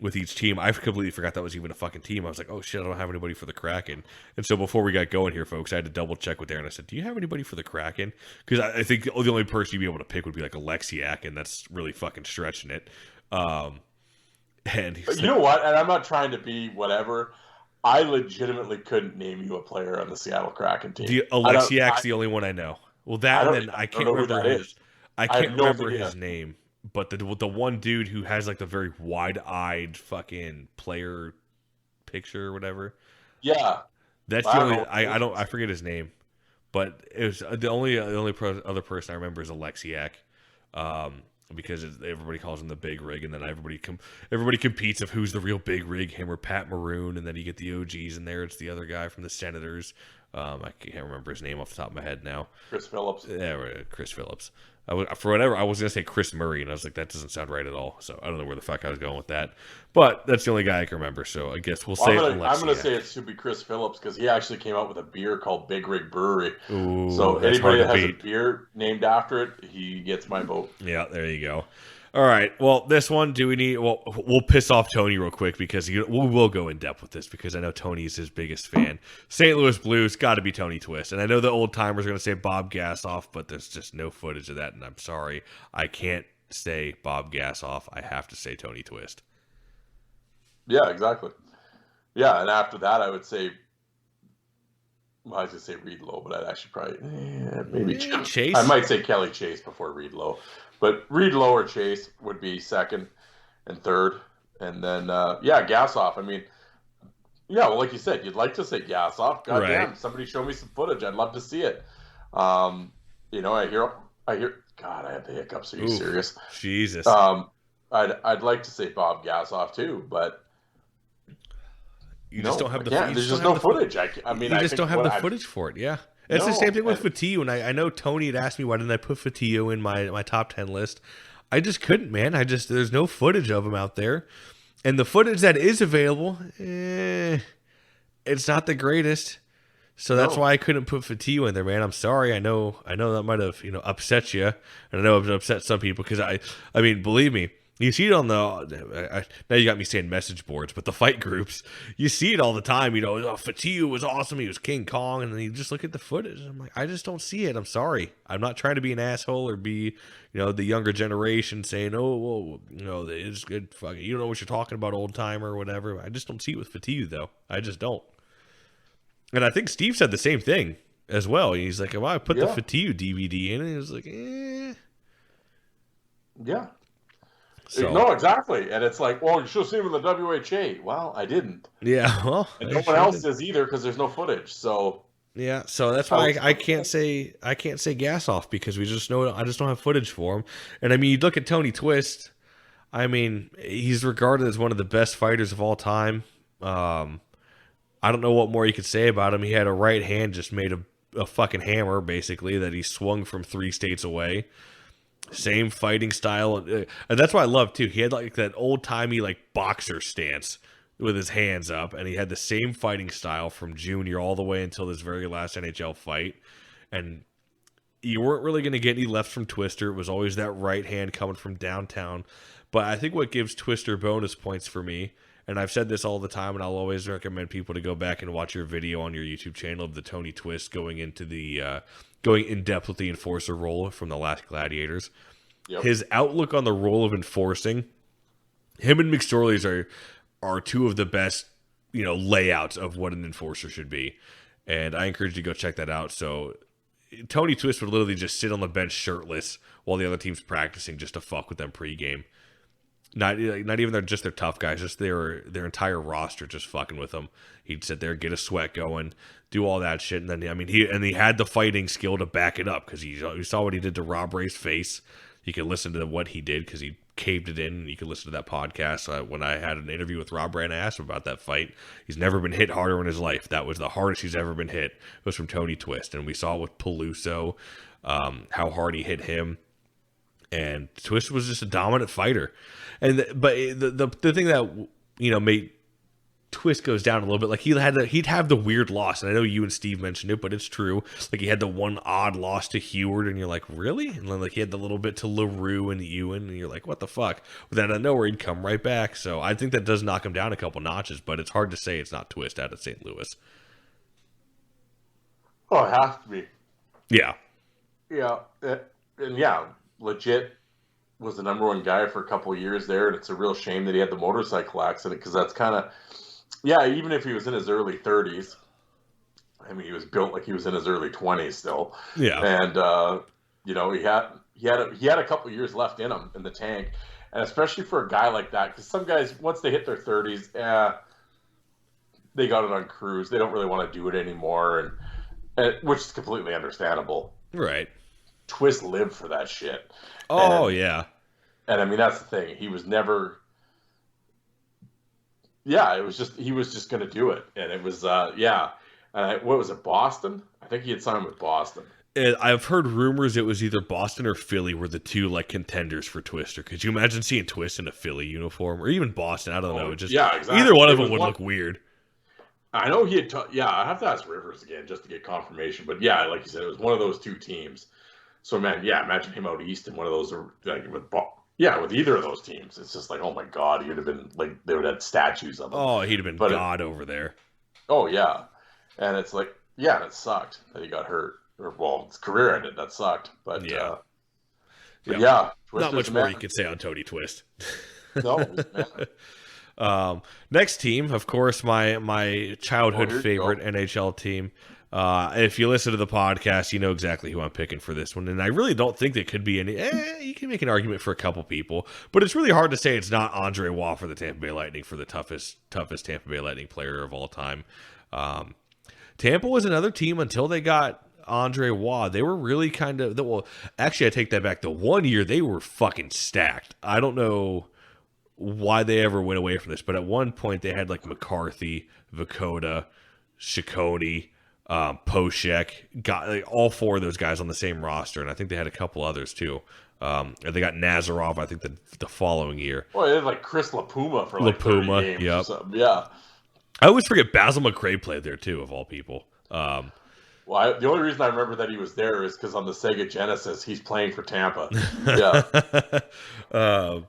with each team, I completely forgot that was even a fucking team. I was like, oh shit, I don't have anybody for the Kraken. And so before we got going here, folks, I had to double check with Darren. I said, do you have anybody for the Kraken? Because I think the only person you'd be able to pick would be like Alexiak, and that's really fucking stretching it. And you know what? And I'm not trying to be whatever. I legitimately couldn't name you a player on the Seattle Kraken team. Alexiak's the only one I know. Well, I can't remember his name, but the one dude who has like the very wide-eyed fucking player picture or whatever. Yeah, that's the only. I forget his name, but it was the only other person I remember is Alexiak, because everybody calls him the big rig, and then everybody competes of who's the real big rig, him or Pat Maroon, and then you get the OGs in there. It's the other guy from the Senators. I can't remember his name off the top of my head now. Chris Phillips. Yeah, Chris Phillips. I was going to say Chris Murray, and I was like, that doesn't sound right at all. So I don't know where the fuck I was going with that. But that's the only guy I can remember, so I guess we'll say I'm going to say it should be Chris Phillips, because he actually came out with a beer called Big Rig Brewery. Ooh, so anybody that has a beer named after it, he gets my vote. Yeah, there you go. All right. Well, this one, we'll piss off Tony real quick, because we will go in depth with this, because I know Tony is his biggest fan. St. Louis Blues, got to be Tony Twist. And I know the old timers are going to say Bob Gassoff, but there's just no footage of that. And I'm sorry. I can't say Bob Gassoff. I have to say Tony Twist. Yeah, exactly. Yeah. And after that, I would say, I was going to say Reed Lowe, but I'd actually probably, maybe Chase. I might say Kelly Chase before Reed Lowe. But Reed Lowe or Chase would be second and third. And then, Gassoff. I mean, like you said, you'd like to say Gassoff. Goddamn, somebody show me some footage. I'd love to see it. I hear, God, I have the hiccups. Are you serious? Jesus. I'd like to say Bob Gassoff too, but you just don't have the footage. I mean, you just don't have the footage for it. Yeah. It's the same thing with Fatiu, and I know Tony had asked me why didn't I put Fatiu in my top 10 list. I just couldn't, man. There's no footage of him out there. And the footage that is available, it's not the greatest. So that's why I couldn't put Fatiu in there, man. I'm sorry. I know that might have, upset you. And I know it upset some people because I mean, believe me, you see it on now you got me saying message boards, but the fight groups, you see it all the time. Fatiu was awesome. He was King Kong. And then you just look at the footage. And I'm like, I just don't see it. I'm sorry. I'm not trying to be an asshole or be, the younger generation saying, it's good. Fuck it. You don't know what you're talking about, old timer or whatever. I just don't see it with Fatiu, though. I just don't. And I think Steve said the same thing as well. He's like, I put the Fatiu DVD in, and he was like, Yeah. So, no, exactly. And it's like, well, you should have seen him in the WHA. Well, I didn't. Yeah, well. And no one else does either because there's no footage. So yeah, so that's why I can't say gas off because I just don't have footage for him. And I mean, you look at Tony Twist. I mean, he's regarded as one of the best fighters of all time. I don't know what more you could say about him. He had a right hand just made a fucking hammer, basically, that he swung from 3 states away. Same fighting style. And that's what I love, too. He had like that old-timey like boxer stance with his hands up, and he had the same fighting style from junior all the way until his very last NHL fight. And you weren't really going to get any left from Twister. It was always that right hand coming from downtown. But I think what gives Twister bonus points for me, and I've said this all the time, and I'll always recommend people to go back and watch your video on your YouTube channel of the Tony Twist going into the going in depth with the enforcer role from the last Gladiators. Yep. His outlook on the role of enforcing, him and McSorley's are two of the best, layouts of what an enforcer should be. And I encourage you to go check that out. So Tony Twist would literally just sit on the bench shirtless while the other team's practicing just to fuck with them pregame. Not even just their tough guys, just their entire roster just fucking with them. He'd sit there, get a sweat going, do all that shit, and then he had the fighting skill to back it up because you saw what he did to Rob Ray's face. You can listen to what he did because he caved it in, and you can listen to that podcast when I had an interview with Rob Ray and I asked him about that fight. He's never been hit harder in his life. That was the hardest he's ever been hit. It was from Tony Twist, and we saw it with Peluso, how hard he hit him. And Twist was just a dominant fighter. But the thing that made Twist goes down a little bit, like he'd have the weird loss, and I know you and Steve mentioned it, but it's true. Like he had the one odd loss to Heward, and you're like, really? And then like he had the little bit to LaRue and Ewan, and you're like, what the fuck? But then out of nowhere he'd come right back. So I think that does knock him down a couple notches, but it's hard to say it's not Twist out of St. Louis. Oh, it has to be. Yeah. Yeah, and yeah, legit was the number one guy for a couple of years there, and it's a real shame that he had the motorcycle accident because that's kind of, even if he was in his early 30s, I mean, he was built like he was in his early 20s still. Yeah, and he had a couple of years left in him in the tank, and especially for a guy like that, because some guys once they hit their 30s, they got it on cruise. They don't really want to do it anymore, and which is completely understandable. Right. Twist lived for that shit. Oh, yeah. And I mean, that's the thing. He was never. Yeah, he was just going to do it. And it was, what was it, Boston? I think he had signed with Boston. I've heard rumors it was either Boston or Philly were the two like contenders for Twister. Could you imagine seeing Twist in a Philly uniform or even Boston? I don't know. Exactly. Either one of them would look weird. I know he had. I have to ask Rivers again just to get confirmation. But yeah, like you said, it was one of those two teams. So man, imagine him out east in one of those, like with either of those teams. It's just like, oh my god, he'd have been like they would have had statues of him. Oh, he'd have been god over there. Oh yeah, and it's like it sucked that he got hurt. Or his career ended. That sucked. But not much more you could say on Tony Twist. No. Next team, of course, my childhood favorite NHL team. If you listen to the podcast, you know exactly who I'm picking for this one. And I really don't think there could be any... you can make an argument for a couple people, but it's really hard to say it's not Andre Waugh for the Tampa Bay Lightning for the toughest Tampa Bay Lightning player of all time. Tampa was another team until they got Andre Waugh. They were really kind of... Well, actually, I take that back. The one year, they were fucking stacked. I don't know why they ever went away from this, but at one point, they had like McCarthy, Vakota, Ciccone, Poshek, got like, all 4 of those guys on the same roster, and I think they had a couple others too. And they got Nazarov, I think, the following year. Well, they had like Chris LaPuma for like 30 games or something. Yeah. I always forget Basil McRae played there too, of all people. Well, the only reason I remember that he was there is because on the Sega Genesis, he's playing for Tampa. Yeah.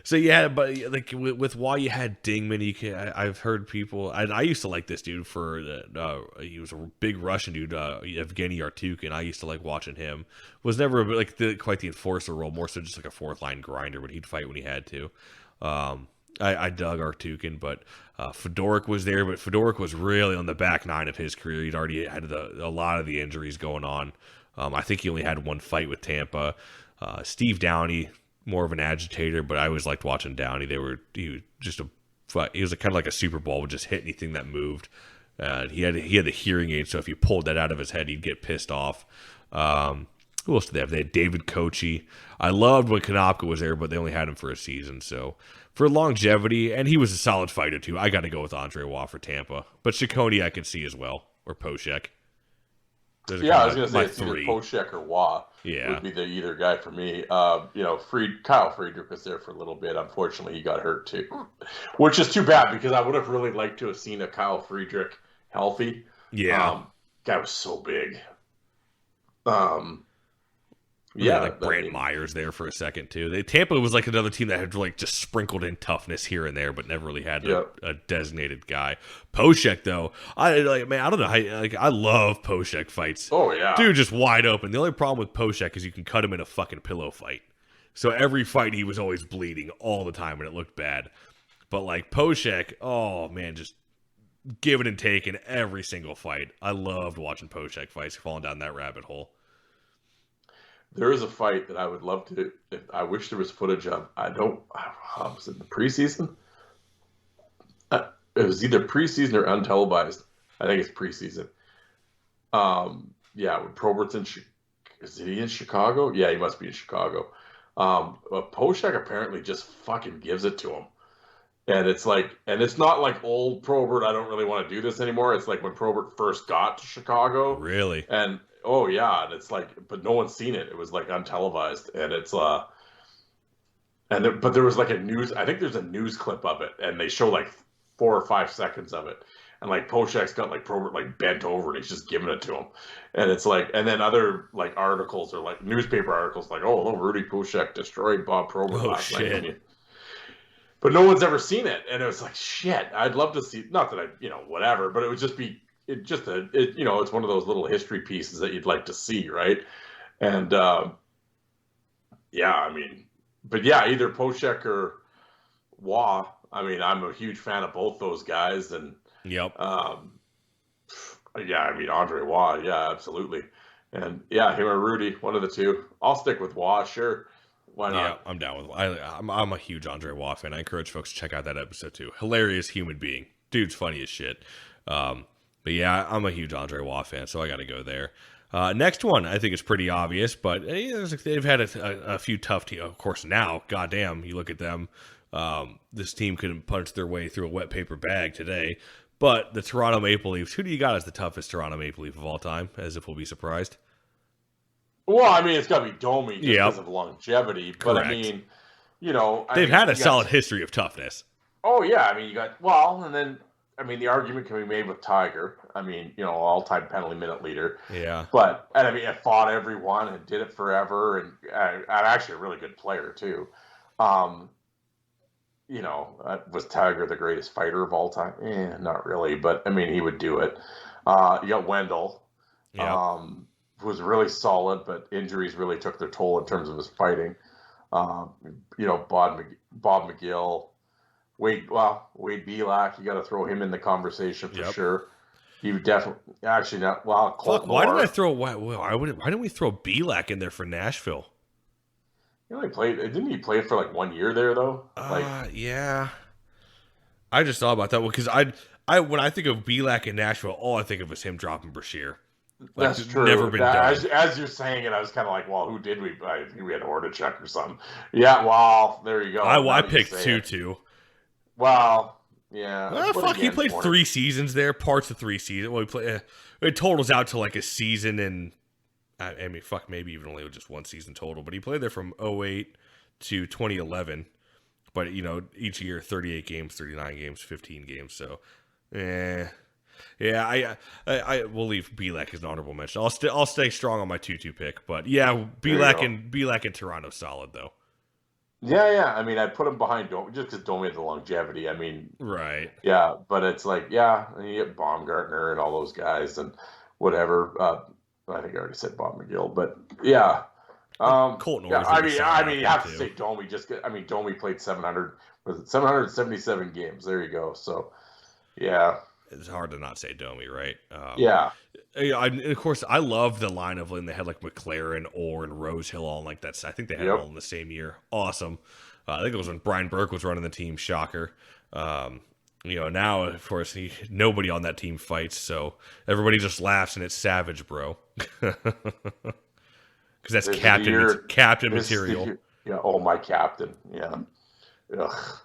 So yeah, but like with why you had Dingman, I've heard people. I used to like this dude for he was a big Russian dude, Evgeny Artyukin. I used to like watching him. Was never like quite the enforcer role, more so just like a 4th line grinder, but he'd fight when he had to. I dug Artyukin, but Fedoruk was there, but Fedoruk was really on the back 9 of his career. He'd already had a lot of the injuries going on. I think he only had 1 fight with Tampa. Steve Downey, more of an agitator, but I always liked watching Downey. He was kind of like a Super Bowl, would just hit anything that moved. He had the hearing aid, so if you pulled that out of his head, he'd get pissed off. Who else did they have? They had David Kochi. I loved when Konopka was there, but they only had him for a season. So for longevity, and he was a solid fighter too, I got to go with Andre Waugh for Tampa. But Ciccone I could see as well, or Poshek. Yeah, I was going to say it's either Poshek or Waugh. Yeah, would be the either guy for me. Kyle Friedrich was there for a little bit. Unfortunately, he got hurt too, which is too bad because I would have really liked to have seen a Kyle Friedrich healthy. Yeah, guy was so big. Brant Myers there for a second too. Tampa was like another team that had like just sprinkled in toughness here and there, but never really had a designated guy. Poshek though, I don't know. I love Poshek fights. Oh yeah, dude, just wide open. The only problem with Poshek is you can cut him in a fucking pillow fight. So every fight he was always bleeding all the time, and it looked bad. But like Poshek, oh man, just giving and taking every single fight. I loved watching Poshek fights, falling down that rabbit hole. There is a fight that I would love to. I wish there was footage of. Was it the preseason? It was either preseason or untelevised. I think it's preseason. When Probert's is he in Chicago? Yeah, he must be in Chicago. But Poshek apparently just fucking gives it to him. And it's like, and it's not like old Probert, I don't really want to do this anymore. It's like when Probert first got to Chicago. Really? And oh yeah, and it's like, but no one's seen it. It was like untelevised, and it's but there was like I think there's a news clip of it, and they show like 4 or 5 seconds of it, and like Poshek's got like Probert like bent over, and he's just giving it to him, and it's like, and then other like articles or like newspaper articles like, oh, Rudy Poshek destroyed Bob Probert last night. But no one's ever seen it, and it was like shit. I'd love to see. Not that whatever, but it would just be. It's one of those little history pieces that you'd like to see, right? And either Poshek or Waugh. I mean, I'm a huge fan of both those guys, and Andre Waugh, yeah, absolutely, and him or Rudy, one of the two. I'll stick with Waugh, sure. Why not? Yeah, I'm down with. I'm a huge Andre Waugh fan. I encourage folks to check out that episode too. Hilarious human being, dude's funny as shit. But yeah, I'm a huge Andre Waugh fan, so I got to go there. Next one, I think is pretty obvious, but they've had a few tough teams. Of course, now, goddamn, you look at them. This team couldn't punch their way through a wet paper bag today. But the Toronto Maple Leafs, who do you got as the toughest Toronto Maple Leaf of all time? As if we'll be surprised. Well, I mean, it's got to be Domi just because of longevity. But correct. I mean, they've had a solid history of toughness. Oh yeah, I mean, the argument can be made with Tiger. I mean, all-time penalty minute leader. Yeah. But, and I mean, it fought everyone and did it forever, and actually a really good player too. Was Tiger the greatest fighter of all time? Not really, but I mean, he would do it. You got Wendell, who was really solid, but injuries really took their toll in terms of his fighting. Bob McGill. Wade Belak, you got to throw him in the conversation for sure. He would definitely actually not. Well, fuck, why didn't we throw Belak in there for Nashville? Didn't he play for like 1 year there though? Yeah. I just thought about that because when I think of Belak in Nashville, all I think of is him dropping Brashear. That's true. Never been done. As you're saying it, I was kind of like, well, who did we? I think we had Hornacek or something. Yeah, well, there you go. I picked 2-2. Well, Yeah. Well, but fuck, he again, played 20 3 seasons there, parts of 3 seasons. Well, it totals out to like a season and, I mean, fuck, maybe even only just 1 season total. But he played there from 2008 to 2011. But, you know, each year, 38 games, 39 games, 15 games. So, yeah, I will leave Belak as an honorable mention. I'll stay strong on my 2-2 pick. But, yeah, Belak and Toronto solid, though. Yeah. I mean, I put him behind Domi just because Domi had the longevity. I mean, right. Yeah, but it's like, yeah, you get Baumgartner and all those guys and whatever. I think I already said Bob McGill, but yeah. Colton Yeah, Orr's I mean, you have to too. say Domi. Domi played 777 games. There you go. So, yeah. It's hard to not say Domi, right? Yeah. Of course, I love the line of when they had like McLaren, Orr, and Rosehill all like that. I think they had it all in the same year. Awesome. I think it was when Brian Burke was running the team. Shocker. You know, now of course nobody on that team fights, so everybody just laughs and it's savage, bro. Because that's captain material. Yeah. Oh, my captain. Yeah. Ugh.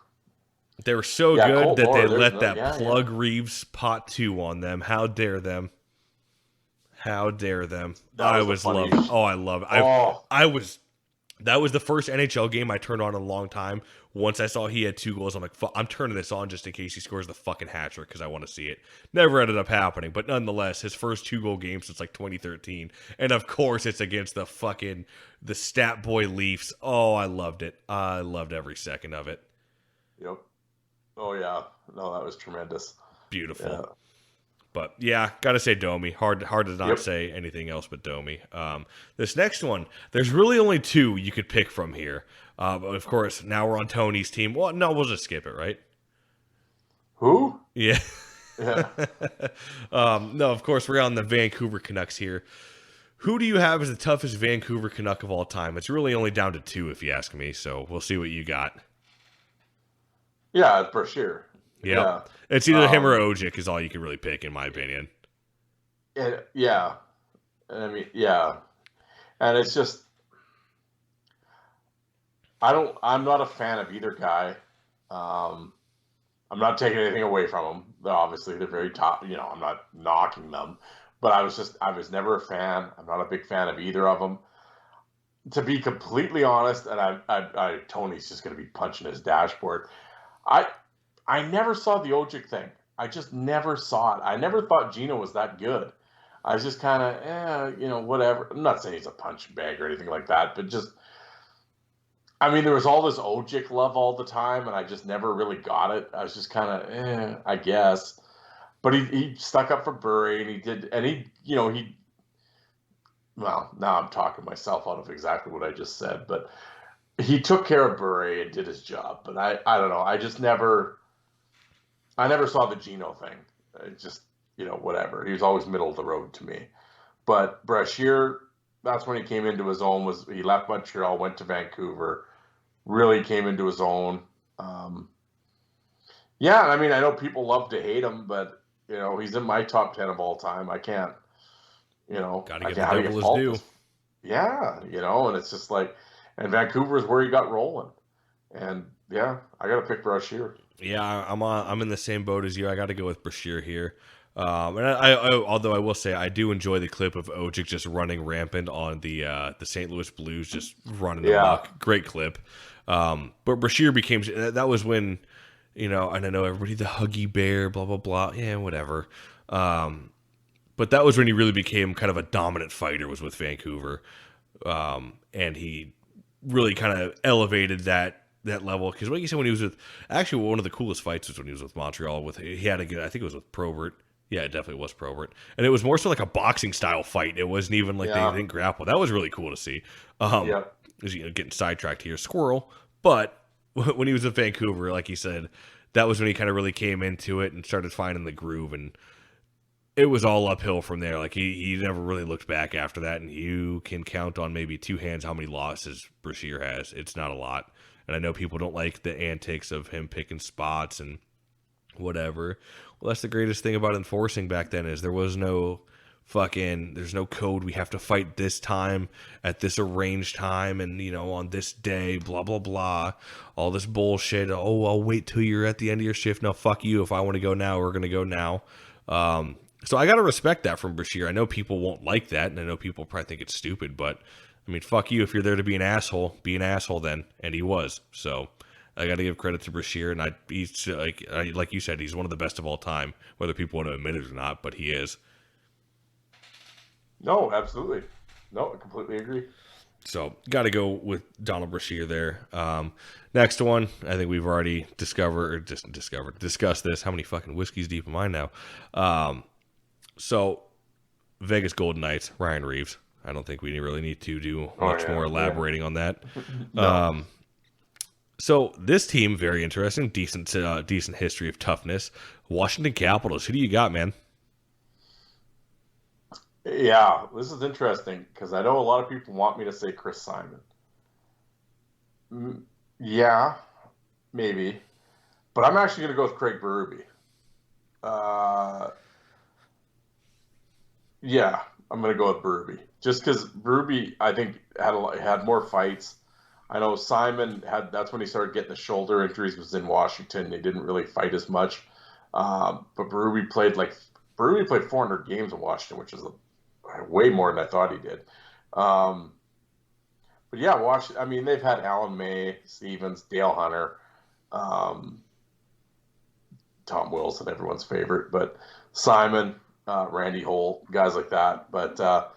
They were so good that they let Plug Reeves pot 2 on them. How dare them? How dare them? I love it. Oh, I love it. That was the first NHL game I turned on in a long time. Once I saw he had 2 goals, I'm like, I'm turning this on just in case he scores the fucking hat trick because I want to see it. Never ended up happening, but nonetheless, his first 2-goal game since like 2013. And of course, it's against the Stat Boy Leafs. Oh, I loved it. I loved every second of it. Yep. Oh, yeah. No, that was tremendous. Beautiful. Yeah. But yeah, gotta say Domi. Hard to not say anything else but Domi. This next one, there's really only 2 you could pick from here. But of course, now we're on Tony's team. Well, no, we'll just skip it, right? Who? Yeah. Yeah. No, of course, we're on the Vancouver Canucks here. Who do you have as the toughest Vancouver Canuck of all time? It's really only down to 2, if you ask me. So we'll see what you got. Yeah, for sure. Yep. Yeah. It's either him or Ojic is all you can really pick, in my opinion. Yeah. I mean, yeah. And it's just, I'm not a fan of either guy. I'm not taking anything away from them. Obviously, they're very top, I'm not knocking them. But I was never a fan. I'm not a big fan of either of them. To be completely honest, and Tony's just going to be punching his dashboard. I never saw the Ojic thing. I just never saw it. I never thought Gino was that good. I was just kind of, whatever. I'm not saying he's a punch bag or anything like that, but just, I mean, there was all this Ojic love all the time, and I just never really got it. I was just kind of, I guess. But he stuck up for Bury, and he did, and well, now I'm talking myself out of exactly what I just said, but he took care of Bury and did his job. But I don't know. I never saw the Gino thing. It just, whatever. He was always middle of the road to me. But Brashear, that's when he came into his own. He left Montreal, went to Vancouver, really came into his own. Yeah, I mean, I know people love to hate him, but, he's in my top 10 of all time. I can't, Gotta give the devil his due. Yeah, and it's just like, and Vancouver is where he got rolling. And, yeah, I got to pick Brashear. Yeah, I'm in the same boat as you. I got to go with Brashear here. And although I will say I do enjoy the clip of Ojic just running rampant on the St. Louis Blues, just running amok. Great clip. But Brashear became, that was when, and I know everybody, the Huggy Bear, blah, blah, blah. Yeah, whatever. But that was when he really became kind of a dominant fighter, was with Vancouver. And he really kind of elevated that level, because like you said, when he was with, actually one of the coolest fights was when he was with Montreal. He had a good, I think it was with Probert. Yeah, it definitely was Probert, and it was more so like a boxing style fight. It wasn't even like they didn't grapple. That was really cool to see. Getting sidetracked here, squirrel. But when he was with Vancouver, like you said, that was when he kind of really came into it and started finding the groove, and it was all uphill from there. Like he never really looked back after that, and you can count on maybe 2 hands how many losses Brashear has. It's not a lot. And I know people don't like the antics of him picking spots and whatever. Well, that's the greatest thing about enforcing back then, is there was no fucking, there's no code. We have to fight this time at this arranged time and, on this day, blah, blah, blah. All this bullshit. Oh, I'll wait till you're at the end of your shift. No, fuck you. If I want to go now, we're going to go now. So I got to respect that from Brashear. I know people won't like that, and I know people probably think it's stupid, but, I mean, fuck you. If you're there to be an asshole then. And he was. So I got to give credit to Brashear, and he's like you said, he's one of the best of all time, whether people want to admit it or not, but he is. No, absolutely. No, I completely agree. So, got to go with Donald Brashear there. Next one, I think we've already discussed this. How many fucking whiskeys deep am I now? So, Vegas Golden Knights, Ryan Reeves. I don't think we really need to do much more elaborating on that. No. So, this team, very interesting. Decent history of toughness. Washington Capitals. Who do you got, man? Yeah, this is interesting because I know a lot of people want me to say Chris Simon. Yeah, maybe. But I'm actually going to go with Craig Berube. Yeah, I'm going to go with Berube. Just because Berube, I think, had more fights. I know Simon that's when he started getting the shoulder injuries, was in Washington. He didn't really fight as much. But Berube played 400 games in Washington, which is way more than I thought he did. But yeah, Washington, I mean, they've had Alan May, Stevens, Dale Hunter, Tom Wilson, everyone's favorite, but Simon, Randy Holt, guys like that. But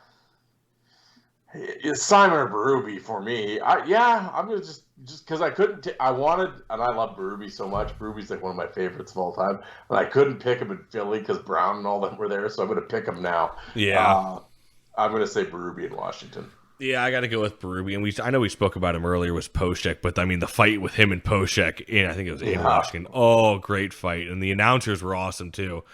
it's Simon or Berube for me. I'm going to just because I couldn't, I wanted, and I love Berube so much. Berube's like one of my favorites of all time. And I couldn't pick him in Philly because Brown and all them were there, so I'm going to pick him now. Yeah. I'm going to say Berube in Washington. Yeah, I got to go with Berube. And I know we spoke about him earlier, was Poshek, but I mean, the fight with him and Poshek, I think it was in Washington. Oh, great fight. And the announcers were awesome too.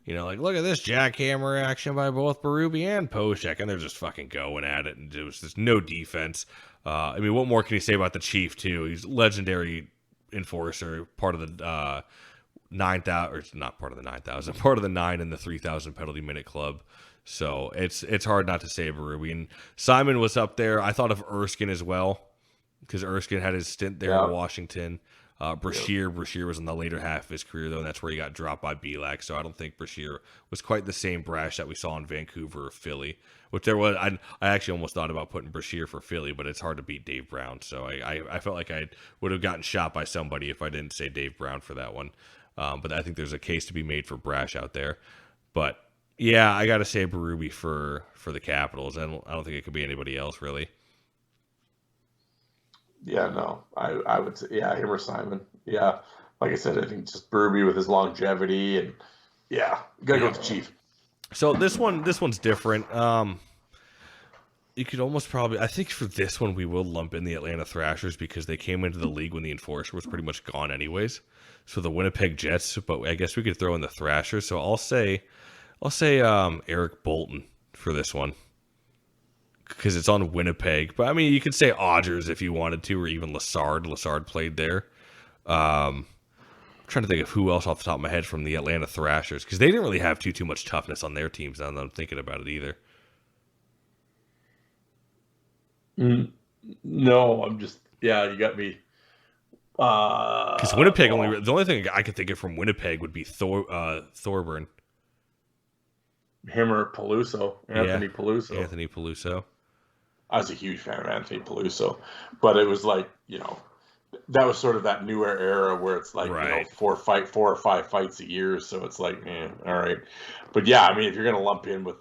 Look at this jackhammer action by both Berube and Poshek, and they're just fucking going at it, and there was just no defense. I mean, what more can you say about the Chief, too? He's legendary enforcer, part of the 9,000, or not part of the 9,000, part of the 9 and the 3,000 penalty minute club. So it's hard not to say Berube. And Simon was up there. I thought of Erskine as well, because Erskine had his stint there in Washington. Brashear was in the later half of his career, though, and that's where he got dropped by Belak. So I don't think Brashear was quite the same brash that we saw in Vancouver or Philly, which there was. I actually almost thought about putting Brashear for Philly, but it's hard to beat Dave Brown. So I felt like I would have gotten shot by somebody if I didn't say Dave Brown for that one. But I think there's a case to be made for brash out there. But yeah, I got to say Berube for the Capitals. I don't think it could be anybody else really. Yeah, no, I would say, him or Simon. Yeah, like I said, I think just Berube with his longevity, and gotta go with the Chief. So this one's different. You could almost probably, I think for this one we will lump in the Atlanta Thrashers because they came into the league when the Enforcer was pretty much gone anyways. So the Winnipeg Jets, but I guess we could throw in the Thrashers. So I'll say Eric Bolton for this one, because it's on Winnipeg. But I mean, you could say Odgers if you wanted to, or even Lassard. Lassard played there. I'm trying to think of who else off the top of my head from the Atlanta Thrashers, because they didn't really have too much toughness on their teams. Now that I'm thinking about it either. No, I'm just you got me. Because Winnipeg the only thing I could think of from Winnipeg would be Thorburn. Him or Peluso, Anthony Peluso. I was a huge fan of Anthony Peluso, but it was like, that was sort of that newer era where it's like, right. 4 or 5 fights a year. So it's like, all right. But yeah, I mean, if you're going to lump in with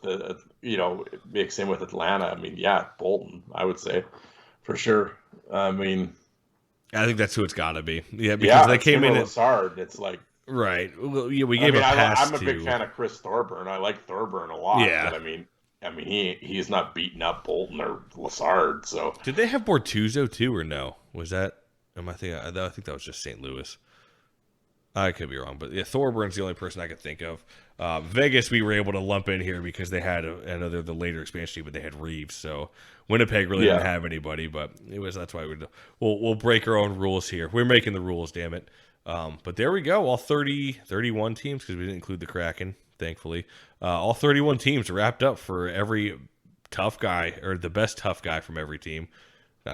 mix in with Atlanta, I mean, Bolton, I would say for sure. I mean, I think that's who it's got to be. Yeah. Because they came in Lassard. It's like, right. Well, yeah, we gave a pass. I'm a big fan of Chris Thorburn. I like Thorburn a lot. Yeah. But I mean, he's not beating up Bolton or Lassard. So did they have Bortuzzo too, or no? Was that? I think that was just St. Louis. I could be wrong, but yeah, Thorburn's the only person I could think of. Vegas, we were able to lump in here because they had another the later expansion team, but they had Reeves. So Winnipeg really didn't have anybody, but that's why we'll break our own rules here. We're making the rules, damn it. But there we go, all 31 teams, because we didn't include the Kraken. thankfully. All 31 teams wrapped up for every tough guy, or the best tough guy from every team.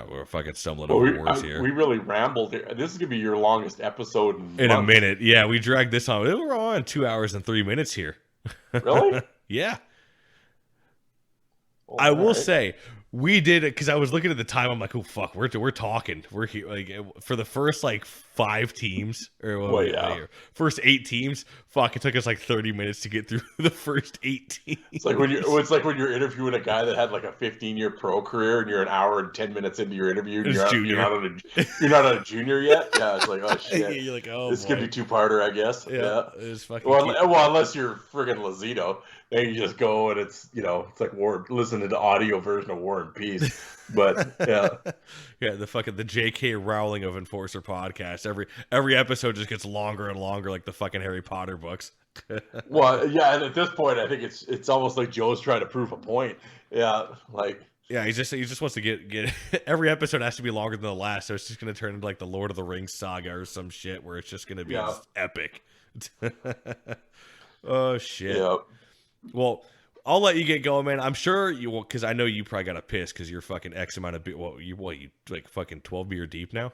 We're fucking stumbling over words here. We really rambled here. This is going to be your longest episode in a minute. Yeah, we dragged this on. We're on 2 hours and 3 minutes here. Really? Yeah. Well, I will say, we did it because I was looking at the time. I'm like, oh fuck, we're talking. We're here like for the first like 5 teams or first 8 teams. Fuck, it took us like 30 minutes to get through the first 8 teams. It's like when you're interviewing a guy that had like a 15-year pro career, and you're an hour and 10 minutes into your interview, and you're not a junior yet. Yeah, it's like, oh shit. You're like, oh, this could be 2-parter, I guess. Yeah. It was fucking. Well, unless you're friggin' Lazito. Then you just go and it's like listening to the audio version of War and Peace. But yeah. The J.K. Rowling of Enforcer podcast. Every episode just gets longer and longer, like the fucking Harry Potter books. Well, yeah, and at this point I think it's almost like Joe's trying to prove a point. Yeah. Like he just wants to get every episode has to be longer than the last, so it's just gonna turn into like the Lord of the Rings saga or some shit where it's just gonna be just epic. Oh shit. Yeah. Well, I'll let you get going, man. I'm sure you will, because I know you probably got a piss because you're fucking X amount of beer. You like fucking 12 beer deep now?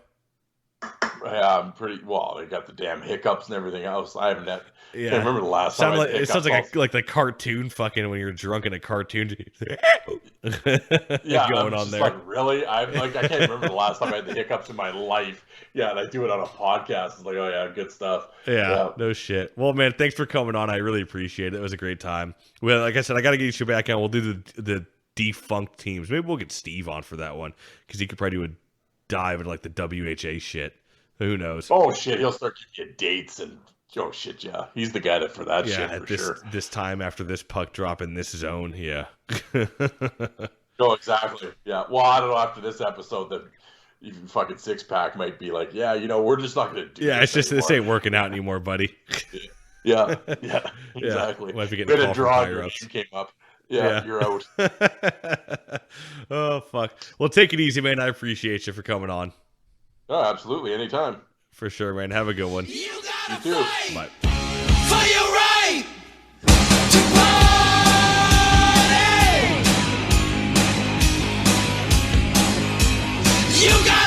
Yeah, I'm pretty. Well, they got the damn hiccups and everything else. I haven't had. Yeah. Can't remember the last time. It sounds like the cartoon fucking when you're drunk in a cartoon. Yeah, going on there. Like, really? I can't remember the last time I had the hiccups in my life. Yeah, and I do it on a podcast. It's like, oh yeah, good stuff. Yeah, no shit. Well, man, thanks for coming on. I really appreciate it. It was a great time. Well, like I said, I got to get you back on. We'll do the defunct teams. Maybe we'll get Steve on for that one because he could probably do a dive into like the WHA shit. Who knows? Oh shit, he'll start giving you dates and oh shit, yeah. He's the guy for that shit for sure. This time after this puck drop in this zone, yeah. Oh, exactly. Yeah. Well, I don't know, after this episode that even fucking Six Pack might be like, yeah, we're just not gonna do it's just anymore. This ain't working out anymore, buddy. Yeah, exactly. Might be getting bit of draw came up. Yeah, you're out. Oh fuck. Well, take it easy, man. I appreciate you for coming on. Oh, absolutely. Anytime. For sure, man. Have a good one. You too. Bye. For your right to party. You got